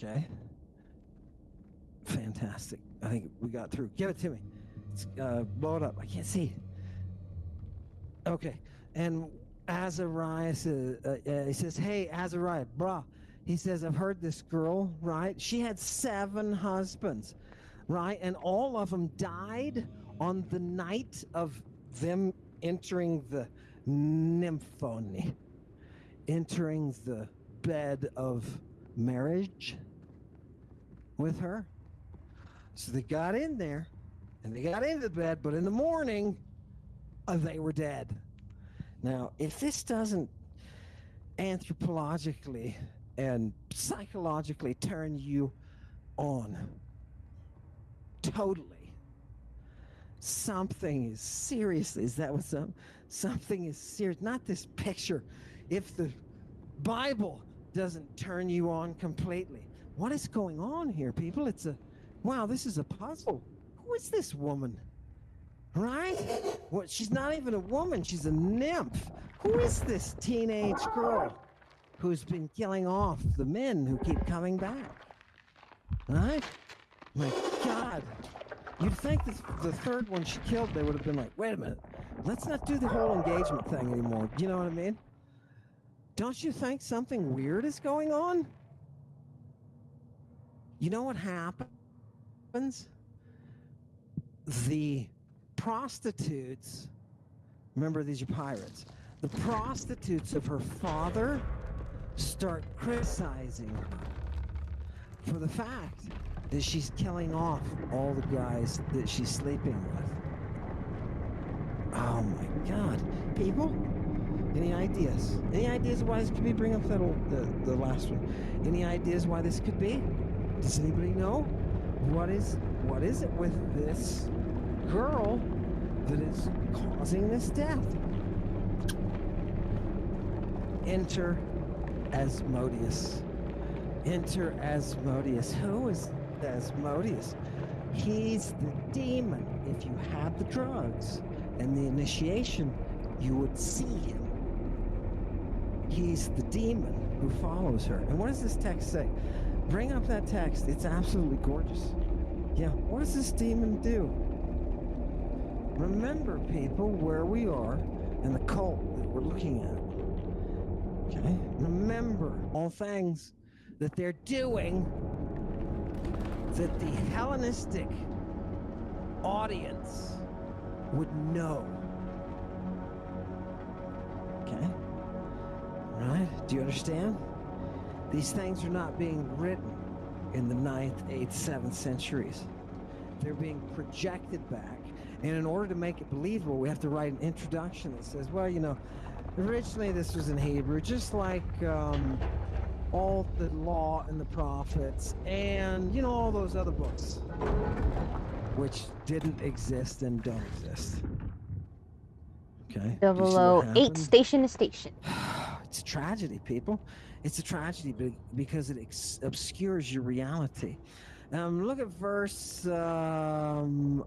Okay. Fantastic. I think we got through. Give it to me. Blow it up. I can't see. Okay. And Azariah says, he says, hey, Azariah, brah. He says, I've heard this girl, right? She had 7 husbands, right? And all of them died on the night of them entering the nymphony, entering the bed of marriage with her. So they got in there, and they got into the bed, but in the morning, they were dead. Now, if this doesn't anthropologically and psychologically turn you on totally, something is seriously, is that what's up? Something is serious. Not this picture. If the Bible doesn't turn you on completely. What is going on here, people? Wow, this is a puzzle. Who is this woman? Right? What? She's not even a woman. She's a nymph. Who is this teenage girl who's been killing off the men who keep coming back? Right? My God. You'd think the third one she killed, they would have been like, wait a minute, let's not do the whole engagement thing anymore. You know what I mean? Don't you think something weird is going on? You know what happens? The prostitutes, remember these are pirates, the prostitutes of her father start criticizing her for the fact that she's killing off all the guys that she's sleeping with. Oh my God. People, any ideas? Any ideas why this could be? Bring up that the last one. Any ideas why this could be? Does anybody know? What is it with this girl that is causing this death? Enter Asmodeus. Enter Asmodeus. Who is Asmodeus? He's the demon. If you had the drugs and the initiation, you would see him. He's the demon who follows her. And what does this text say? Bring up that text. It's absolutely gorgeous. Yeah, what does this demon do? Remember, people, where we are and the cult that we're looking at. Okay? Remember all things that they're doing that the Hellenistic audience would know. Okay? Right? Do you understand? These things are not being written in the 9th, 8th, 7th centuries. They're being projected back. And in order to make it believable, we have to write an introduction that says, well, you know, originally this was in Hebrew, just like all the law and the prophets and, you know, all those other books, which didn't exist and don't exist. Okay? 008, station to station. It's a tragedy, people. It's a tragedy because it obscures your reality. Look at verse 11.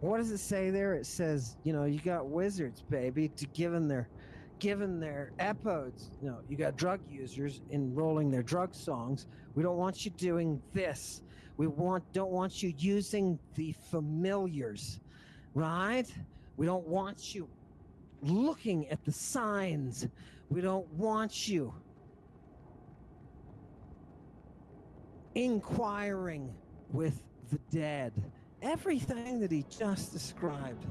What does it say there? It says, you know, you got wizards, baby, given their epodes. You know, you got drug users enrolling their drug songs. We don't want you doing this. We don't want you using the familiars, right? We don't want you looking at the signs. We don't want you inquiring with the dead. Everything that he just described.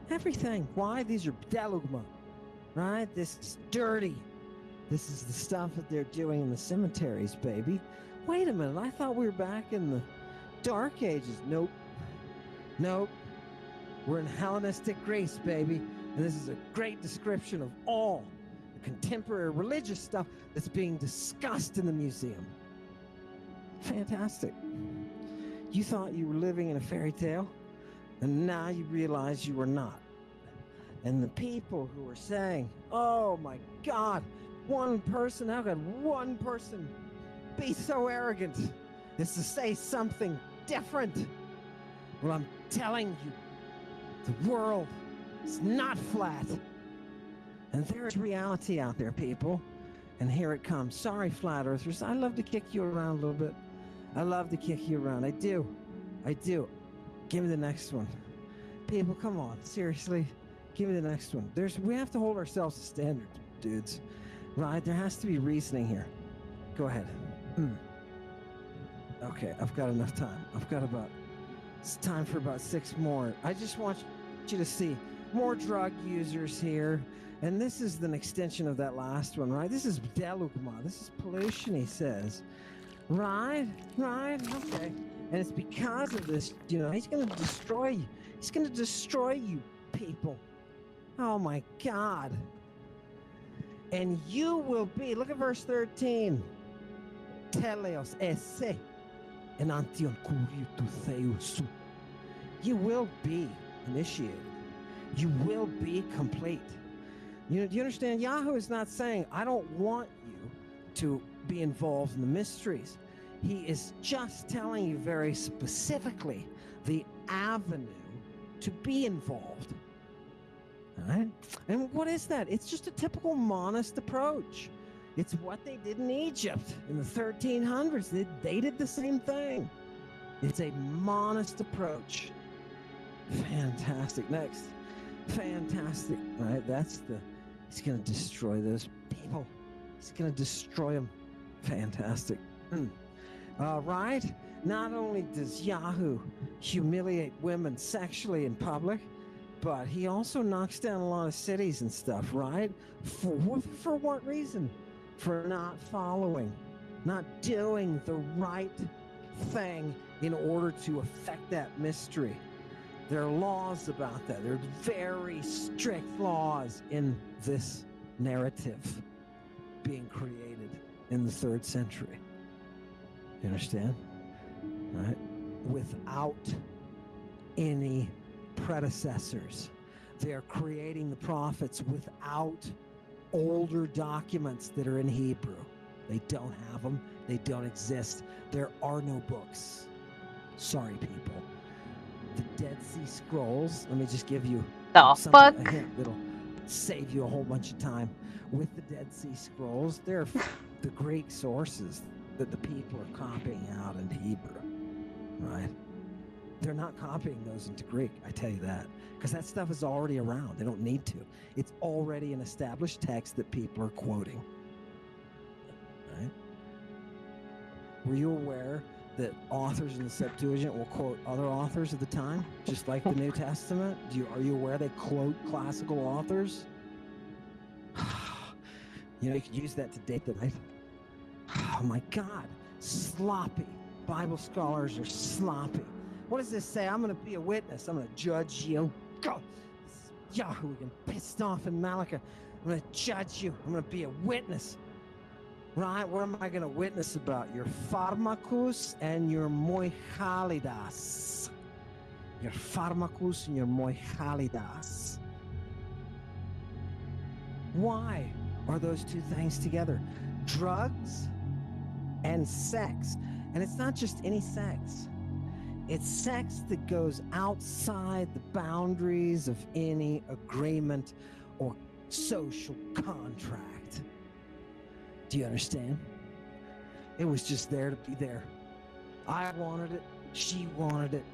Everything. Why? These are delugma, right? This is dirty. This is the stuff that they're doing in the cemeteries, baby. Wait a minute. I thought we were back in the Dark Ages. Nope. Nope. We're in Hellenistic Greece, baby. And this is a great description of all the contemporary religious stuff that's being discussed in the museum. Fantastic. You thought you were living in a fairy tale, and now you realize you were not. And the people who are saying, oh my God, one person, how could one person be so arrogant as to say something different? Well, I'm telling you, the world is not flat. And there is reality out there, people. And here it comes. Sorry, flat earthers. I love to kick you around a little bit. I love to kick you around. I do. I do. Give me the next one. People, come on. Seriously. Give me the next one. We have to hold ourselves to standard, dudes. Right? There has to be reasoning here. Go ahead. Okay, I've got enough time. It's time for about 6 more. I just want you to see more drug users here. And this is an extension of that last one, right? This is delugma. This is pollution, he says. Right, okay. And it's because of this, you know, he's going to destroy you. He's going to destroy you, people. Oh my God. And you will be, look at verse 13. Teleos esse enantion kuritu theousu. You will be initiated. You will be complete. Do you understand? Yahoo is not saying, I don't want you to be involved in the mysteries. He is just telling you very specifically the avenue to be involved. All right? And what is that? It's just a typical monist approach. It's what they did in Egypt in the 1300s. They did the same thing. It's a monist approach. Fantastic. Next. Fantastic. Right? He's going to destroy those people. He's going to destroy them. Fantastic. Right? Not only does Yahoo humiliate women sexually in public, but he also knocks down a lot of cities and stuff, right? For what reason? For not following, not doing the right thing in order to affect that mystery. There are laws about that. There are very strict laws in this narrative being created in the 3rd century. You understand? Right? Without any predecessors. They are creating the prophets without older documents that are in Hebrew. They don't have them. They don't exist. There are no books. Sorry, people. The Dead Sea Scrolls, let me just give you a hint that'll save you a whole bunch of time. With the Dead Sea Scrolls, they're the Greek sources that the people are copying out into Hebrew, right? They're not copying those into Greek, I tell you that, because that stuff is already around. They don't need to. It's already an established text that people are quoting, right? Were you aware that authors in the Septuagint will quote other authors of the time, just like the New Testament? Are you aware they quote classical authors? You could use that to date the night. Oh my God, sloppy. Bible scholars are sloppy. What does this say? I'm going to be a witness. I'm going to judge you. Go. Yahoo, again, pissed off in Malachi. I'm going to judge you. I'm going to be a witness. Right? What am I going to witness about? Your pharmakus and your moichalidas. Your pharmakus and your moichalidas. Why are those two things together? Drugs and sex. And it's not just any sex. It's sex that goes outside the boundaries of any agreement or social contract. Do you understand? It was just there to be there. I wanted it. She wanted it.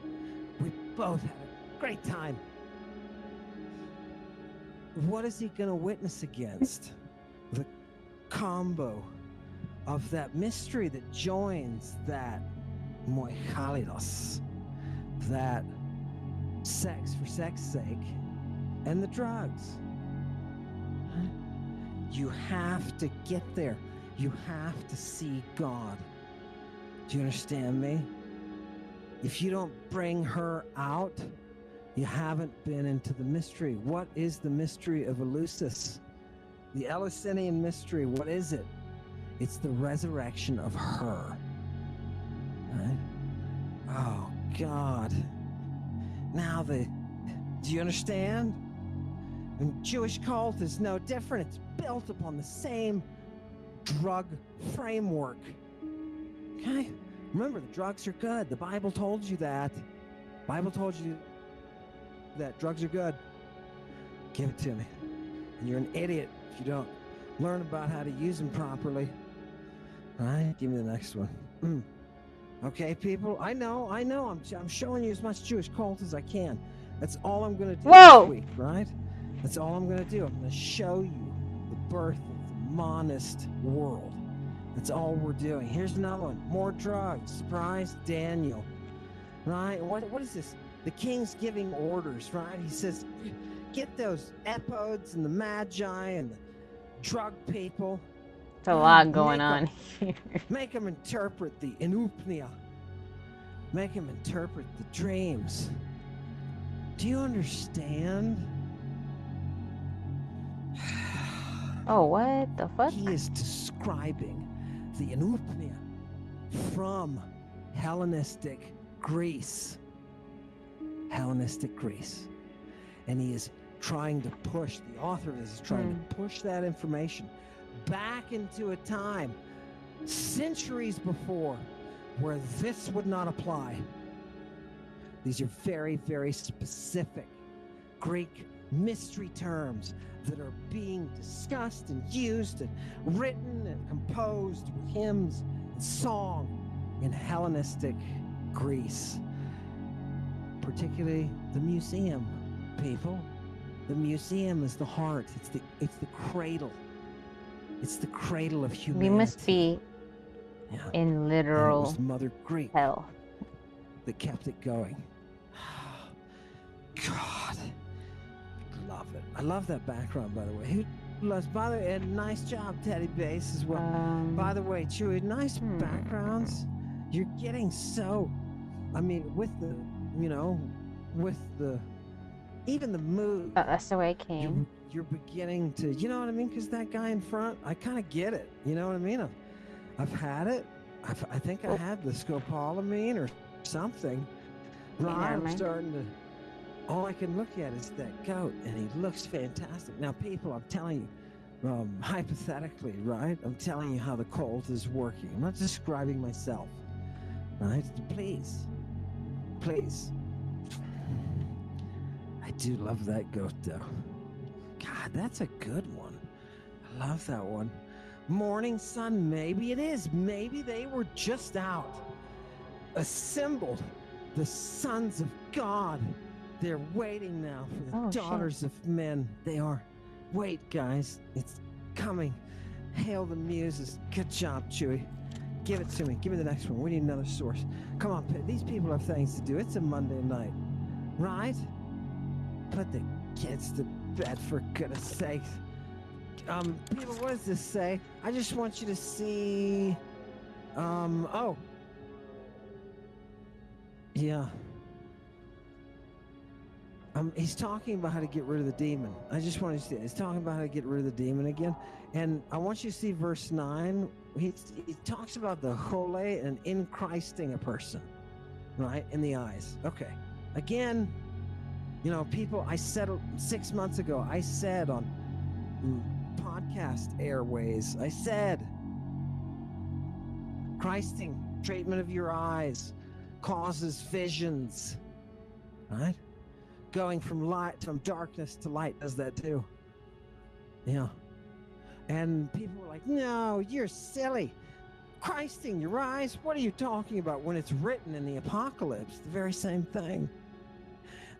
We both had a great time. What is he going to witness against? The combo of that mystery that joins that moichalidos, that sex for sex sake, and the drugs. You have to get there. You have to see God. Do you understand me? If you don't bring her out, you haven't been into the mystery. What is the mystery of Eleusis? The Eleusinian mystery, what is it? It's the resurrection of her. Right? Oh, God. Now do you understand? And Jewish cult is no different. It's built upon the same drug framework. Okay? Remember, the drugs are good. The Bible told you that. The Bible told you that drugs are good. Give it to me. And you're an idiot if you don't learn about how to use them properly. All right? Give me the next one. Okay, people? I know. I'm showing you as much Jewish cult as I can. That's all I'm going to do this week, right? That's all I'm going to do. I'm going to show you the birth of the monist world. That's all we're doing. Here's another one. More drugs. Surprise, Daniel. Right? What is this? The king's giving orders, right? He says, get those epodes and the magi and the drug people. It's a lot going on here. Make them interpret the enupnia. Make them interpret the dreams. Do you understand? Oh, what the fuck? He is describing the enupnia from Hellenistic Greece. Hellenistic Greece. And he is trying to push, the author of this is trying to push that information back into a time centuries before where this would not apply. These are very, very specific Greek mystery terms that are being discussed and used and written and composed with hymns and song in Hellenistic Greece, particularly the museum, people. The museum is the heart. It's the cradle. It's the cradle of humanity. We must be in literal it was Mother Greek hell that kept it going. God, love it. I love that background, by the way. Who loves? By the way, and nice job, Teddy Bass, as well. By the way, Chewy, nice backgrounds. You're getting so. I mean, with the, with the, even the mood. That's the way it came. You're beginning to, you know what I mean? Because that guy in front, I kind of get it. You know what I mean? I've had it. I think I had the scopolamine or something. Right, I'm starting to. All I can look at is that goat, and he looks fantastic. Now, people, I'm telling you, hypothetically, right? I'm telling you how the cult is working. I'm not describing myself, right? Please. I do love that goat, though. God, that's a good one. I love that one. Morning sun, maybe it is. Maybe they were just out. Assembled the sons of God. They're waiting now for the daughters of men. They are. Wait, guys. It's coming. Hail the muses. Good job, Chewy. Give it to me. Give me the next one. We need another source. Come on, these people have things to do. It's a Monday night. Right? Put the kids to bed, for goodness sakes. People, what does this say? I just want you to see... Yeah. He's talking about how to get rid of the demon. I just want to see. He's talking about how to get rid of the demon again. And I want you to see verse 9. He talks about the hole and in Christing a person, right? In the eyes. Okay. Again, people, I said 6 months ago, I said on podcast airways, I said, Christing, treatment of your eyes, causes visions, right? Going from darkness to light does that too. Yeah. And people were like, no, you're silly. Christing your eyes? What are you talking about? When it's written in the apocalypse, the very same thing.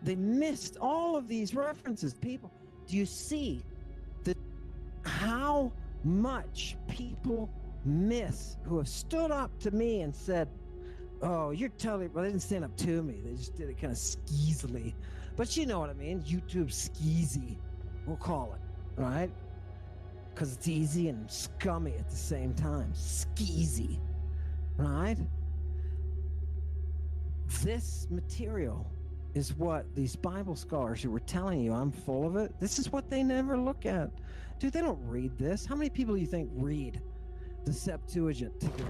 They missed all of these references. People, do you see how much people miss who have stood up to me and said, oh, you're totally, well, they didn't stand up to me. They just did it kind of skeezily. But you know what I mean? YouTube skeezy, we'll call it, right? Because it's easy and scummy at the same time. Skeezy, right? This material is what these Bible scholars who were telling you, I'm full of it. This is what they never look at. Dude, they don't read this. How many people do you think read the Septuagint today?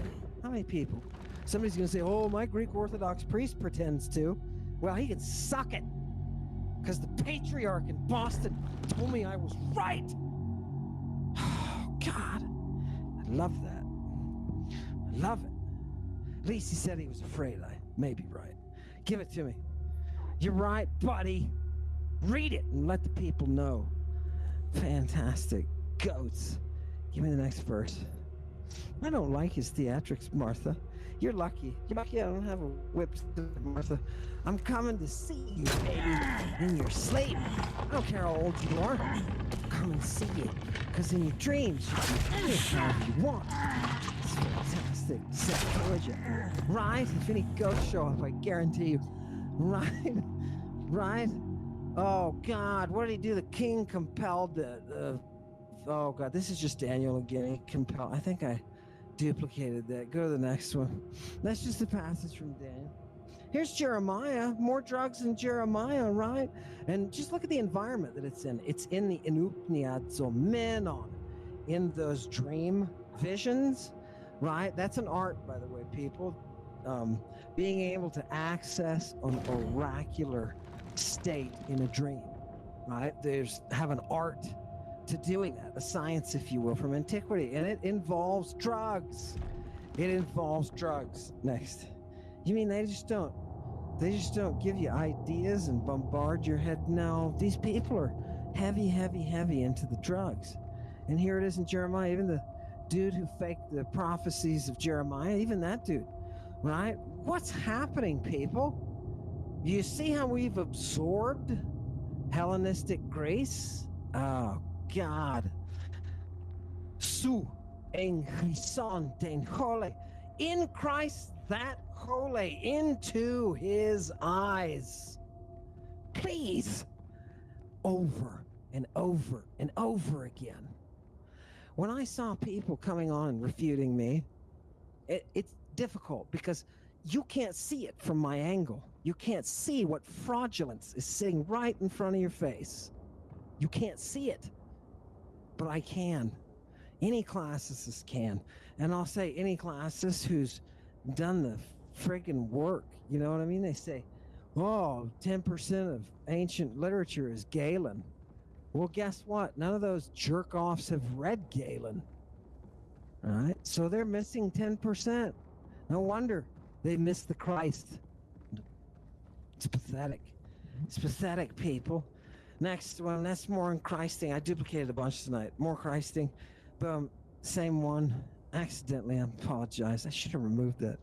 How many people? Somebody's going to say, oh, my Greek Orthodox priest pretends to. Well, he can suck it. Because the patriarch in Boston told me I was right. Oh, God. I love that. I love it. At least he said he was afraid. I may be right. Give it to me. You're right, buddy. Read it and let the people know. Fantastic. Goats. Give me the next verse. I don't like his theatrics, Martha. You're lucky. You're lucky I don't have a whip, Martha. I'm coming to see you, baby, in your sleep. I don't care how old you are. I'll come and see you. Because in your dreams, you can do whatever you want. It's fantastic. Septuagint. Right? If any ghosts show up, I guarantee you. Right? Right? Oh, God. What did he do? The king compelled the oh, God. This is just Daniel again. He compelled. I think I duplicated that. Go to the next one. That's just a passage from Daniel. Here's Jeremiah. More drugs than Jeremiah, right? And just look at the environment that it's in. It's in the Inupniazomenon, in those dream visions, right? That's an art, by the way, people. Being able to access an oracular state in a dream. right? There's have an art to doing that, a science, if you will, from antiquity, and it involves drugs. It involves drugs. Next. You mean they just don't give you ideas and bombard your head? No, these people are heavy into the drugs. And here it is in Jeremiah, even the dude who faked the prophecies of Jeremiah, even that dude, right? What's happening, people? You see how we've absorbed Hellenistic grace? Oh, God. Su en Chrison en holy. In Christ, that holy, into his eyes. Please. Over and over and over again. When I saw people coming on and refuting me, it's difficult because you can't see it from my angle. You can't see what fraudulence is sitting right in front of your face. You can't see it, but I can. Any classicist can. And I'll say any classicist who's done the friggin' work. You know what I mean? They say, oh, 10% of ancient literature is Galen. Well, guess what? None of those jerk-offs have read Galen. All right? So they're missing 10%. No wonder they missed the Christ. It's pathetic. It's pathetic, people. Next one, that's more in Christing. I duplicated a bunch tonight. More Christing. Boom. Same one. Accidentally, I apologize. I should have removed that.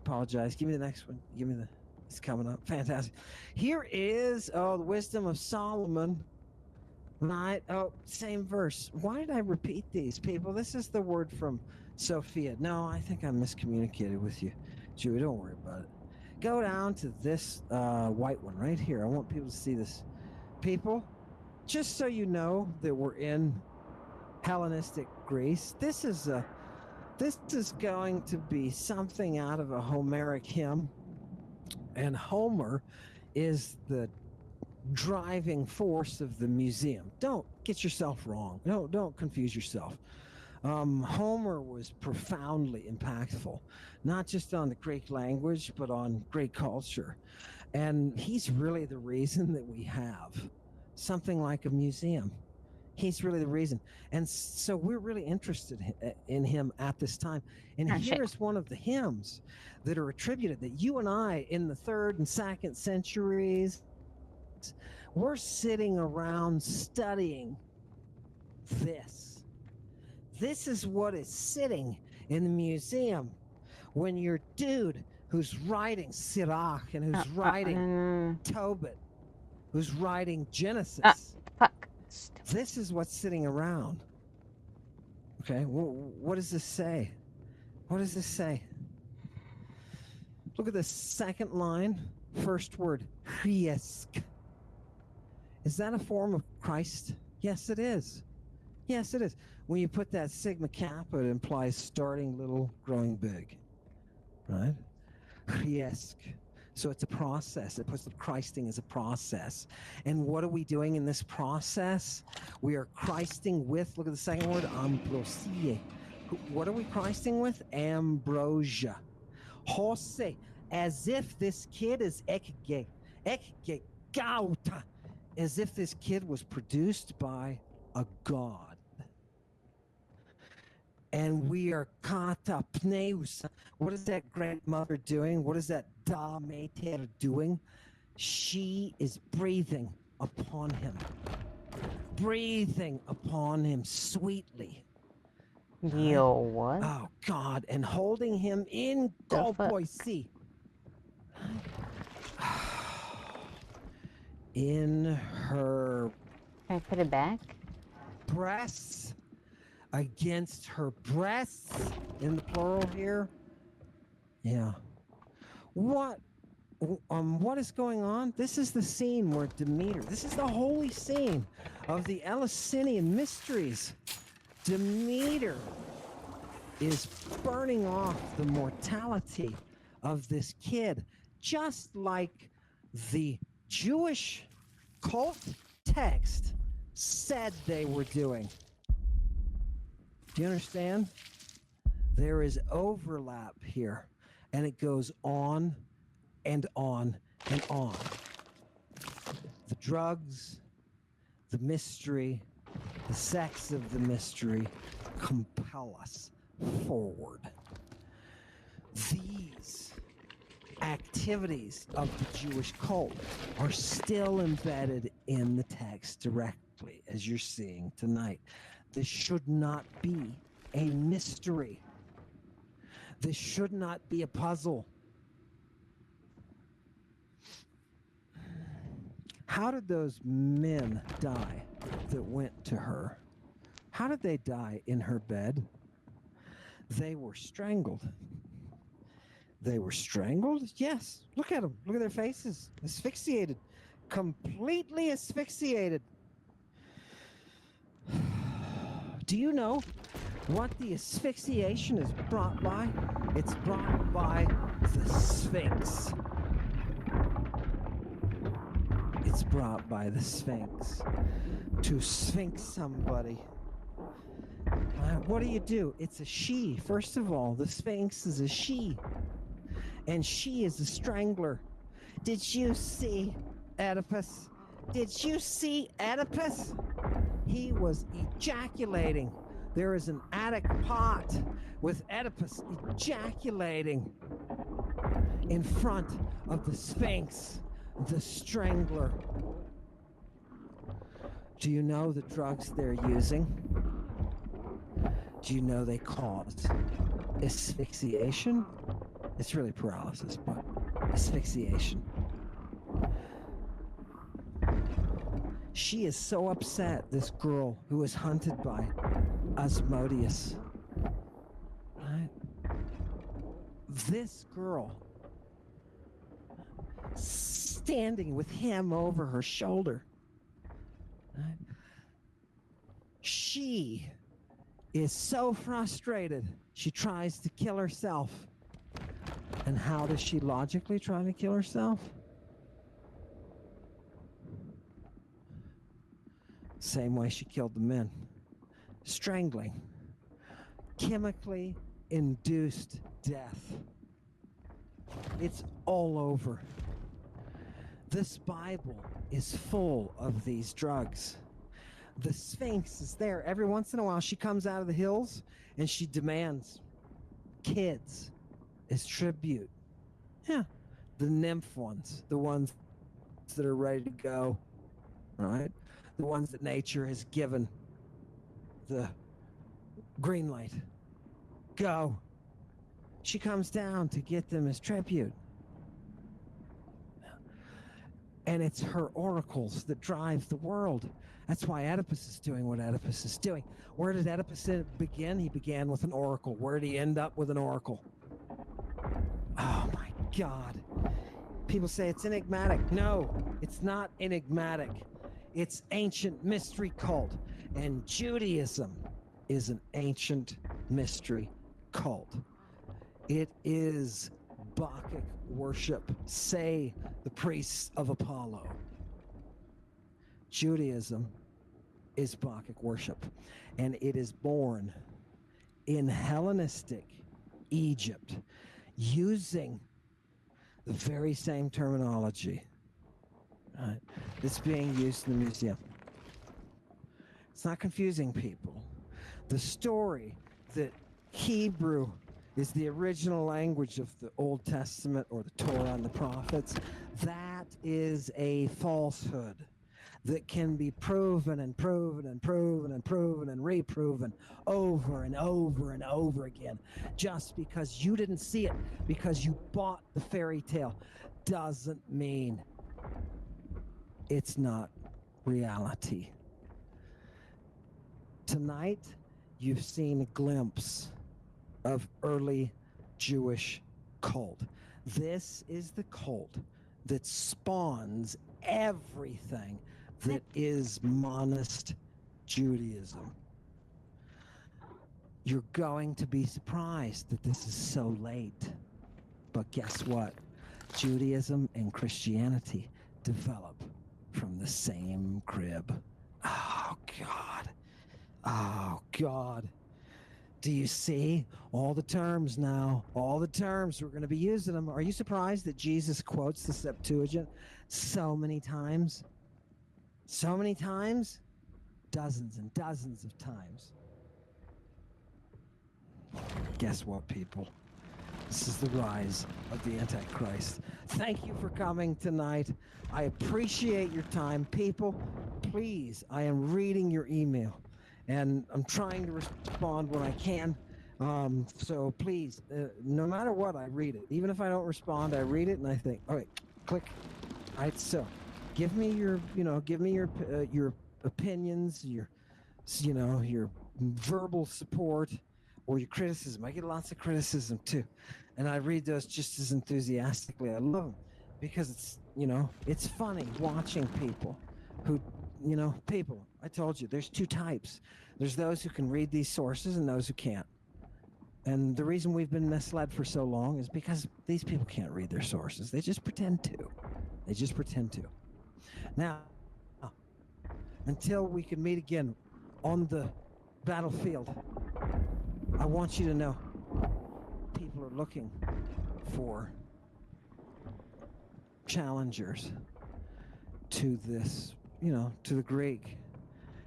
Apologize. Give me the next one. Give me the... It's coming up. Fantastic. Here is, the wisdom of Solomon. Right? Oh, same verse. Why did I repeat these, people? This is the word from Sophia. No, I think I miscommunicated with you. Joey, don't worry about it. Go down to this white one right here. I want people to see this. People, just so you know that we're in Hellenistic Greece, this is going to be something out of a Homeric hymn. And Homer is the driving force of the museum. Don't get yourself wrong. Don't confuse yourself. Homer was profoundly impactful, not just on the Greek language, but on Greek culture. And he's really the reason that we have something like a museum. He's really the reason. And so we're really interested in him at this time. And here's one of the hymns that are attributed that you and I in the 3rd and 2nd centuries, we're sitting around studying this. This is what is sitting in the museum when your dude who's writing Sirach and who's writing Tobit, who's writing Genesis. This is what's sitting around. Okay, what does this say? What does this say? Look at the second line, first word, Christ. Is that a form of Christ? Yes, it is. Yes, it is. When you put that sigma kappa, it implies starting little, growing big. Right? Christ. So it's a process. It puts the Christing as a process. And what are we doing in this process? We are Christing with, look at the second word, ambrosia. What are we Christing with? Ambrosia. Jose, as if this kid is ekge gauta, as if this kid was produced by a god. And we are kata pneus. What is that great mother doing? What is that da mater doing? She is breathing upon him. Breathing upon him sweetly. Yo, what? Oh, God. And holding him in Golpoisi. In her... Can I put it back? Breasts. Against her breasts. In the plural here. Yeah. What is going on? This is the scene where Demeter... This is the holy scene of the Eleusinian mysteries. Demeter is burning off the mortality of this kid, just like the Jewish cult text said they were doing. Do you understand? There is overlap here, and it goes on and on and on. The drugs, the mystery, the sex of the mystery compel us forward. These activities of the Jewish cult are still embedded in the text directly, as you're seeing tonight. This should not be a mystery. This should not be a puzzle. How did those men die that went to her? How did they die in her bed? They were strangled. They were strangled? Yes. Look at them. Look at their faces. Asphyxiated. Completely asphyxiated. Do you know what the asphyxiation is brought by? It's brought by the Sphinx. It's brought by the Sphinx. To sphinx somebody. What do? It's a she. First of all, the Sphinx is a she. And she is a strangler. Did you see Oedipus? Did you see Oedipus? He was ejaculating. There is an attic pot with Oedipus ejaculating in front of the Sphinx, the strangler. Do you know the drugs they're using? Do you know they cause asphyxiation? It's really paralysis, but asphyxiation. She is so upset, this girl who is hunted by Asmodeus. Right? This girl standing with him over her shoulder. Right? She is so frustrated, she tries to kill herself. And how does she logically try to kill herself? Same way she killed the men. Strangling. Chemically induced death. It's all over. This Bible is full of these drugs. The Sphinx is there. Every once in a while, she comes out of the hills and she demands kids as tribute. Yeah, the nymph ones, the ones that are ready to go, right? The ones that nature has given the green light. Go. She comes down to get them as tribute. And it's her oracles that drive the world. That's why Oedipus is doing what Oedipus is doing. Where did Oedipus begin? He began with an oracle. Where did he end up with an oracle? Oh my God. People say it's enigmatic. No, it's not enigmatic. It's ancient mystery cult. And Judaism is an ancient mystery cult. It is Bacchic worship, say the priests of Apollo. Judaism is Bacchic worship, and it is born in Hellenistic Egypt using the very same terminology that's being used in the museum. It's not confusing people. The story that Hebrew is the original language of the Old Testament or the Torah and the prophets, that is a falsehood that can be proven and proven and proven and proven and reproven over and over and over again. Just because you didn't see it, because you bought the fairy tale, doesn't mean it's not reality. Tonight, you've seen a glimpse of early Jewish cult. This is the cult that spawns everything that is monist Judaism. You're going to be surprised that this is so late. But guess what? Judaism and Christianity develop from the same crib. Oh, God. Oh, God. Do you see all the terms now? All the terms, we're going to be using them. Are you surprised that Jesus quotes the Septuagint so many times? So many times, dozens and dozens of times. Guess what, people? This is the rise of the Antichrist. Thank you for coming tonight. I appreciate your time. People, please, I am reading your email, and I'm trying to respond when I can. So please, no matter what, I read it. Even if I don't respond, I read it and I think, all right, click. All right, so give me your opinions, your verbal support, or your criticism. I get lots of criticism too, and I read those just as enthusiastically. I love them because it's funny watching people who, people. I told you, there's two types. There's those who can read these sources and those who can't. And the reason we've been misled for so long is because these people can't read their sources. They just pretend to. They just pretend to. Now, until we can meet again on the battlefield, I want you to know people are looking for challengers to this, to the Greek.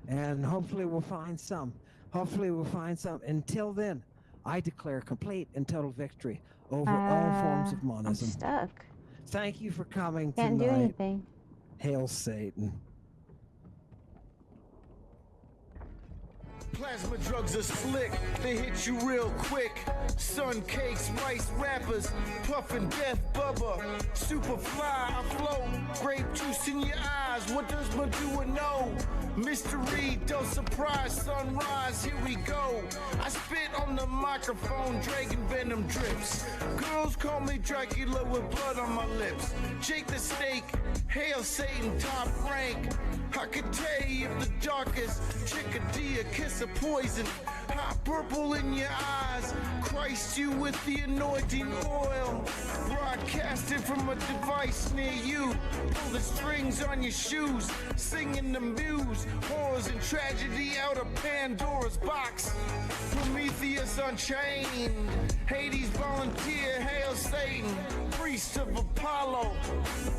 And hopefully we'll find some. Until then, I declare complete and total victory over all forms of monism. I'm stuck. Thank you for coming Can't tonight. do anything. Hail Satan. Plasma drugs are slick, they hit you real quick. Sun cakes, rice wrappers, puffin' death bubba. Super fly, I flow, grape juice in your eyes. What does Madua know? Mystery, don't surprise, sunrise, here we go. I spit on the microphone, dragon venom drips. Girls call me Dracula with blood on my lips. Jake the Snake, hail Satan, top rank. I could tell you if the darkest chickadee, a kiss of poison, hot purple in your eyes, Christ you with the anointing oil, broadcasted from a device near you, pull the strings on your shoes, singing the muse, horrors and tragedy out of Pandora's box, Prometheus unchained, Hades volunteer, hail Satan, priest of Apollo,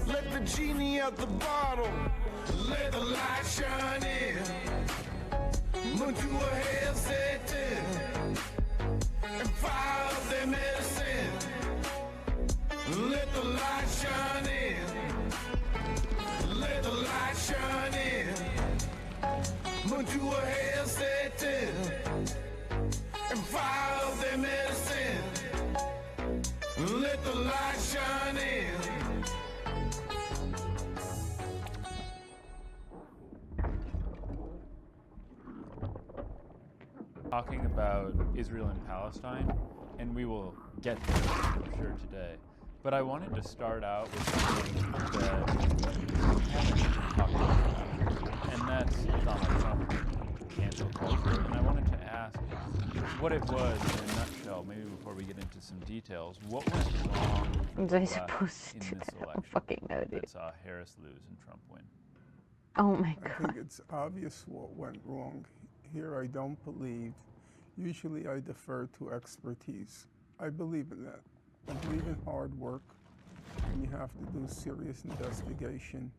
let the genie out the bottle, let the light shine in. Madua hail Satan and fire up their medicine. Let the light shine in. Let the light shine in. Madua hail Satan and fire up their medicine. Let the light shine in. Talking about Israel and Palestine, and we will get to this for sure today. But I wanted to start out with something that we haven't talked about, and that's Donald Trump cancel culture. And I wanted to ask what it was in a nutshell, maybe before we get into some details. What went wrong Was I supposed in to do this that? I don't election fucking know, dude. that saw Harris lose and Trump win? Oh my I god. think it's obvious what went wrong. Here I don't believe. Usually I defer to expertise. I believe in that. I believe in hard work, and you have to do serious investigation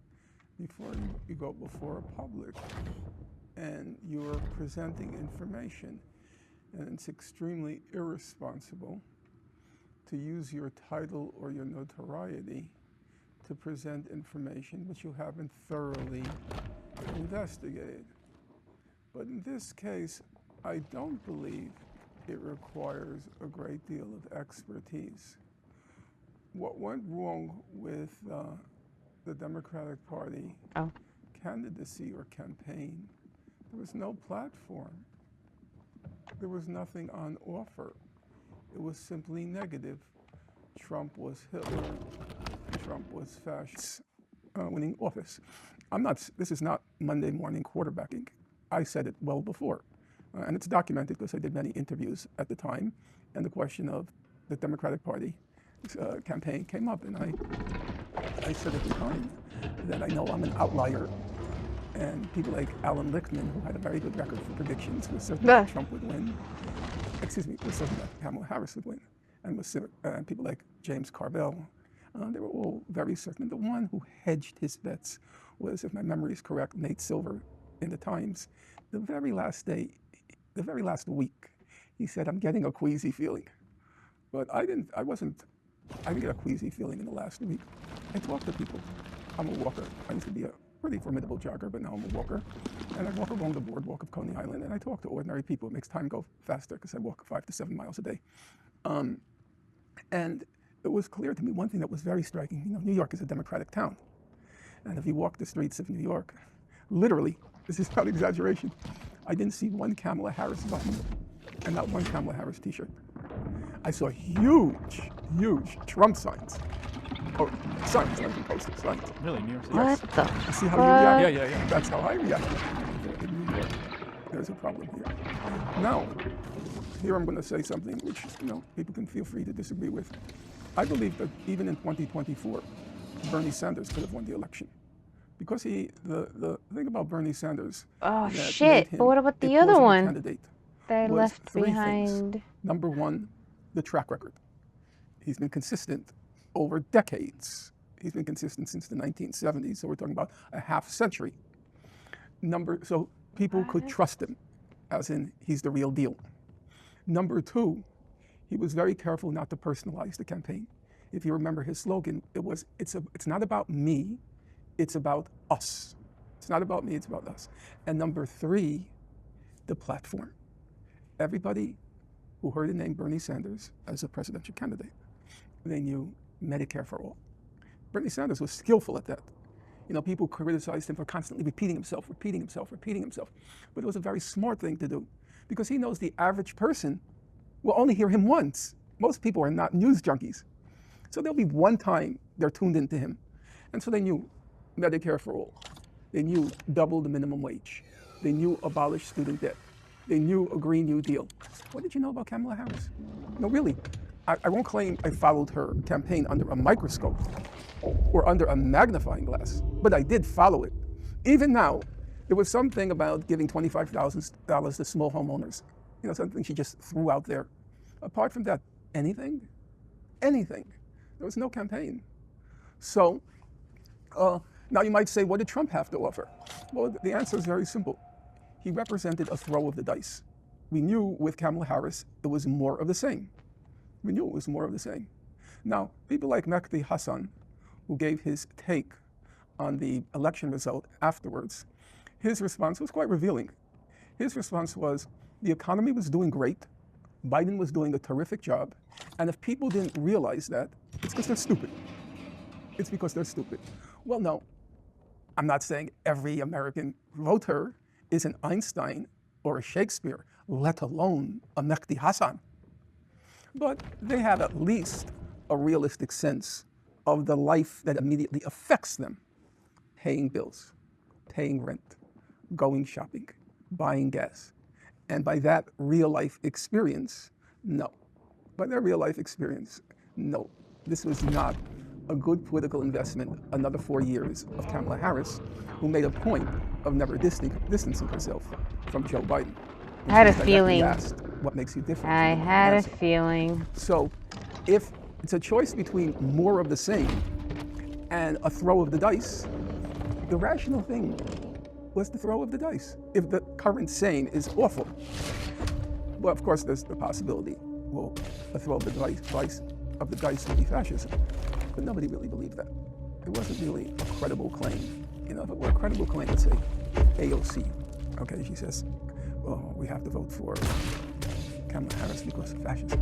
before you go before a public. And you're presenting information, and it's extremely irresponsible to use your title or your notoriety to present information which you haven't thoroughly investigated. But in this case, I don't believe it requires a great deal of expertise. What went wrong with the Democratic Party candidacy or campaign, there was no platform. There was nothing on offer. It was simply negative. Trump was Hitler. Trump was fascist. Winning office. This is not Monday morning quarterbacking. I said it well before. And it's documented because I did many interviews at the time. And the question of the Democratic Party campaign came up. And I said at the time that I know I'm an outlier. And people like Alan Lichtman, who had a very good record for predictions, were certain that Trump would win. Were certain that Kamala Harris would win. And people like James Carville, they were all very certain. The one who hedged his bets was, if my memory is correct, Nate Silver in the Times. The very last day, the very last week, he said, I'm getting a queasy feeling. But I didn't get a queasy feeling in the last week. I talk to people. I'm a walker. I used to be a pretty formidable jogger, but now I'm a walker. And I walk along the boardwalk of Coney Island, and I talk to ordinary people. It makes time go faster because I walk 5 to 7 miles a day. And it was clear to me, one thing that was very striking, New York is a Democratic town. And if you walk the streets of New York, literally, this is not exaggeration, I didn't see one Kamala Harris button and not one Kamala Harris t-shirt. I saw huge Trump signs. Oh, signs, not even posters, signs. Really, New York City? What the You see how you react? Yeah. That's how I react. In New York, there's a problem here. Now, here I'm going to say something which, people can feel free to disagree with. I believe that even in 2024, Bernie Sanders could have won the election. Because the thing about Bernie Sanders. Oh shit! But what about the other one? They left behind. Things. Number one, the track record. He's been consistent over decades. He's been consistent since the 1970s, so we're talking about a half century. So people could trust him, as in he's the real deal. Number two, he was very careful not to personalize the campaign. If you remember his slogan, it's not about me, it's about us. It's not about me, it's about us. And number three, the platform. Everybody who heard the name Bernie Sanders as a presidential candidate, they knew Medicare for all. Bernie Sanders was skillful at that. People criticized him for constantly repeating himself. But it was a very smart thing to do because he knows the average person will only hear him once. Most people are not news junkies. So there'll be one time they're tuned into him. And so they knew Medicare for all. They knew double the minimum wage. They knew abolish student debt. They knew a Green New Deal. What did you know about Kamala Harris? No, really. I won't claim I followed her campaign under a microscope or under a magnifying glass, but I did follow it. Even now, there was something about giving $25,000 to small homeowners. Something she just threw out there. Apart from that, anything. There was no campaign. So, now you might say, what did Trump have to offer? Well, the answer is very simple. He represented a throw of the dice. We knew with Kamala Harris, it was more of the same. Now, people like Mehdi Hassan, who gave his take on the election result afterwards, his response was quite revealing. His response was, the economy was doing great, Biden was doing a terrific job, and if people didn't realize that, it's because they're stupid. It's because they're stupid. Well, no, I'm not saying every American voter is an Einstein or a Shakespeare, let alone a Mehdi Hassan. But they have at least a realistic sense of the life that immediately affects them. Paying bills, paying rent, going shopping, buying gas. And by that real life experience, no. By their real life experience, no. This was not a good political investment, another 4 years of Kamala Harris, who made a point of never distancing herself from Joe Biden. I had a feeling. Asked, what makes you different? I had a feeling. So if it's a choice between more of the same and a throw of the dice, the rational thing was the throw of the dice. If the current same is awful, well, of course, there's the possibility, well, a throw of the dice would be fascism. But nobody really believed that. It wasn't really a credible claim. If it were a credible claim, let's say AOC, okay, she says, well, we have to vote for Kamala Harris because of fascism.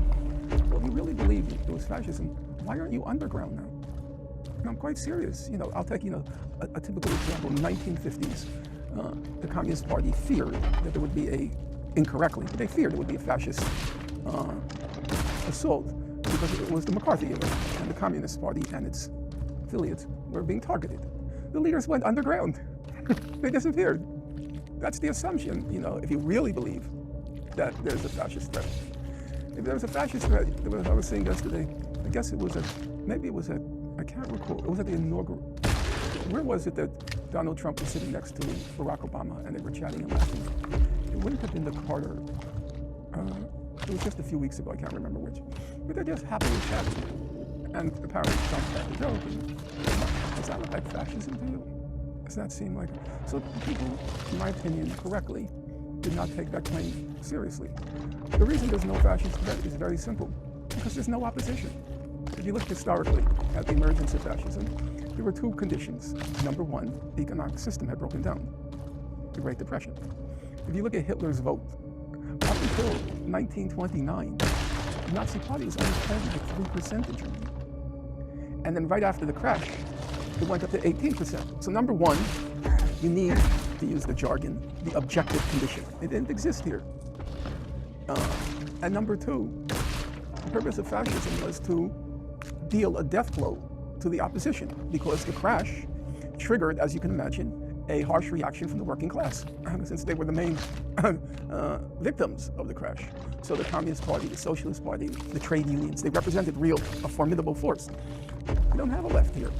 Well, if you really believe it was fascism, why aren't you underground now? And I'm quite serious. I'll take, a typical example. In the 1950s, the Communist Party feared that there would be incorrectly, but they feared there would be a fascist assault because it was the McCarthy era, and the Communist Party and its affiliates were being targeted. The leaders went underground. They disappeared. That's the assumption, if you really believe that there's a fascist threat. If there was a fascist threat, I was saying yesterday, I guess I can't recall, it was at the inaugural. Where was it that Donald Trump was sitting next to Barack Obama and they were chatting and laughing? It wouldn't have been the Carter, it was just a few weeks ago, I can't remember which. But they just happily chatting. And apparently Trump had a joke. Does that look like fascism to you? Does that seem like... So people, in my opinion, correctly, did not take that claim seriously. The reason there's no fascist threat is very simple, because there's no opposition. If you look historically at the emergence of fascism, there were two conditions. Number one, the economic system had broken down, the Great Depression. If you look at Hitler's vote, up until 1929, the Nazi Party was only holding like 3% in Germany. And then right after the crash, it went up to 18%. So number one, you need, to use the jargon, the objective condition. It didn't exist here. And number two, the purpose of fascism was to deal a death blow to the opposition, because the crash triggered, as you can imagine, a harsh reaction from the working class, since they were the main victims of the crash. So the Communist Party, the Socialist Party, the trade unions, they represented a formidable force. We don't have a left here.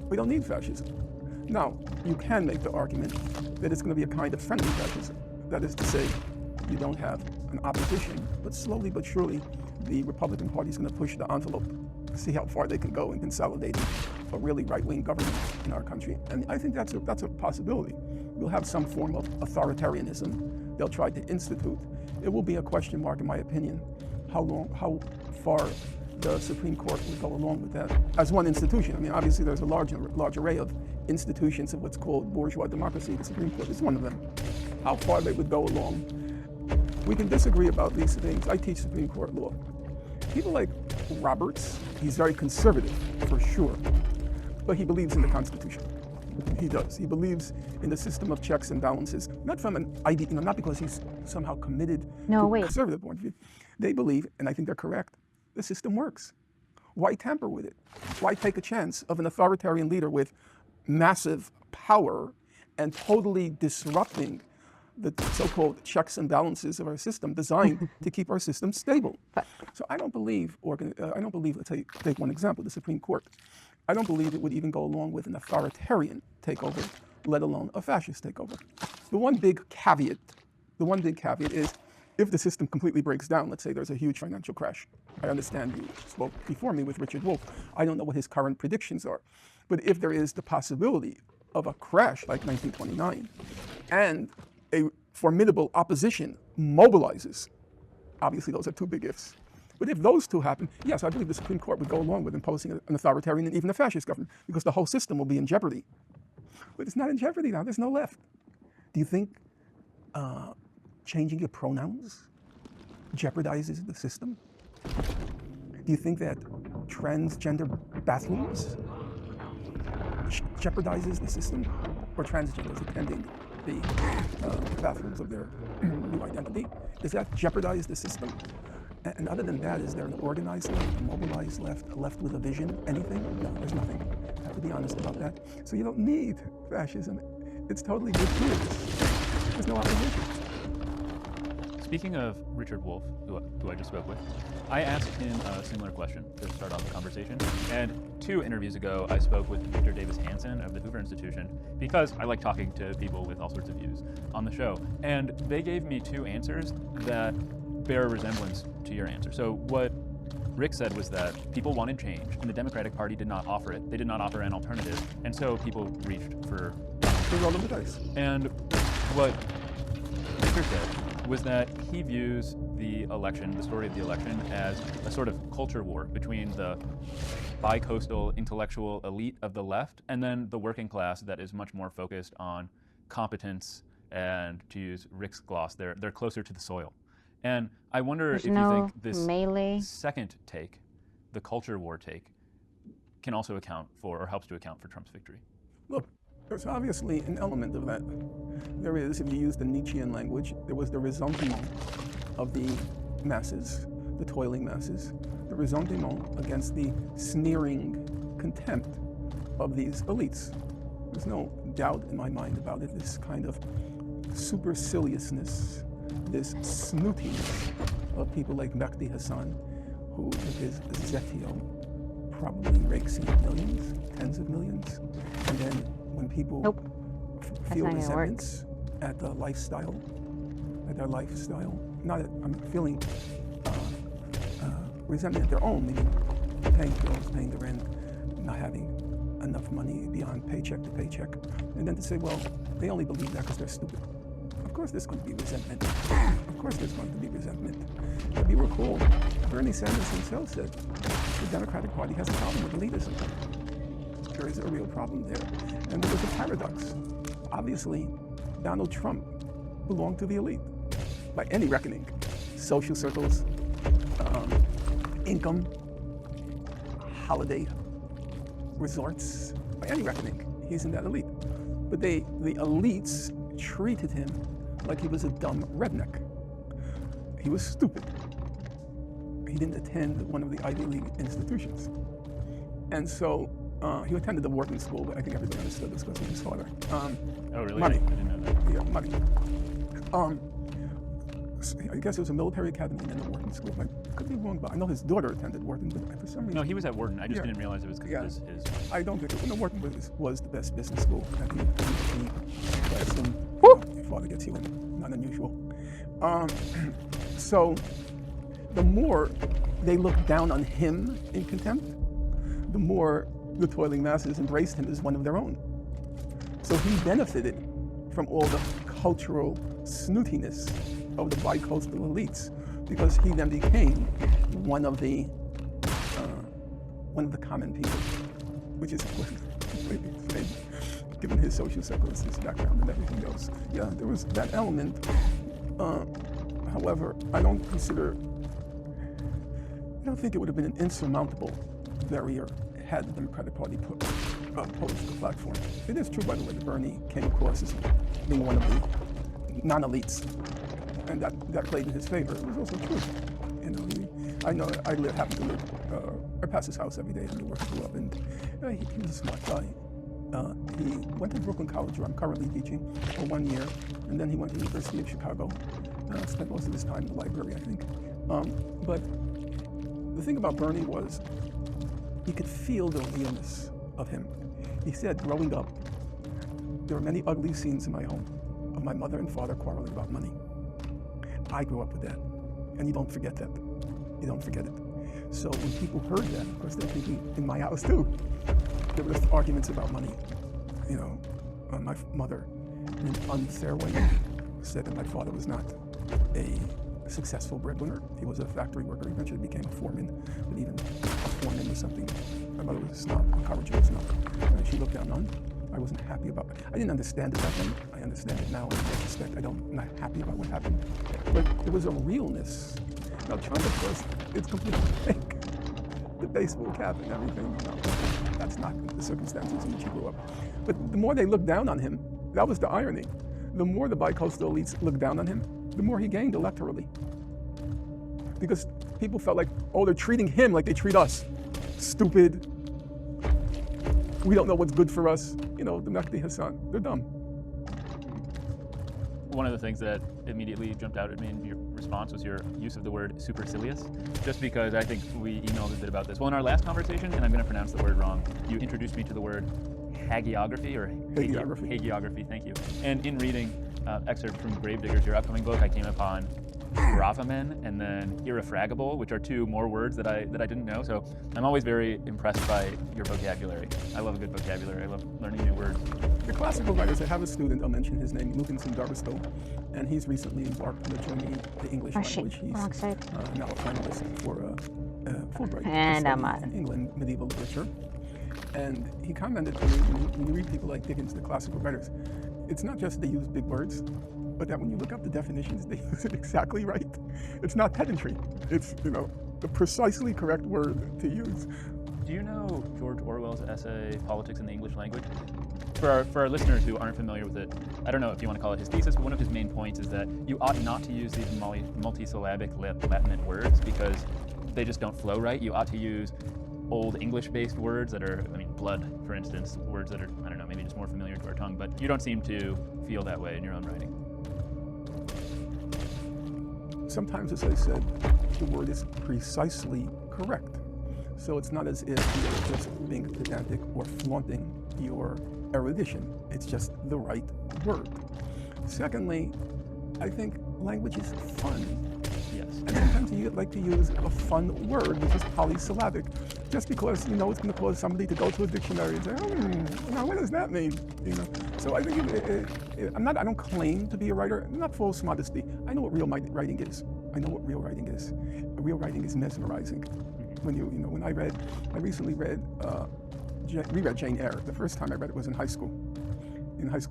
We don't need fascism. Now, you can make the argument that it's going to be a kind of friendly fascism. That is to say, you don't have an opposition, but slowly but surely, the Republican Party is going to push the envelope, see how far they can go in consolidating a really right-wing government in our country. And I think that's a possibility. We'll have some form of authoritarianism they'll try to institute. It will be a question mark, in my opinion, how far the Supreme Court would go along with that as one institution. I mean, obviously there's a large array of institutions of what's called bourgeois democracy. The Supreme Court is one of them. How far they would go along. We can disagree about these things. I teach Supreme Court law. People like Roberts, he's very conservative, for sure, but he believes in the Constitution. He does. He believes in the system of checks and balances, not from an idea, not because he's somehow committed to a conservative point of view. They believe, and I think they're correct, the system works. Why tamper with it? Why take a chance of an authoritarian leader with massive power and totally disrupting the so-called checks and balances of our system designed to keep our system stable? So I don't believe, let's take one example, the Supreme Court. I don't believe it would even go along with an authoritarian takeover, let alone a fascist takeover. The one big caveat is if the system completely breaks down, let's say there's a huge financial crash. I understand you spoke before me with Richard Wolff. I don't know what his current predictions are. But if there is the possibility of a crash like 1929 and a formidable opposition mobilizes, obviously those are two big ifs. But if those two happen, yes, I believe the Supreme Court would go along with imposing an authoritarian and even a fascist government, because the whole system will be in jeopardy. But it's not in jeopardy now, there's no left. Do you think changing your pronouns jeopardizes the system? Do you think that transgender bathrooms jeopardizes the system? Or transgenders attending the bathrooms of their new identity? Does that jeopardize the system? And other than that, is there an organized left, a mobilized left, a left with a vision, anything? No, there's nothing. I have to be honest about that. So you don't need fascism. It's totally diffused. There's no opposition. Speaking of Richard Wolff, who I just spoke with, I asked him a similar question to start off the conversation. And 2 interviews ago, I spoke with Victor Davis Hanson of the Hoover Institution, because I like talking to people with all sorts of views on the show. And they gave me 2 answers that bear a resemblance to your answer. So what Rick said was that people wanted change, and the Democratic Party did not offer it. They did not offer an alternative, and so people reached for... roll the dice. And what Victor said was that he views the election, the story of the election, as a sort of culture war between the bi-coastal intellectual elite of the left and then the working class that is much more focused on competence and, to use Rick's gloss, they're closer to the soil. And I wonder if you think this second take, the culture war take, can also account for, or helps to account for, Trump's victory. Look, there's obviously an element of that. There is, if you use the Nietzschean language, there was the ressentiment of the masses, the toiling masses, the ressentiment against the sneering contempt of these elites. There's no doubt in my mind about it, this kind of superciliousness, this snootiness of people like Mehdi Hassan, who with his Zetio probably rakes in millions, tens of millions. And then when people feel resentments at the lifestyle, at their lifestyle, I'm feeling resentment at their own, meaning paying bills, paying the rent, not having enough money beyond paycheck to paycheck. And then to say, well, they only believe that because they're stupid. Of course there's going to be resentment. Of course there's going to be resentment. If you recall, Bernie Sanders himself said the Democratic Party has a problem with elitism. There is a real problem there. And there was a paradox. Obviously, Donald Trump belonged to the elite by any reckoning. Social circles, income, holiday resorts, by any reckoning, he's in that elite. But the elites treated him like he was a dumb redneck. He was stupid. He didn't attend one of the Ivy League institutions. And so he attended the Wharton School, but I think everybody understood this because of his father. Oh, really? Money. I didn't know that. Yeah, money. I guess it was a military academy and then the Wharton School. I could be wrong, but I know his daughter attended Wharton, but for some reason... No, he was at Wharton. I just didn't realize it was because of his... I don't think it. No, Wharton was the best business school. I assume your father gets you in. Not unusual. So the more they looked down on him in contempt, the more the toiling masses embraced him as one of their own. So he benefited from all the cultural snootiness of the bi-coastal elites because he then became one of the common people, which is of course given his social circles, his background, and everything else. Yeah, there was that element. However, I don't think it would have been an insurmountable barrier had the Democratic Party posed the platform. It is true, by the way, that Bernie came across as being one of the non-elites, and that played in his favor. It was also true. I happen to live, I pass his house every day and where he grew up, and he was a smart guy. He went to Brooklyn College, where I'm currently teaching, for 1 year, and then he went to the University of Chicago. Spent most of his time in the library, I think. But the thing about Bernie was he could feel the realness of him. He said, growing up, there were many ugly scenes in my home of my mother and father quarreling about money. I grew up with that, and you don't forget that. You don't forget it. So when people heard that, of course, they're thinking in my house too. There were arguments about money. My mother, in an unfair way, said that my father was not a successful breadwinner. He was a factory worker. He eventually became a foreman, but even a foreman was something. My mother was a snob, encouraging snob. And she looked down on. I wasn't happy about it. I didn't understand it back then. I understand it now in retrospect. I'm not happy about what happened. But there was a realness. Now, Trump, of course, it's completely fake. The baseball cap and everything. No, that's not the circumstances in which he grew up. But the more they looked down on him, that was the irony. The more the bi-coastal elites looked down on him, the more he gained electorally. Because people felt like, oh, they're treating him like they treat us. Stupid. We don't know what's good for us. The Mehdi Hassan, they're dumb. One of the things that immediately jumped out at me in your response was your use of the word supercilious, just because I think we emailed a bit about this. Well, in our last conversation, and I'm going to pronounce the word wrong, you introduced me to the word hagiography, hagiography, thank you. And in reading excerpts from Gravediggers, your upcoming book, I came upon gravamen and then irrefragable, which are two more words that I didn't know. So I'm always very impressed by your vocabulary. I love a good vocabulary. I love learning new words. The classical writers, I have a student, I'll mention his name, Lukinson Darbisto, and he's recently embarked on the journey, the English language. He's now a finalist for Fulbright. And I'm out. England medieval literature. And he commented to me, when you read people like Dickens, the classical writers, it's not just they use big words, but that when you look up the definitions, they use it exactly right. It's not pedantry. It's, the precisely correct word to use. Do you know George Orwell's essay, Politics in the English Language? For our listeners who aren't familiar with it, I don't know if you want to call it his thesis, but one of his main points is that you ought not to use these multisyllabic Latinate words because they just don't flow right. You ought to use old English-based words that are, blood, for instance, words that are, maybe just more familiar to our tongue, but you don't seem to feel that way in your own writing. Sometimes, as I said, the word is precisely correct. So it's not as if you're just being pedantic or flaunting your erudition. It's just the right word. Secondly, I think language is fun. Yes. And sometimes you like to use a fun word, which is polysyllabic. just because you know it's going to cause somebody to go to a dictionary and say, now what does that mean? You know. So I think I don't claim to be a writer. Not false modesty. I know what real writing is. I know what real writing is. Real writing is mesmerizing. When I recently read Jane Eyre. The first time I read it was in high school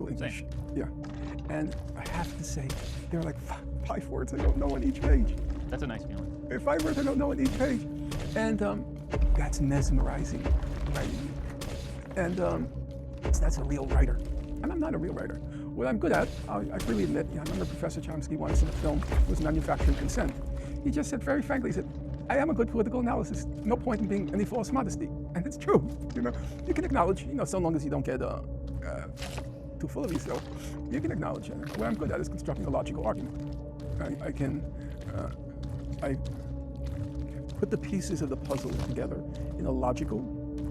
English. Yeah, and I have to say there are like five words I don't know on each page. That's a nice feeling. 5 words I don't know on each page, and that's mesmerizing writing. And that's a real writer. And I'm not a real writer. What I'm good at, I freely admit, I remember Professor Chomsky once in a film was Manufacturing Consent. He just said very frankly, he said, I am a good political analyst. No point in being any false modesty. And it's true. You can acknowledge, so long as you don't get too full of yourself, you can acknowledge it. What I'm good at is constructing a logical argument. I put the pieces of the puzzle together in a logical,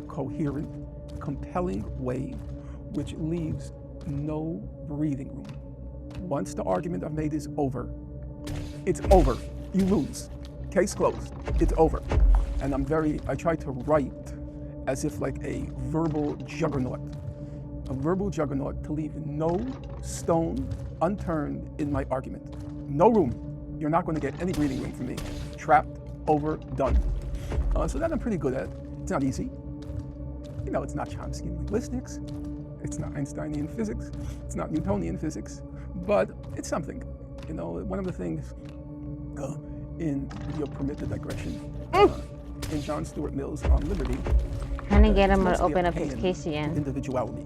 coherent, compelling way, which leaves no breathing room. Once the argument I've made is over, it's over. You lose. Case closed. It's over. And I try to write as if like a verbal juggernaut. A verbal juggernaut to leave no stone unturned in my argument. No room. You're not going to get any breathing room from me. Trapped, over, done. So that I'm pretty good at. It's not easy. It's not Chomsky linguistics. It's not Einsteinian physics. It's not Newtonian physics. But it's something. One of the things if you'll permit the digression, in John Stuart Mill's On Liberty. Trying to get him to open up his case again. Individuality.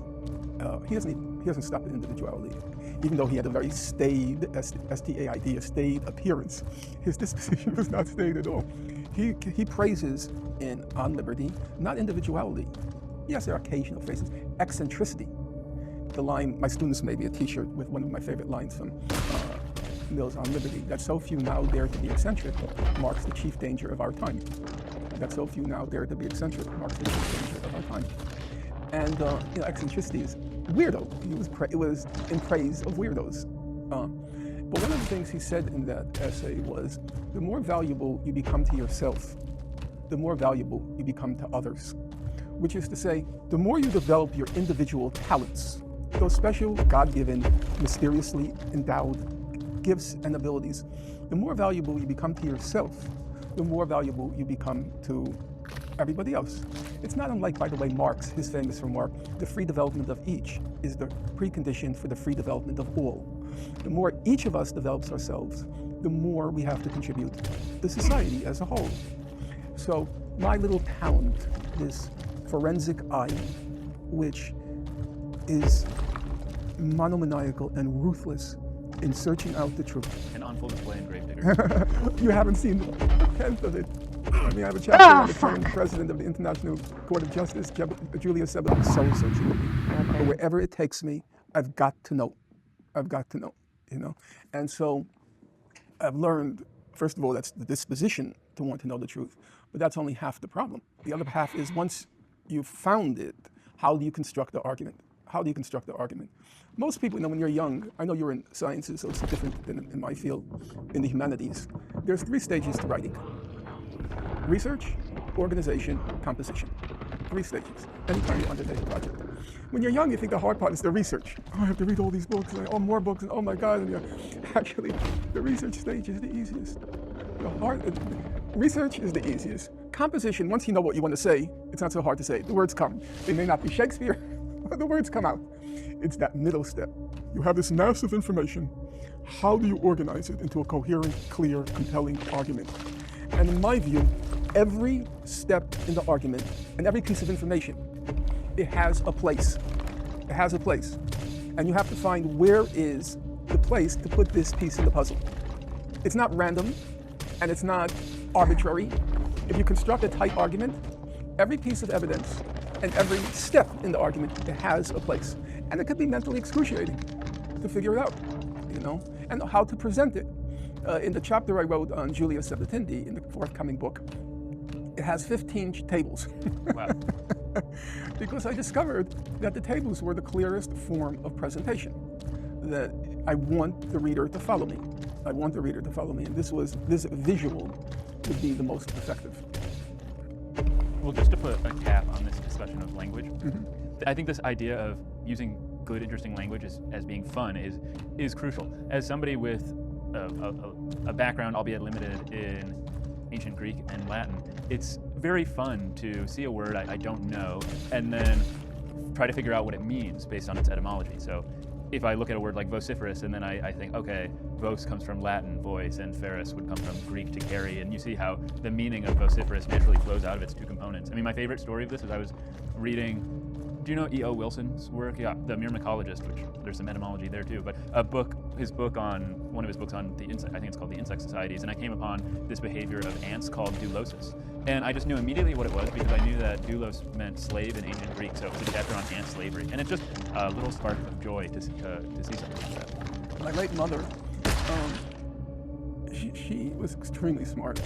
He doesn't stop at individuality. Even though he had a very staid, S-T-A-I-D, a staid appearance, his disposition was not staid at all. He praises in On Liberty, not individuality. Yes, there are occasional phases. Eccentricity. The line, my students made me a t-shirt with one of my favorite lines from Mill's On Liberty, that so few now dare to be eccentric marks the chief danger of our time. That so few now dare to be eccentric marks the chief danger of our time. And eccentricity is weirdo. It was in praise of weirdos. But one of the things he said in that essay was, the more valuable you become to yourself, the more valuable you become to others. Which is to say, the more you develop your individual talents, those special, God-given, mysteriously endowed gifts and abilities, the more valuable you become to yourself, the more valuable you become to everybody else. It's not unlike, by the way, Marx, his famous remark, the free development of each is the precondition for the free development of all. The more each of us develops ourselves, the more we have to contribute to society as a whole. So my little talent, this forensic eye, which is monomaniacal and ruthless in searching out the truth. An on full display in Gravedigger. You haven't seen the 10th of it. I mean, I have a chapter on the current president of the International Court of Justice, Julia Sebel. I'm so searching. Okay. But wherever it takes me, I've got to know. And so I've learned, first of all, that's the disposition to want to know the truth. But that's only half the problem. The other half is once you've found it, how do you construct the argument? Most people, when you're young, I know you're in sciences, so it's different than in my field, in the humanities. There's 3 stages to writing. Research, organization, composition. 3 stages, anytime you undertake a project. When you're young, you think the hard part is the research. I have to read all these books, and more books, and oh my God. Actually, the research stage is the easiest. Research is the easiest. Composition, once you know what you want to say, it's not so hard to say. The words come. They may not be Shakespeare, but the words come out. It's that middle step. You have this mass of information. How do you organize it into a coherent, clear, compelling argument? And in my view, every step in the argument and every piece of information, it has a place. And you have to find where is the place to put this piece in the puzzle. It's not random and it's not arbitrary. If you construct a tight argument, every piece of evidence and every step in the argument, it has a place. And it could be mentally excruciating to figure it out, and how to present it. In the chapter I wrote on Julia Sebel in the forthcoming book, it has 15 tables. Wow. Because I discovered that the tables were the clearest form of presentation, that I want the reader to follow me. And this visual would be the most effective. Well, just to put a cap on this discussion of language, Mhm. I think this idea of using good, interesting language as being fun is crucial. As somebody with a background, albeit limited, in ancient Greek and Latin, it's very fun to see a word I don't know and then try to figure out what it means based on its etymology. So if I look at a word like vociferous and then I think, okay, vos comes from Latin, voice, and ferus would come from Greek to carry, and you see how the meaning of vociferous naturally flows out of its two components. I mean, my favorite story of this is I was reading, do you know E.O. Wilson's work? Yeah, The Myrmecologist, which there's some etymology there too, but one of his books on the insect, I think it's called the Insect Societies, and I came upon this behavior of ants called doulosis. And I just knew immediately what it was because I knew that doulos meant slave in ancient Greek, so it was a chapter on ant slavery. And it's just a little spark of joy to see something like that. My late mother, she was extremely smart.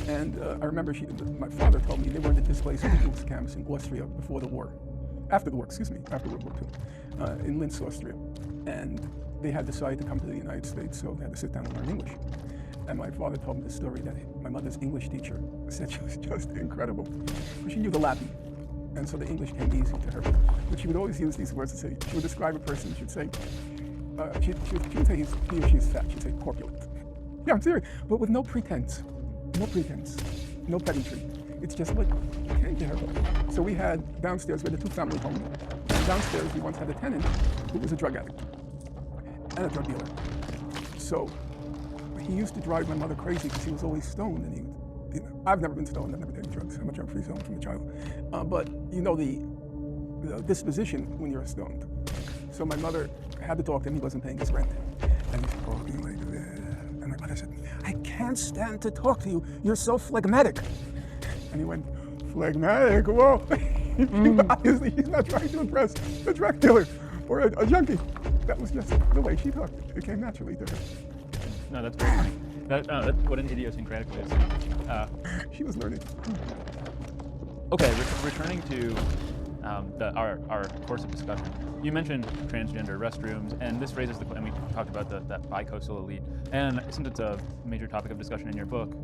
And I remember my father told me they were in the displaced people's camps in Austria before the war. After World War II, in Linz, Austria. And they had decided to come to the United States, so they had to sit down and learn English. And my father told me the story that my mother's English teacher said she was just incredible. She knew the Latin, and so the English came easy to her. But she would always use these words to say, she would describe a person, she'd say, she would say he or she is fat, she'd say corpulent. Yeah, I'm serious, but with no pretense, no pedantry. It's just what came to her. So we had downstairs, we had a two-family home, and downstairs we once had a tenant who was a drug addict and a drug dealer. So he used to drive my mother crazy because he was always stoned, and I've never been stoned, I've never taken drugs, I'm a drug-free zone from a child. But you know the disposition when you're stoned. So my mother had to talk to him, he wasn't paying his rent. And he's talking like this. And my mother said, I can't stand to talk to you, you're so phlegmatic. And he went, phlegmatic, whoa. Obviously he's not trying to impress a drug dealer or a junkie. That was just the way she talked. It came naturally to her. No, that's very funny. That's what an idiosyncratic way of saying. She was learning. Okay, returning to our course of discussion. You mentioned transgender restrooms, and this raises and we talked about that bi-coastal elite. And since it's a major topic of discussion in your book,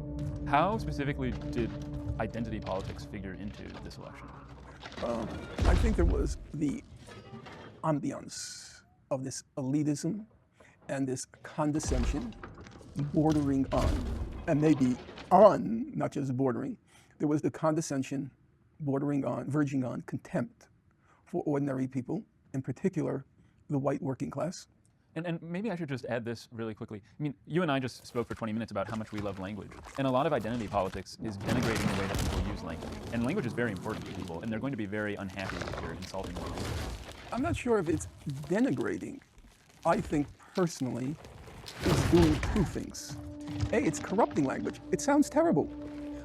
how specifically did identity politics figure into this election? I think there was the ambiance of this elitism and this condescension bordering on, and maybe on, not just bordering, there was the condescension bordering on, verging on contempt for ordinary people, in particular, the white working class. And maybe I should just add this really quickly. I mean, you and I just spoke for 20 minutes about how much we love language. And a lot of identity politics is denigrating the way that people use language. And language is very important to people, and they're going to be very unhappy if you're insulting them. I'm not sure if it's denigrating. I think personally it's doing two things. A, it's corrupting language. It sounds terrible.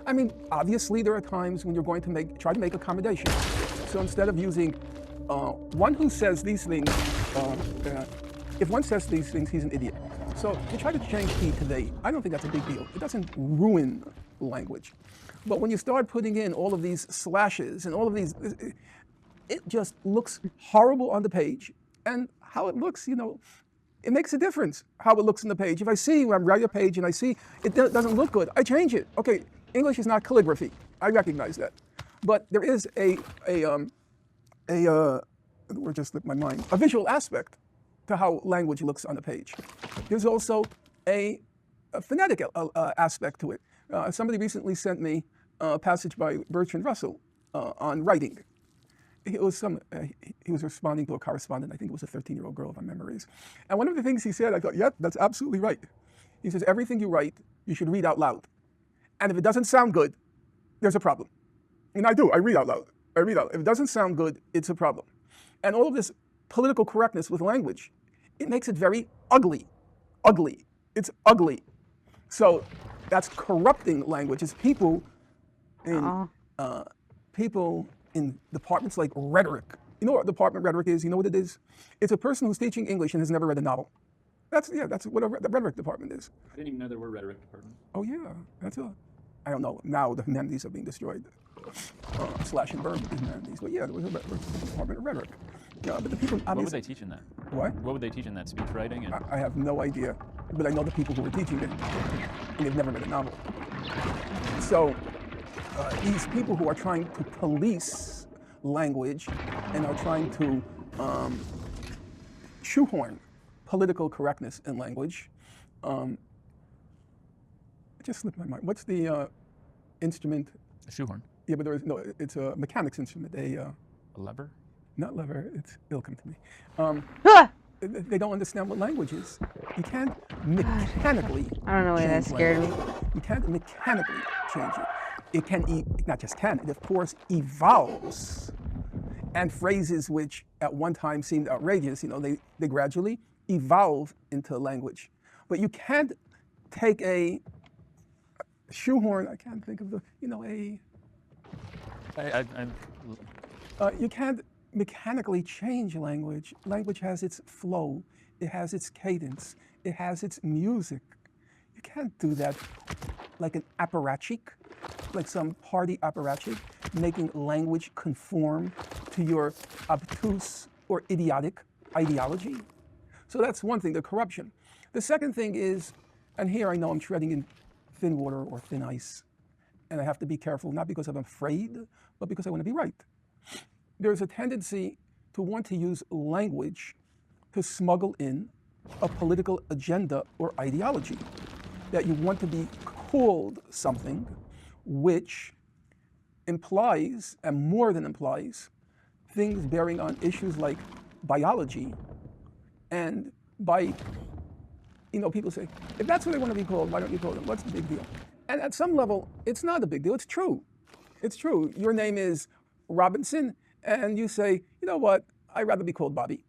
I mean, obviously there are times when you're going to try to make accommodations. So instead of using one who says these things, if one says these things, he's an idiot. So you try to change he to they. I don't think that's a big deal. It doesn't ruin language. But when you start putting in all of these slashes and all of these, it just looks horrible on the page. And how it looks, it makes a difference how it looks on the page. If I see, when I'm writing a page and I see it doesn't look good, I change it. Okay, English is not calligraphy. I recognize that. But there is the word just slipped my mind, a visual aspect to how language looks on the page. There's also a phonetic aspect to it. Somebody recently sent me a passage by Bertrand Russell on writing. He was responding to a correspondent, I think it was a 13-year-old girl, if my memory is. And one of the things he said, I thought, yep, that's absolutely right. He says, everything you write, you should read out loud. And if it doesn't sound good, there's a problem. And I do, I read out loud. If it doesn't sound good, it's a problem. And all of this political correctness with language, it makes it very ugly. It's ugly. So that's corrupting language. It's people in departments like rhetoric. You know what department rhetoric is? You know what it is? It's a person who's teaching English and has never read a novel. That's what the rhetoric department is. I didn't even know there were rhetoric departments. Oh yeah, I don't know. Now the humanities are being destroyed. Slash and burn with the humanities. But yeah, there was a department of rhetoric. Yeah, but the people obviously. What would they teach in that? What? What would they teach in that? Speech writing? And... I have no idea. But I know the people who were teaching it, and they've never read a novel. So these people who are trying to police language and are trying to shoehorn political correctness in language. It just slipped my mind. What's the instrument? A shoehorn. Yeah, but it's a mechanics instrument. A lever? Not lever. It'll come to me. They don't understand what language is. You can't mechanically. I don't know why that scared me. You can't mechanically change it. It can, not just can, it of course evolves. And phrases which at one time seemed outrageous, they gradually evolve into language. But you can't take a shoehorn, I can't think of you can't mechanically change language. Language has its flow, it has its cadence, it has its music. You can't do that like an apparatchik, like some party apparatchik, making language conform to your obtuse or idiotic ideology. So that's one thing, the corruption. The second thing is, and here I know I'm treading in thin water or thin ice, and I have to be careful, not because I'm afraid, but because I want to be right. There's a tendency to want to use language to smuggle in a political agenda or ideology, that you want to be called something which implies, and more than implies, things bearing on issues like biology. And by, people say, if that's what they want to be called, why don't you call them? What's the big deal? And at some level, it's not a big deal. It's true. It's true. Your name is Robinson, and you say, you know what, I'd rather be called Bobby.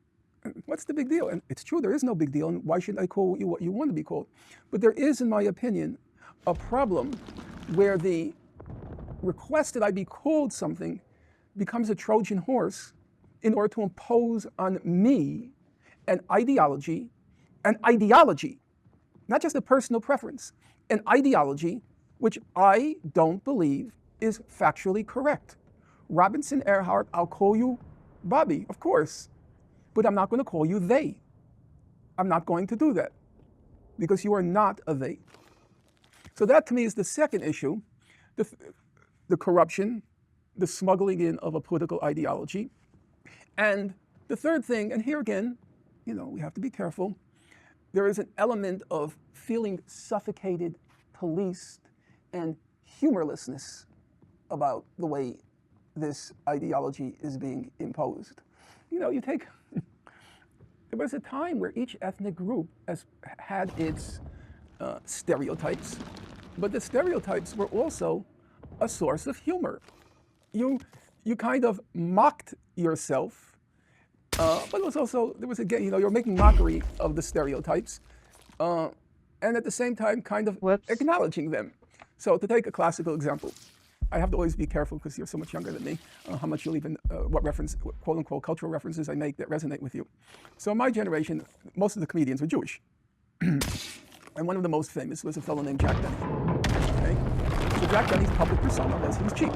What's the big deal? And it's true, there is no big deal, and why should I call you what you want to be called? But there is, in my opinion, a problem where the request that I be called something becomes a Trojan horse in order to impose on me an ideology, not just a personal preference, an ideology which I don't believe is factually correct. Robinson Earhart, I'll call you Bobby, of course, but I'm not going to call you they. I'm not going to do that because you are not a they. So that to me is the second issue, the corruption, the smuggling in of a political ideology. And the third thing, and here again, we have to be careful, there is an element of feeling suffocated, policed, and humorlessness about the way this ideology is being imposed. There was a time where each ethnic group has had its stereotypes, but the stereotypes were also a source of humor. You kind of mocked yourself, but it was also, you're making mockery of the stereotypes, and at the same time kind of acknowledging them. So to take a classical example, I have to always be careful because you're so much younger than me, how much you'll even, what quote unquote, cultural references I make that resonate with you. So in my generation, most of the comedians were Jewish. And one of the most famous was a fellow named Jack Benny. Okay? So Jack Benny's public persona was he was cheap.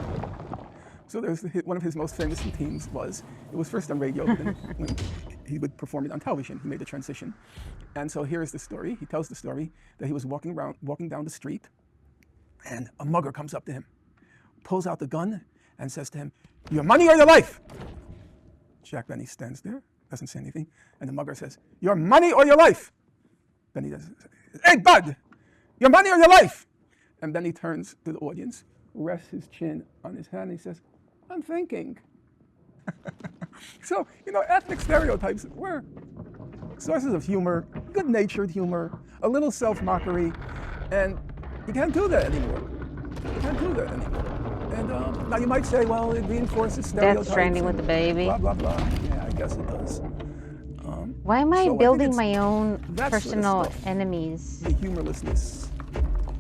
So one of his most famous routines was, it was first on radio, but then when he would perform it on television, he made the transition. And so here's the story. He tells the story that he was walking down the street, and a mugger comes up to him, pulls out the gun, and says to him, "Your money or your life?" Jack Benny stands there, doesn't say anything, and the mugger says, "Your money or your life?" Benny doesn't say, "Hey, bud, your money or your life?" And then he turns to the audience, rests his chin on his hand, and he says, "I'm thinking." So, ethnic stereotypes were sources of humor, good-natured humor, a little self-mockery, and you can't do that anymore. You can't do that anymore. And now you might say, well, it reinforces stereotypes. Death Stranding with the baby. Blah, blah, blah. Yeah, I guess it does. Why am I so building my own that personal sort of stuff, enemies? The humorlessness,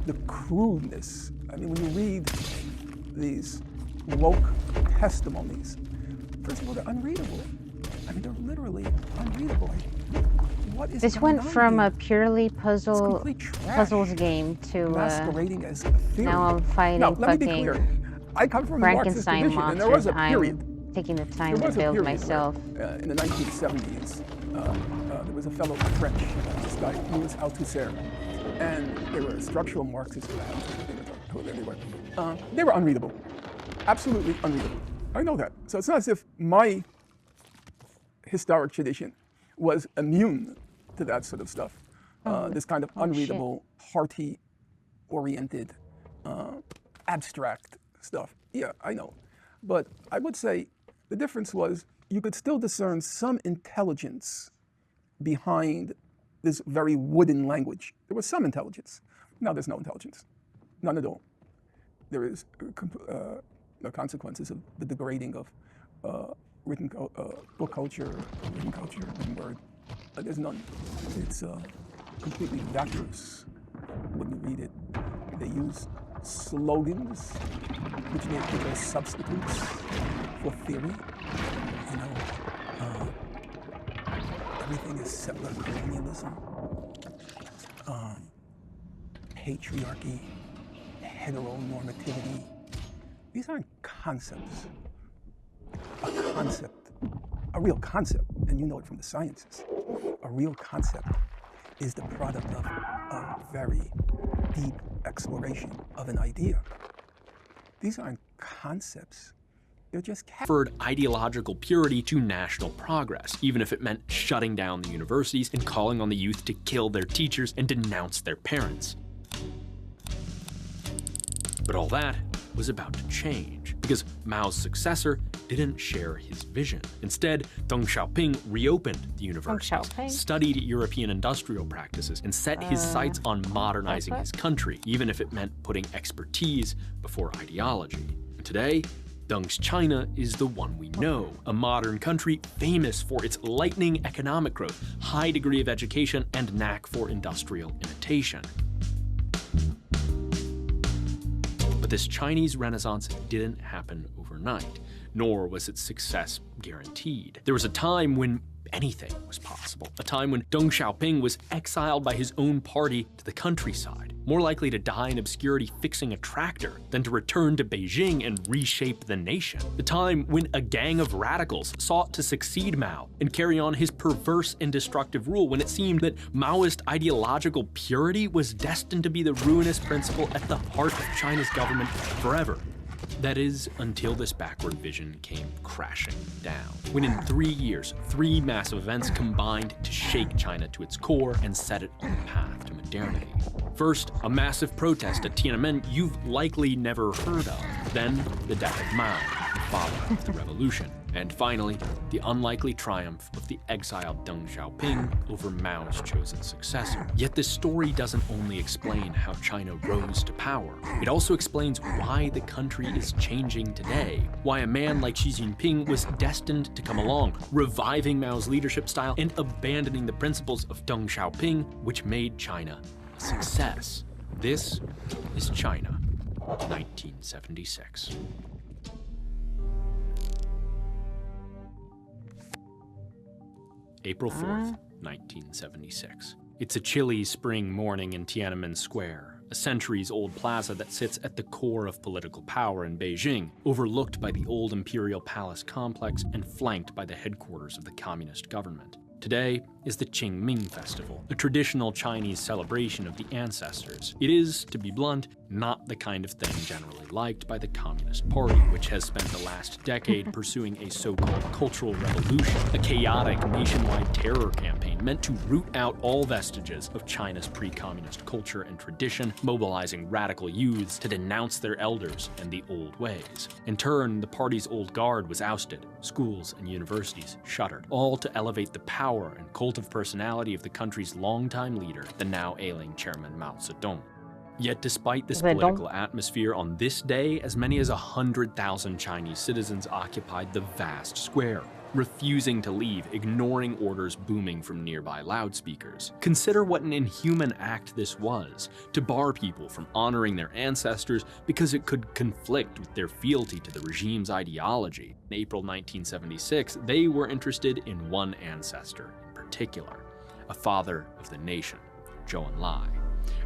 the crudeness. I mean, when you read these woke testimonies, first of all, they're unreadable. I mean, they're literally unreadable. What is This going went on from here? a purely puzzles game to masquerading as a theory. now I'm fighting Now, let me be fucking clear. I come from a Marxist Frankenstein tradition, and there was monsters. a period. I'm taking the time There to was a build period myself. where, in the 1970s, there was a fellow French, this guy, Louis Althusser, and they were structural Marxists. They were unreadable. absolutely unreadable. I know that. So it's not as if my historic tradition was immune to that sort of stuff. This kind of unreadable, party-oriented, abstract stuff. Yeah, I know. But I would say the difference was you could still discern some intelligence behind this very wooden language. There was some intelligence. Now there's no intelligence. None at all. There is the consequences of the degrading of book culture, written word. There's none. It's completely vacuous when you read it. They use slogans, which are substitutes for theory. You know, everything is settler colonialism, patriarchy, heteronormativity. These aren't concepts. A concept, a real concept, and you know it from the sciences, a real concept is the product of a very deep exploration of an idea. These aren't concepts. They're just preferred ideological purity to national progress, even if it meant shutting down the universities and calling on the youth to kill their teachers and denounce their parents. But all that was about to change, because Mao's successor didn't share his vision. Instead, Deng Xiaoping reopened the universities, studied European industrial practices, and set his sights on modernizing his country, even if it meant putting expertise before ideology. And today, Deng's China is the one we know, a modern country famous for its lightning economic growth, high degree of education, and knack for industrial imitation. But this Chinese Renaissance didn't happen overnight, nor was its success guaranteed. There was a time when anything was possible, a time when Deng Xiaoping was exiled by his own party to the countryside, more likely to die in obscurity fixing a tractor than to return to Beijing and reshape the nation. The time when a gang of radicals sought to succeed Mao and carry on his perverse and destructive rule, when it seemed that Maoist ideological purity was destined to be the ruinous principle at the heart of China's government forever. That is, until this backward vision came crashing down. When in 3 years, 3 massive events combined to shake China to its core and set it on the path to modernity. First, a massive protest at Tiananmen you've likely never heard of. Then, the death of Mao, the father of the revolution. And finally, the unlikely triumph of the exiled Deng Xiaoping over Mao's chosen successor. Yet this story doesn't only explain how China rose to power, it also explains why the country is changing today, why a man like Xi Jinping was destined to come along, reviving Mao's leadership style and abandoning the principles of Deng Xiaoping, which made China a success. This is China, 1976. April 4th, 1976. It's a chilly spring morning in Tiananmen Square, a centuries-old plaza that sits at the core of political power in Beijing, overlooked by the old imperial palace complex and flanked by the headquarters of the communist government. Today is the Qingming Festival, a traditional Chinese celebration of the ancestors. It is, to be blunt, not the kind of thing generally liked by the Communist Party, which has spent the last decade pursuing a so-called cultural revolution, a chaotic nationwide terror campaign meant to root out all vestiges of China's pre-communist culture and tradition, mobilizing radical youths to denounce their elders and the old ways. In turn, the party's old guard was ousted, schools and universities shuttered, all to elevate the power and cult of personality of the country's longtime leader, the now ailing chairman Mao Zedong. Yet despite this political atmosphere, on this day, as many as 100,000 Chinese citizens occupied the vast square, refusing to leave, ignoring orders booming from nearby loudspeakers. Consider what an inhuman act this was, to bar people from honoring their ancestors because it could conflict with their fealty to the regime's ideology. In April 1976, they were interested in one ancestor in particular, a father of the nation, Zhou Enlai.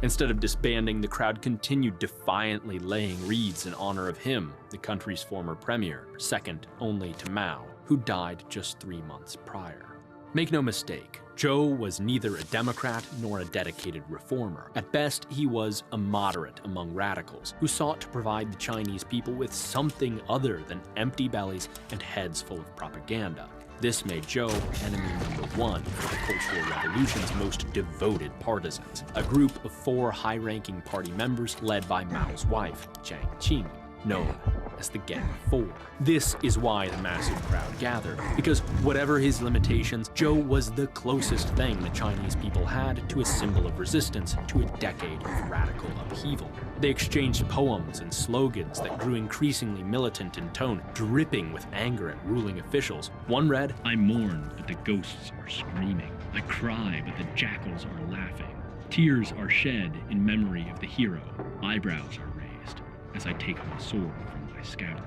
Instead of disbanding, the crowd continued defiantly laying wreaths in honor of him, the country's former premier, second only to Mao, who died just 3 months prior. Make no mistake, Zhou was neither a Democrat nor a dedicated reformer. At best, he was a moderate among radicals who sought to provide the Chinese people with something other than empty bellies and heads full of propaganda. This made Zhou enemy number one for the Cultural Revolution's most devoted partisans, a group of 4 high-ranking party members led by Mao's wife, Jiang Qing, known as the Gang of Four. This is why the massive crowd gathered, because whatever his limitations, Zhou was the closest thing the Chinese people had to a symbol of resistance to a decade of radical upheaval. They exchanged poems and slogans that grew increasingly militant in tone, dripping with anger at ruling officials. One read, "I mourn, but the ghosts are screaming. I cry, but the jackals are laughing. Tears are shed in memory of the hero. Eyebrows are raised as I take my sword from my scabbard."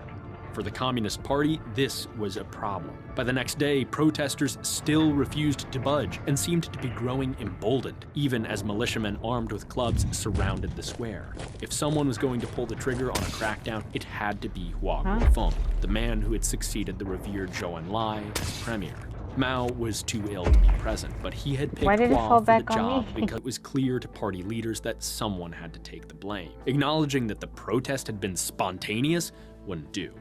For the Communist Party, this was a problem. By the next day, protesters still refused to budge and seemed to be growing emboldened, even as militiamen armed with clubs surrounded the square. If someone was going to pull the trigger on a crackdown, it had to be Hua Guofeng, the man who had succeeded the revered Zhou Enlai as premier. Mao was too ill to be present, but he had picked Hua for the job because it was clear to party leaders that someone had to take the blame. Acknowledging that the protest had been spontaneous wouldn't do.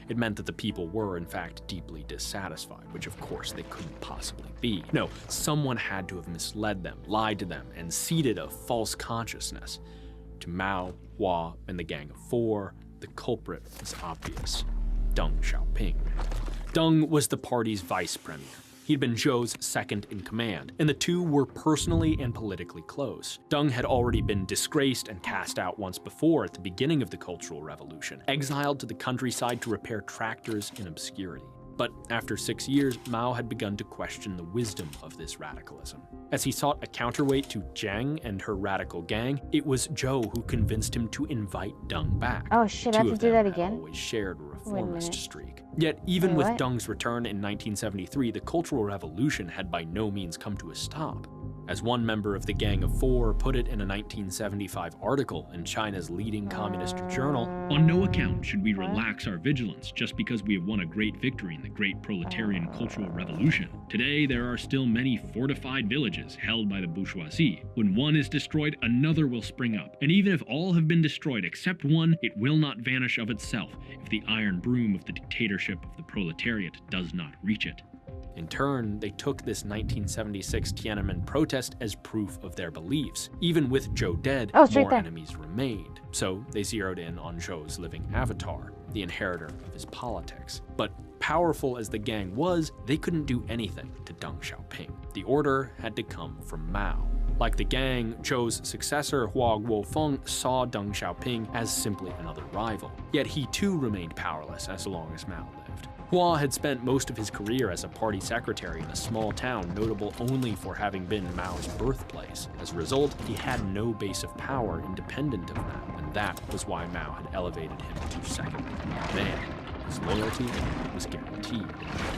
It meant that the people were, in fact, deeply dissatisfied, which of course they couldn't possibly be. No, someone had to have misled them, lied to them, and seeded a false consciousness. To Mao, Hua, and the Gang of Four, the culprit was obvious: Deng Xiaoping. Deng was the party's vice premier. He'd been Zhou's second in command, and the two were personally and politically close. Deng had already been disgraced and cast out once before at the beginning of the Cultural Revolution, exiled to the countryside to repair tractors in obscurity. But after 6 years, Mao had begun to question the wisdom of this radicalism. As he sought a counterweight to Jiang and her radical gang, it was Zhou who convinced him to invite Deng back. Oh shit, I have to do that again? Always shared a reformist streak. Yet even with Deng's return in 1973, the Cultural Revolution had by no means come to a stop. As one member of the Gang of Four put it in a 1975 article in China's leading communist journal, "On no account should we relax our vigilance just because we have won a great victory in the great proletarian cultural revolution. Today there are still many fortified villages held by the bourgeoisie. When one is destroyed, another will spring up. And even if all have been destroyed except one, it will not vanish of itself if the iron broom of the dictatorship of the proletariat does not reach it." In turn, they took this 1976 Tiananmen protest as proof of their beliefs. Even with Zhou dead, more enemies remained. So they zeroed in on Zhou's living avatar, the inheritor of his politics. But powerful as the gang was, they couldn't do anything to Deng Xiaoping. The order had to come from Mao. Like the gang, Zhou's successor Hua Guofeng saw Deng Xiaoping as simply another rival. Yet he too remained powerless as long as Mao lived. Hua had spent most of his career as a party secretary in a small town notable only for having been Mao's birthplace. As a result, he had no base of power independent of Mao, and that was why Mao had elevated him to second in command. His loyalty was guaranteed.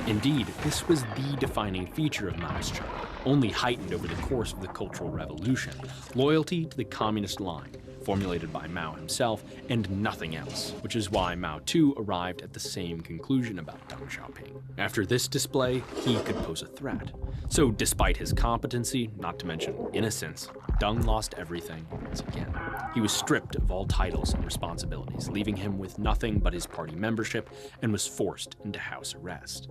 Indeed, this was the defining feature of Mao's China, only heightened over the course of the Cultural Revolution: loyalty to the communist line, formulated by Mao himself, and nothing else, which is why Mao too arrived at the same conclusion about Deng Xiaoping. After this display, he could pose a threat. So despite his competency, not to mention innocence, Deng lost everything once again. He was stripped of all titles and responsibilities, leaving him with nothing but his party membership, and was forced into house arrest.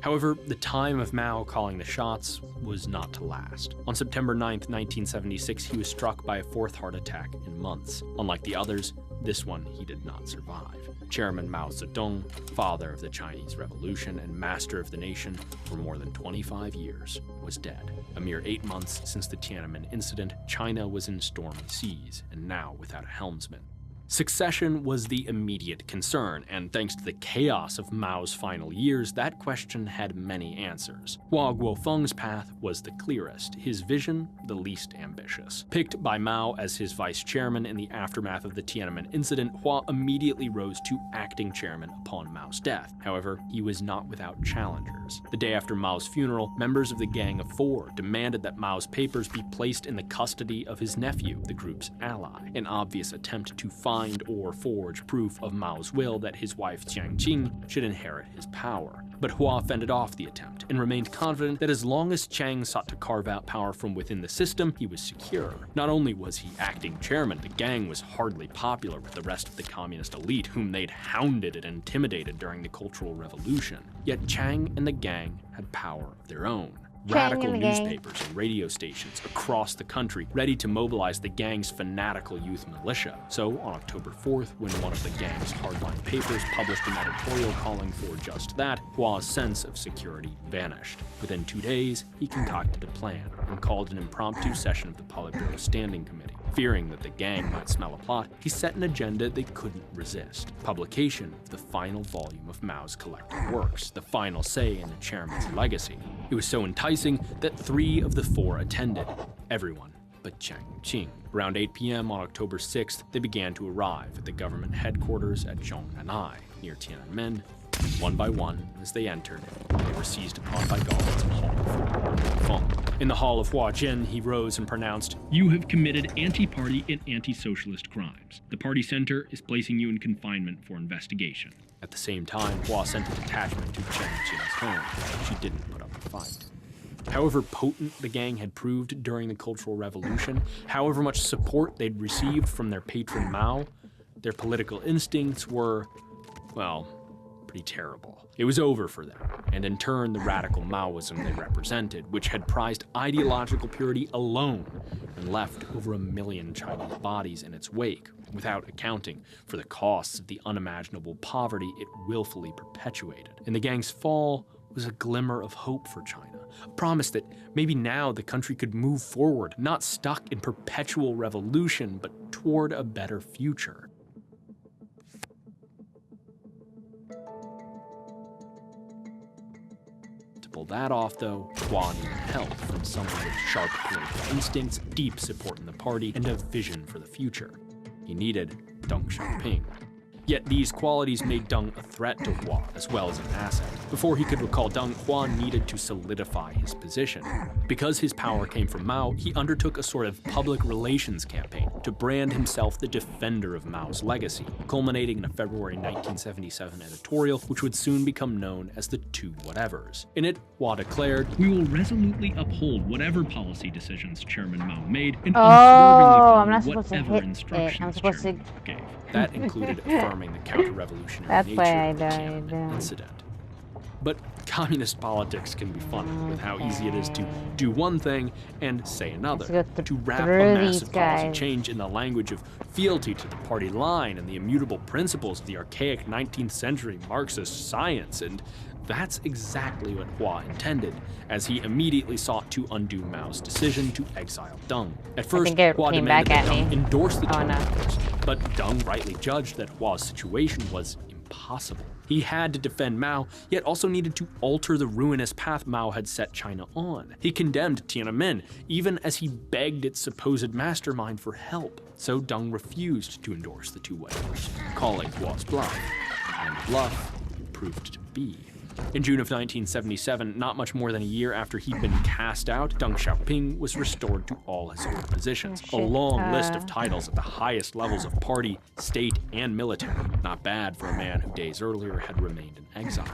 However, the time of Mao calling the shots was not to last. On September 9th, 1976, he was struck by a fourth heart attack in months. Unlike the others, this one he did not survive. Chairman Mao Zedong, father of the Chinese Revolution and master of the nation for more than 25 years, was dead. A mere 8 months since the Tiananmen incident, China was in stormy seas, and now without a helmsman. Succession was the immediate concern, and thanks to the chaos of Mao's final years, that question had many answers. Hua Guofeng's path was the clearest, his vision the least ambitious. Picked by Mao as his vice chairman in the aftermath of the Tiananmen incident, Hua immediately rose to acting chairman upon Mao's death. However, he was not without challengers. The day after Mao's funeral, members of the Gang of Four demanded that Mao's papers be placed in the custody of his nephew, the group's ally, an obvious attempt to find find or forge proof of Mao's will that his wife Jiang Qing should inherit his power. But Hua fended off the attempt and remained confident that as long as Chiang sought to carve out power from within the system, he was secure. Not only was he acting chairman, the gang was hardly popular with the rest of the communist elite, whom they'd hounded and intimidated during the Cultural Revolution. Yet Chiang and the gang had power of their own. Radical newspapers and radio stations across the country ready to mobilize the gang's fanatical youth militia. So, on October 4th, when one of the gang's hardline papers published an editorial calling for just that, Hua's sense of security vanished. Within 2 days, he concocted a plan and called an impromptu session of the Politburo Standing Committee. Fearing that the gang might smell a plot, he set an agenda they couldn't resist: publication of the final volume of Mao's collected works, the final say in the chairman's legacy. It was so enticing that 3 of the 4 attended, everyone but Jiang Qing. Around 8 p.m. on October 6th, they began to arrive at the government headquarters at Zhongnanhai, near Tiananmen. One by one, as they entered, they were seized upon by guards and hauled before Feng. In the hall of Huajin, he rose and pronounced, "You have committed anti-party and anti-socialist crimes. The party center is placing you in confinement for investigation." At the same time, Hua sent a detachment to Jiang Qing's home. She didn't put up a fight. However potent the gang had proved during the Cultural Revolution, however much support they'd received from their patron Mao, their political instincts were, well, pretty terrible. It was over for them, and in turn the radical Maoism they represented, which had prized ideological purity alone and left over 1 million Chinese bodies in its wake, without accounting for the costs of the unimaginable poverty it willfully perpetuated. And the gang's fall was a glimmer of hope for China, a promise that maybe now the country could move forward, not stuck in perpetual revolution, but toward a better future. To pull that off, though, Hua needed help from someone with sharp political instincts, deep support in the party, and a vision for the future. He needed Deng Xiaoping. Yet these qualities made Deng a threat to Hua as well as an asset. Before he could recall Deng, Hua needed to solidify his position. Because his power came from Mao, he undertook a sort of public relations campaign to brand himself the defender of Mao's legacy, culminating in a February 1977 editorial which would soon become known as the Two Whatevers. In it, Hua declared, "We will resolutely uphold whatever policy decisions Chairman Mao made and I'm not unswervingly supposed to follow whatever hit it. instructions I'm supposed to. Chairman gave." That included affirming the counter-revolutionary That's nature why I of the died. Tiananmen incident. But communist politics can be funny with how easy it is to do one thing and say another, to wrap a through massive these policy guys. change in the language of fealty to the party line and the immutable principles of the archaic 19th century Marxist science, and that's exactly what Hua intended, as he immediately sought to undo Mao's decision to exile Deng. At first, think it Hua came demanded back that at Deng me. endorse the Oh, no. terms, but Deng rightly judged that Hua's situation was impossible. He had to defend Mao, yet also needed to alter the ruinous path Mao had set China on. He condemned Tiananmen, even as he begged its supposed mastermind for help. So Deng refused to endorse the Two Whatevers, calling Hua's bluff. And the bluff proved to be. In June of 1977, not much more than a year after he'd been cast out, Deng Xiaoping was restored to all his old positions. A long list of titles at the highest levels of party, state, and military. Not bad for a man who days earlier had remained in exile.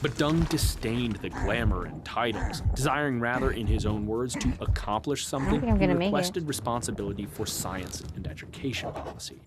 But Deng disdained the glamour and titles, desiring rather, in his own words, to accomplish something. think I'm He gonna make it. requested responsibility for science and education policy.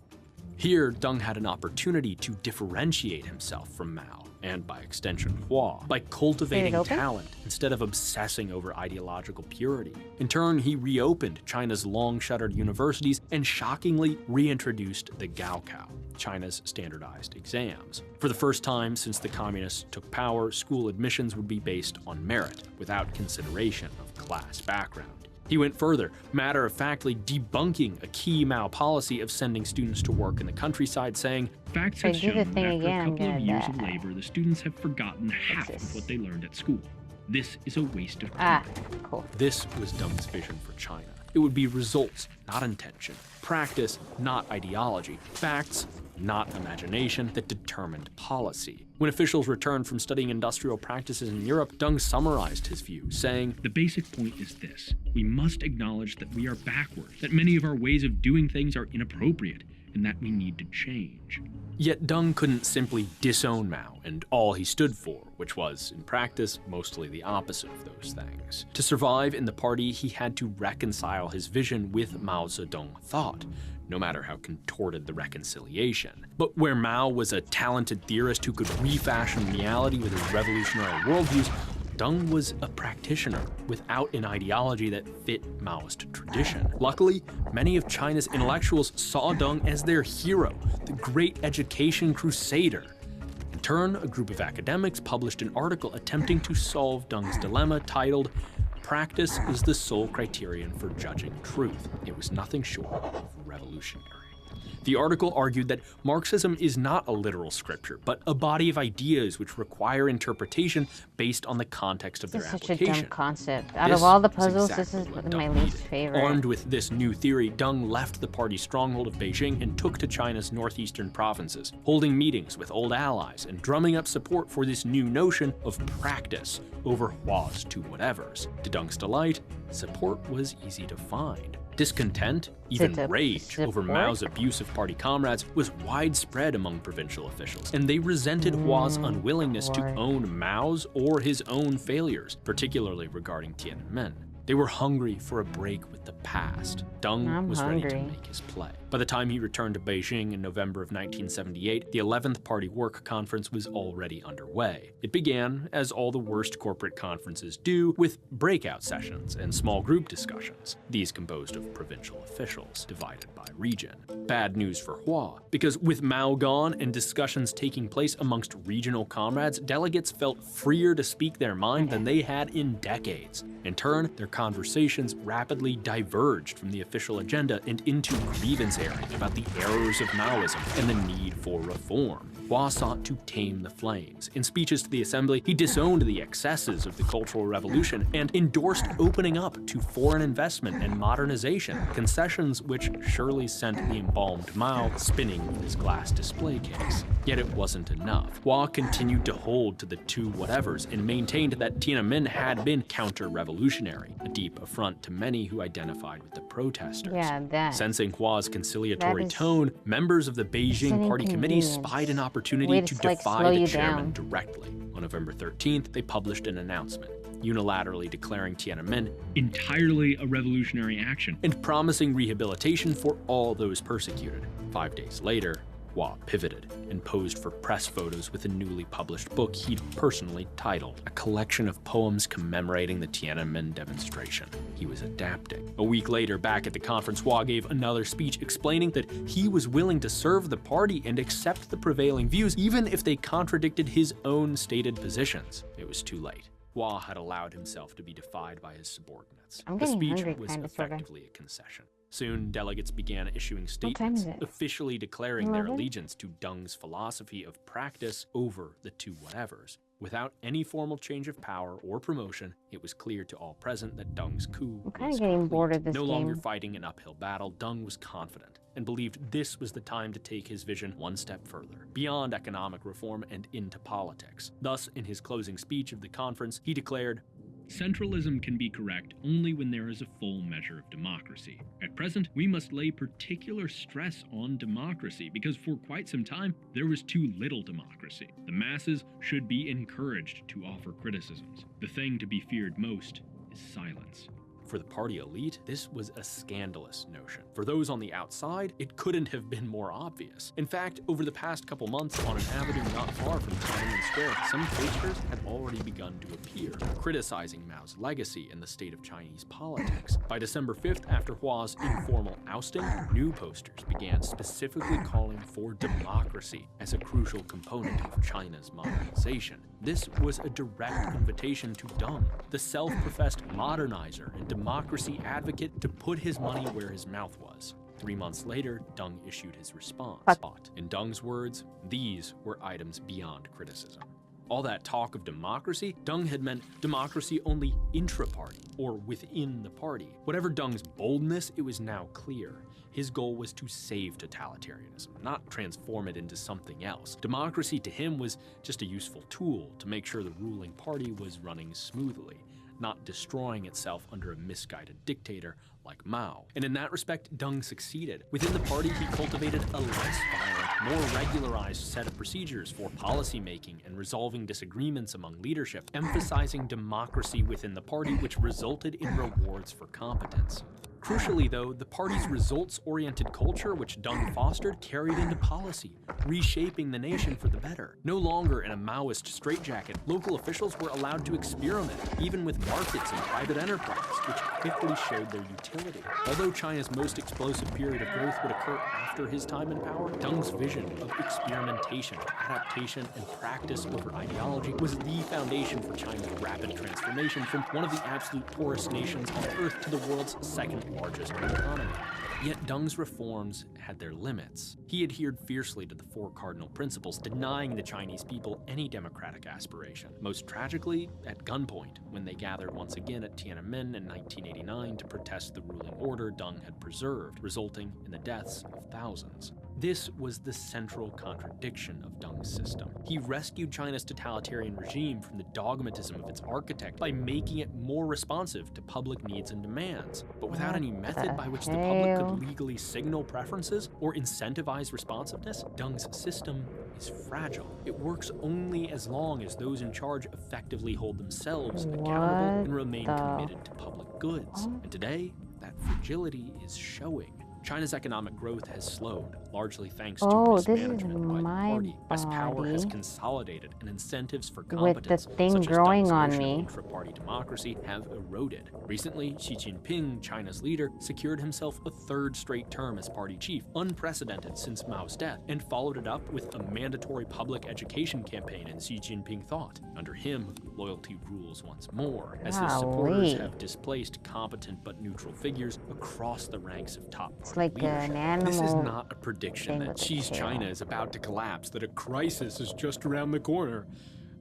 Here, Deng had an opportunity to differentiate himself from Mao, and by extension Hua, by cultivating open? talent instead of obsessing over ideological purity. In turn, he reopened China's long-shuttered universities and shockingly reintroduced the Gaokao, China's standardized exams. For the first time since the communists took power, school admissions would be based on merit, without consideration of class background. He went further, matter-of-factly debunking a key Mao policy of sending students to work in the countryside, saying, "Facts If I have do the shown that thing after again, a I'm couple of gonna years of die. labor, the students have forgotten half of what they learned at school. This is a waste of time." Cool. This was Deng's vision for China. It would be results, not intention. Practice, not ideology. Facts, not imagination, that determined policy. When officials returned from studying industrial practices in Europe, Deng summarized his view, saying, "The basic point is this. We must acknowledge that we are backward, that many of our ways of doing things are inappropriate, and that we need to change. Yet Deng couldn't simply disown Mao and all he stood for, which was, in practice, mostly the opposite of those things. To survive in the party, he had to reconcile his vision with Mao Zedong thought, no matter how contorted the reconciliation. But where Mao was a talented theorist who could refashion reality with his revolutionary worldviews, Deng was a practitioner without an ideology that fit Maoist tradition. Luckily, many of China's intellectuals saw Deng as their hero, the great education crusader. In turn, a group of academics published an article attempting to solve Deng's dilemma titled, "Practice is the sole criterion for judging truth." It was nothing short of revolutionary. The article argued that Marxism is not a literal scripture, but a body of ideas which require interpretation based on the context of This their is such a application. dumb concept. Out of all the puzzles, this is what my Deng least needed. favorite. Armed with this new theory, Deng left the party's stronghold of Beijing and took to China's northeastern provinces, holding meetings with old allies and drumming up support for this new notion of practice over Hua's two whatevers. To Deng's delight, support was easy to find. Discontent, even rage, over Mao's abuse of party comrades was widespread among provincial officials, and they resented Hua's unwillingness to own Mao's or his own failures, particularly regarding Tiananmen. They were hungry for a break with the past. Deng was ready to make his play. By the time he returned to Beijing in November of 1978, the 11th Party Work Conference was already underway. It began, as all the worst corporate conferences do, with breakout sessions and small group discussions, these composed of provincial officials, divided by region. Bad news for Hua, because with Mao gone and discussions taking place amongst regional comrades, delegates felt freer to speak their mind than they had in decades. In turn, their conversations rapidly diverged from the official agenda and into grievance areas about the errors of Maoism and the need for reform. Hua sought to tame the flames. In speeches to the assembly, he disowned the excesses of the Cultural Revolution and endorsed opening up to foreign investment and modernization, concessions which surely sent the embalmed Mao spinning in his glass display case. Yet it wasn't enough. Hua continued to hold to the two whatevers and maintained that Tiananmen had been counter-revolutionary, a deep affront to many who identified with the protesters. Yeah, that. Sensing Hua's conciliatory That is tone, members of the Beijing an Party Committee inconvenience. spied an opportunity Way to to, like, defy slow the you chairman down. directly. On November 13th, they published an announcement, unilaterally declaring Tiananmen entirely a revolutionary action and promising rehabilitation for all those persecuted. 5 days later, Hua pivoted and posed for press photos with a newly published book he'd personally titled, a collection of poems commemorating the Tiananmen demonstration. He was adapting. A week later, back at the conference, Hua gave another speech explaining that he was willing to serve the party and accept the prevailing views, even if they contradicted his own stated positions. It was too late. Hua had allowed himself to be defied by his subordinates. I'm The getting speech hungry, was kinda, sorta. effectively a concession. Soon, delegates began issuing What time statements, is it? officially declaring their 11? allegiance to Deng's philosophy of practice over the two whatevers. Without any formal change of power or promotion, it was clear to all present that Deng's coup I'm kind was of getting complete. bored of this No game. longer fighting an uphill battle, Deng was confident and believed this was the time to take his vision one step further, beyond economic reform and into politics. Thus, in his closing speech of the conference, he declared, Centralism can be correct only when there is a full measure of democracy. At present, we must lay particular stress on democracy because for quite some time, there was too little democracy. The masses should be encouraged to offer criticisms. The thing to be feared most is silence. For the party elite, this was a scandalous notion. For those on the outside, it couldn't have been more obvious. In fact, over the past couple months, on an avenue not far from Tiananmen Square, some posters had already begun to appear, criticizing Mao's legacy and the state of Chinese politics. By December 5th, after Hua's informal ousting, new posters began specifically calling for democracy as a crucial component of China's modernization. This was a direct invitation to Deng, the self-professed modernizer and democracy advocate, to put his money where his mouth was. 3 months later, Deng issued his response. In Deng's words, these were items beyond criticism. All that talk of democracy, Deng had meant democracy only intra-party, or within the party. Whatever Deng's boldness, it was now clear. His goal was to save totalitarianism, not transform it into something else. Democracy to him was just a useful tool to make sure the ruling party was running smoothly. not destroying itself under a misguided dictator like Mao. And in that respect, Deng succeeded. Within the party, he cultivated a less violent, more regularized set of procedures for policymaking and resolving disagreements among leadership, emphasizing democracy within the party, which resulted in rewards for competence. Crucially, though, the party's results-oriented culture, which Deng fostered, carried into policy, reshaping the nation for the better. No longer in a Maoist straitjacket, local officials were allowed to experiment, even with markets and private enterprise, which quickly showed their utility. Although China's most explosive period of growth would occur after his time in power, Deng's vision of experimentation, adaptation, and practice over ideology was the foundation for China's rapid transformation from one of the absolute poorest nations on Earth to the world's second largest economy. Yet Deng's reforms had their limits. He adhered fiercely to the four cardinal principles, denying the Chinese people any democratic aspiration. Most tragically, at gunpoint, when they gathered once again at Tiananmen in 1989 to protest the ruling order Deng had preserved, resulting in the deaths of thousands. This was the central contradiction of Deng's system. He rescued China's totalitarian regime from the dogmatism of its architect by making it more responsive to public needs and demands. But without any method by which the public could legally signal preferences or incentivize responsiveness, Deng's system is fragile. It works only as long as those in charge effectively hold themselves accountable and remain committed to public goods. And today, that fragility is showing. China's economic growth has slowed, largely thanks to mismanagement by the party, as power has consolidated and incentives for competence, with the thing such as growing Deng's on notion me. of intra-party democracy, have eroded. Recently, Xi Jinping, China's leader, secured himself a third straight term as party chief, unprecedented since Mao's death, and followed it up with a mandatory public education campaign in Xi Jinping thought. Under him, loyalty rules once more, as his supporters have displaced competent but neutral figures across the ranks of top It's like an animal. This is not a prediction thing that with a Xi's tail. China is about to collapse, that a crisis is just around the corner.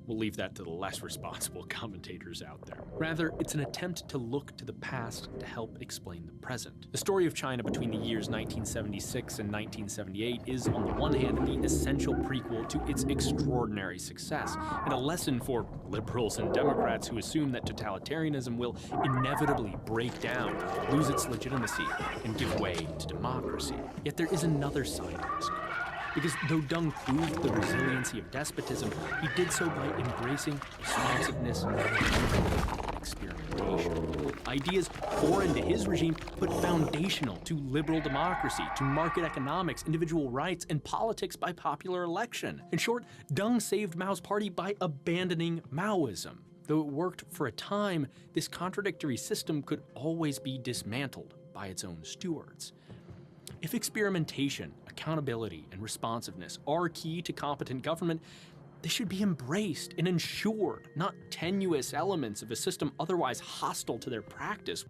We'll leave that to the less responsible commentators out there. Rather, it's an attempt to look to the past to help explain the present. The story of China between the years 1976 and 1978 is, on the one hand, the essential prequel to its extraordinary success, and a lesson for liberals and Democrats who assume that totalitarianism will inevitably break down, lose its legitimacy, and give way to democracy. Yet there is another side to this coin. Because though Deng proved the resiliency of despotism, he did so by embracing responsiveness and experimentation. Ideas foreign to his regime, but foundational to liberal democracy, to market economics, individual rights, and politics by popular election. In short, Deng saved Mao's party by abandoning Maoism. Though it worked for a time, this contradictory system could always be dismantled by its own stewards. If experimentation, accountability, and responsiveness are key to competent government, they should be embraced and ensured, not tenuous elements of a system otherwise hostile to their practice.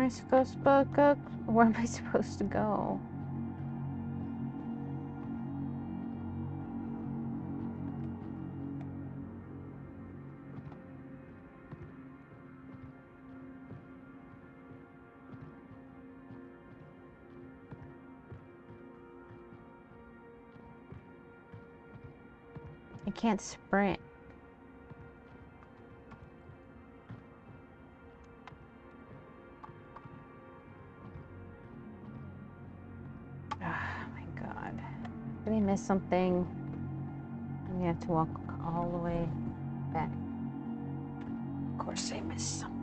I supposed to go? Where am I supposed to go? I can't sprint. Oh my god. Did I miss something? I'm gonna have to walk all the way back. Of course I missed something.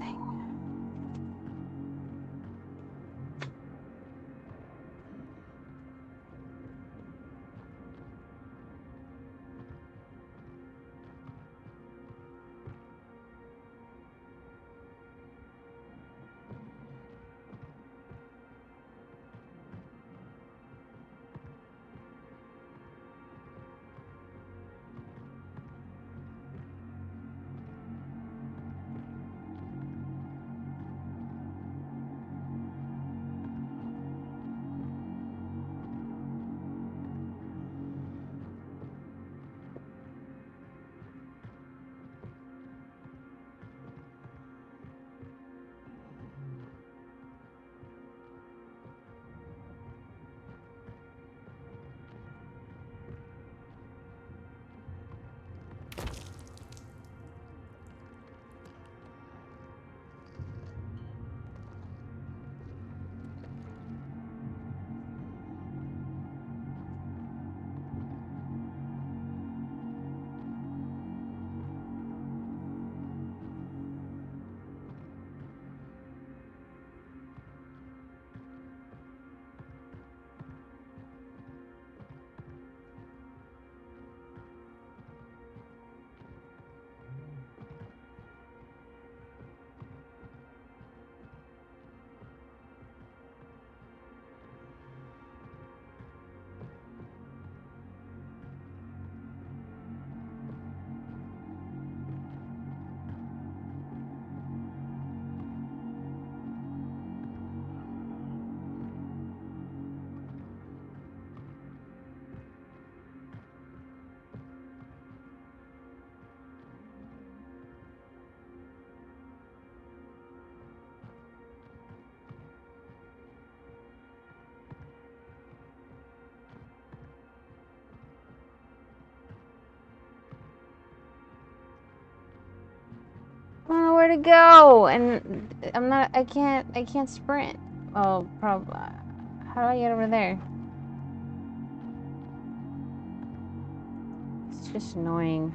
I don't know where to go, and I can't sprint. Oh, probably. How do I get over there? It's just annoying.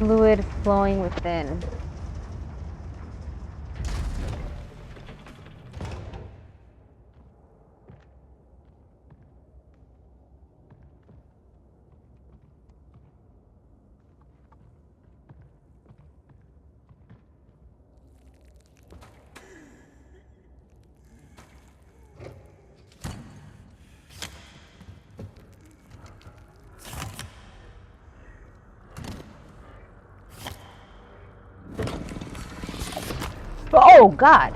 Fluid flowing within. Oh, God.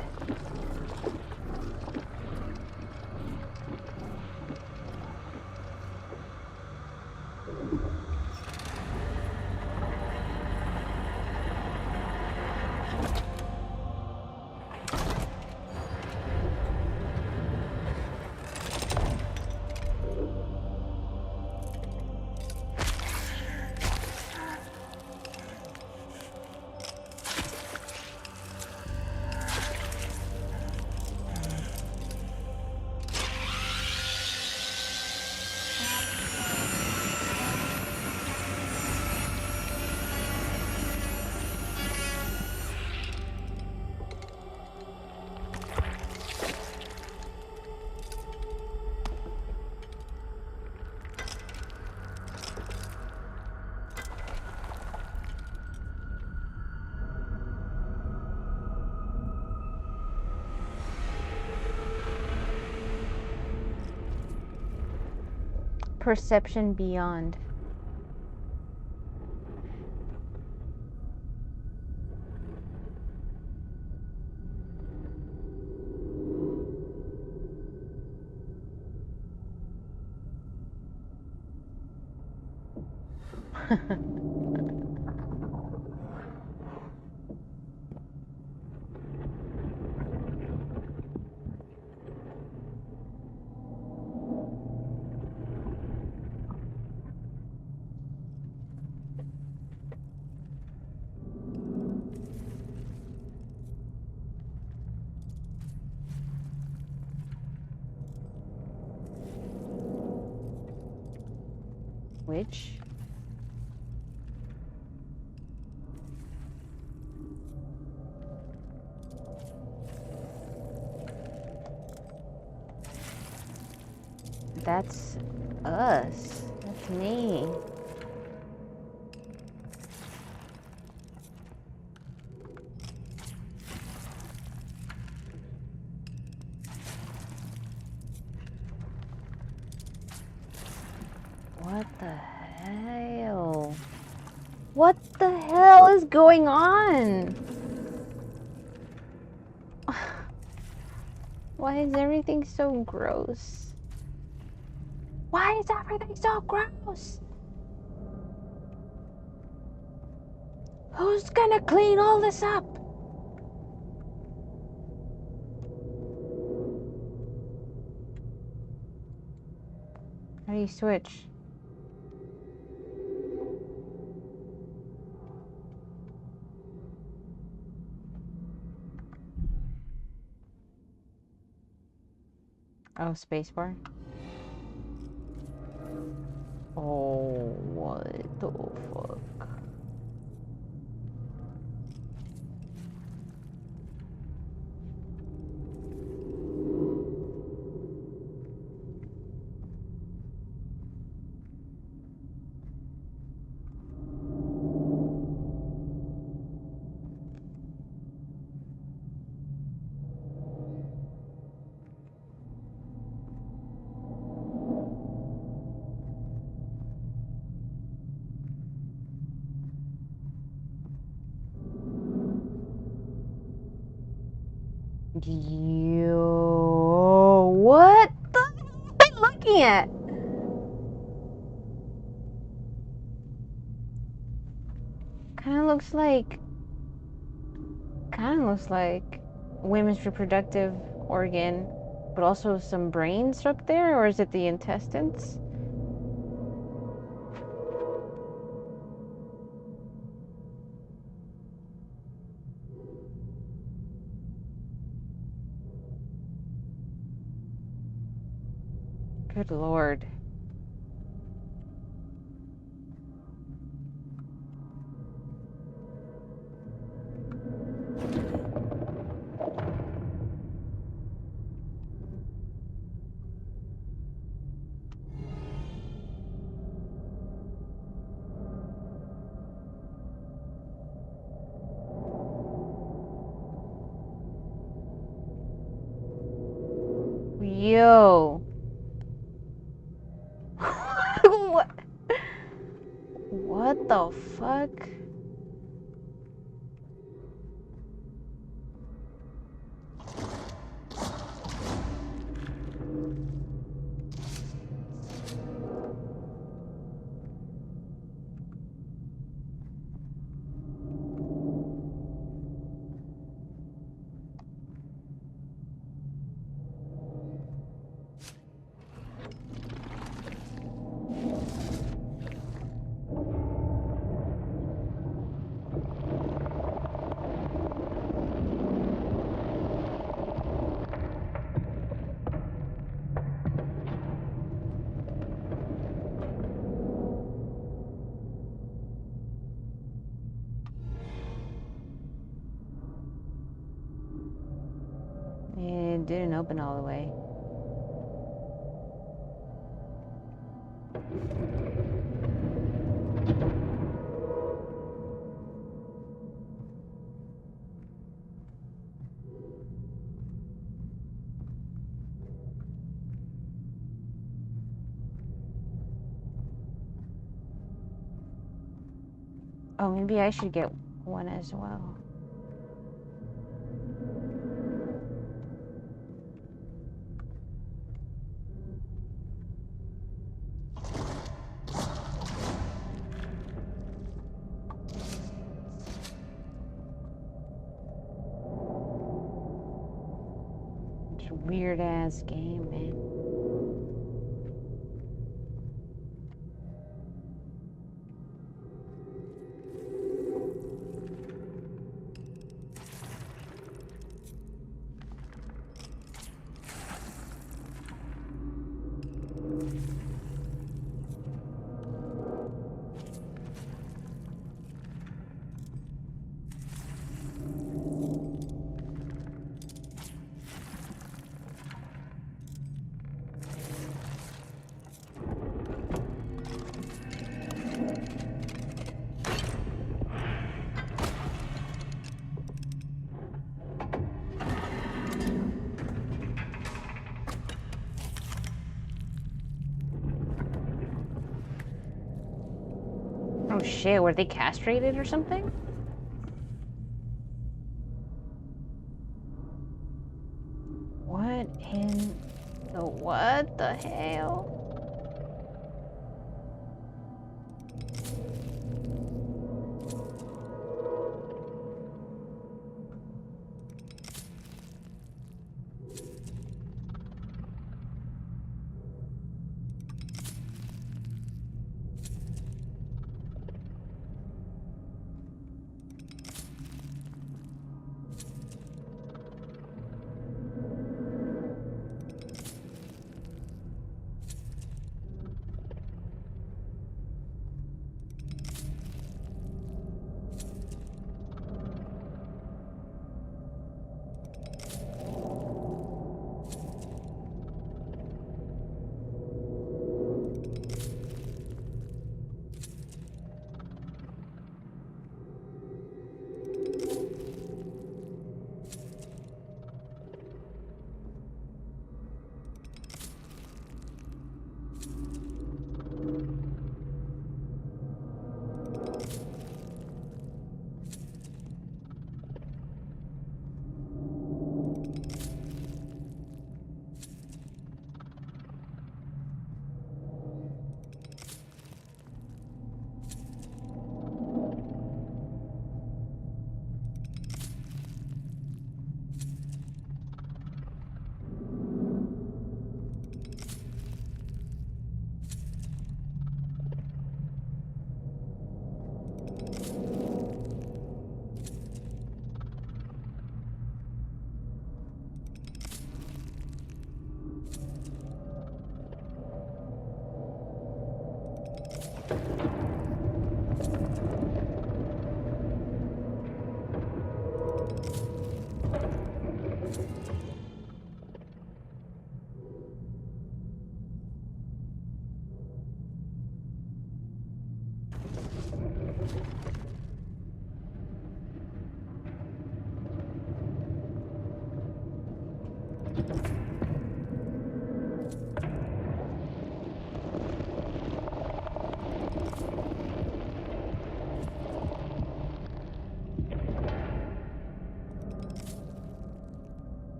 Perception beyond. Which? That's us. That's me. What the hell? What the hell is going on? Why is everything so gross? Why is everything so gross? Who's gonna clean all this up? How do you switch? Oh, spacebar. Oh, what the fuck? Yo, what the hell am I looking at? Kind of looks like women's reproductive organ, but also some brains up there, or is it the intestines? Good lord. Yo. What? What the fuck? open all the way. Oh, maybe I should get one as well. It's a weird ass game, man. Oh shit, were they castrated or something? What in the what the hell?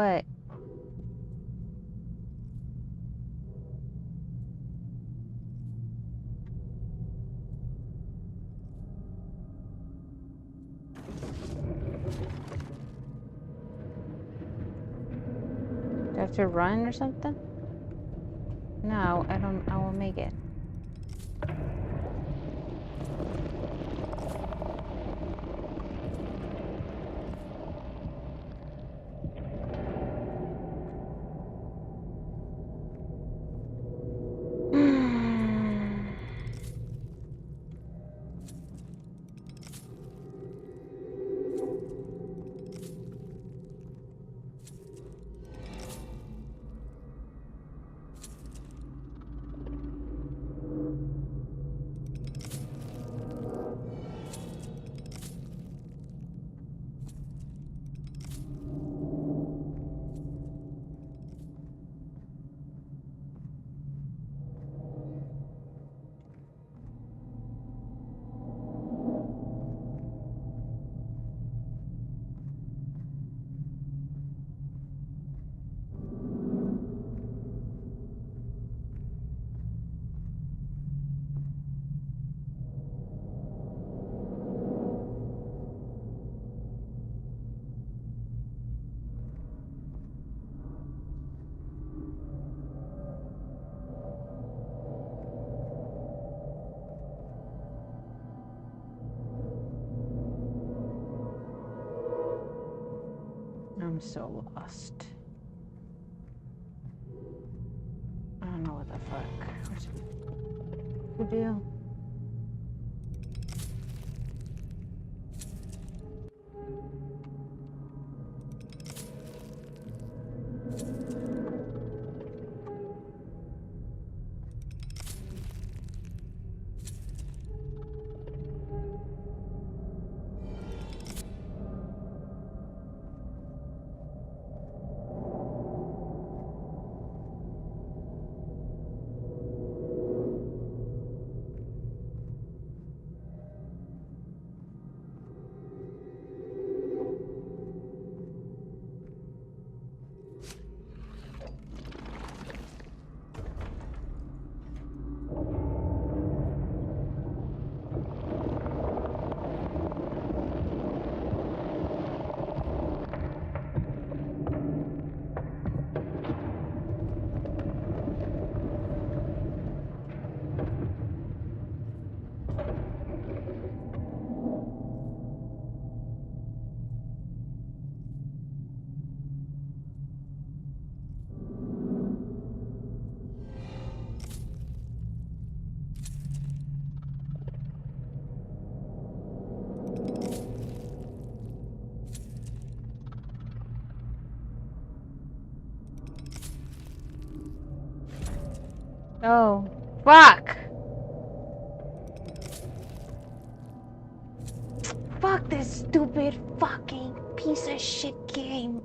What? Do I have to run or something? No, I don't. I will make it. I'm so lost. I don't know what the fuck. What to do? Oh, fuck! Fuck this stupid fucking piece of shit game.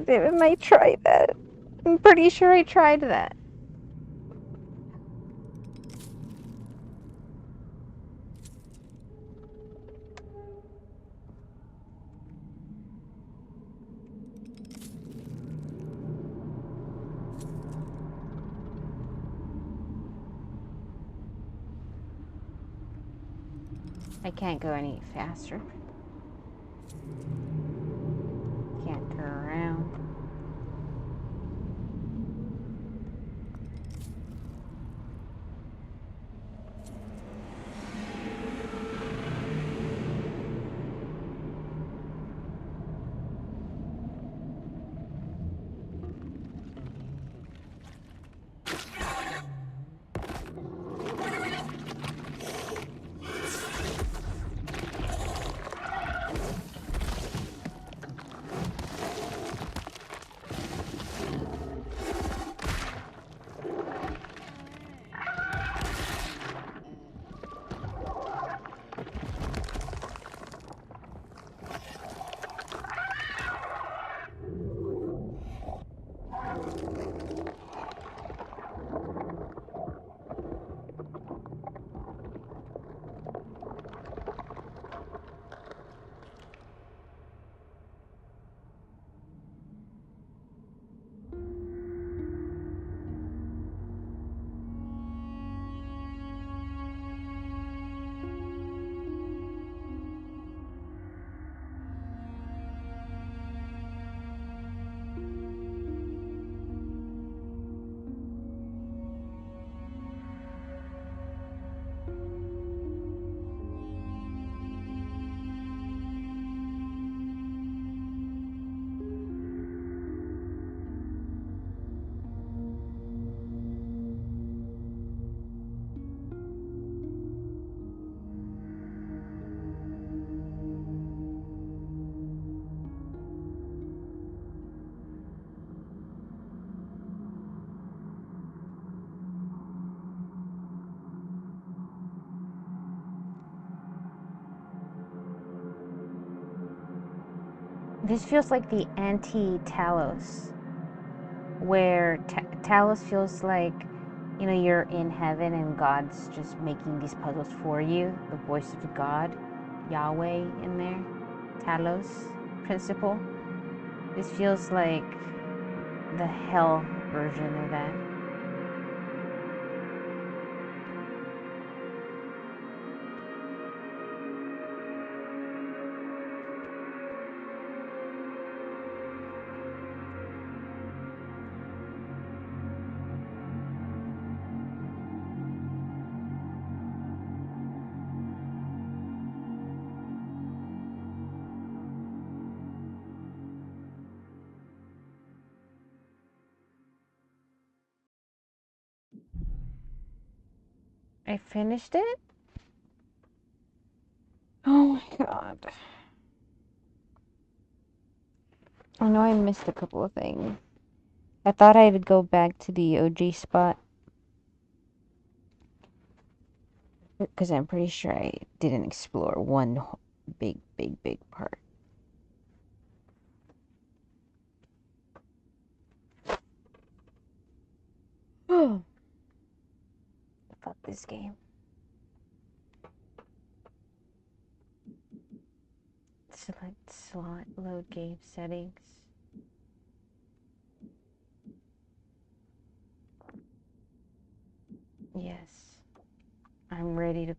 I might try that. I'm pretty sure I tried that. I can't go any faster. Can't turn around. This feels like the anti-Talos, where Talos feels like, you know, you're in heaven and God's just making these puzzles for you. The voice of God, Yahweh in there, Talos principle. This feels like the hell version of that. I finished it? Oh my god. I know I missed a couple of things. I thought I'd go back to the OG spot, because I'm pretty sure I didn't explore one big part. Fuck this game. Select slot, load game settings. Yes. I'm ready to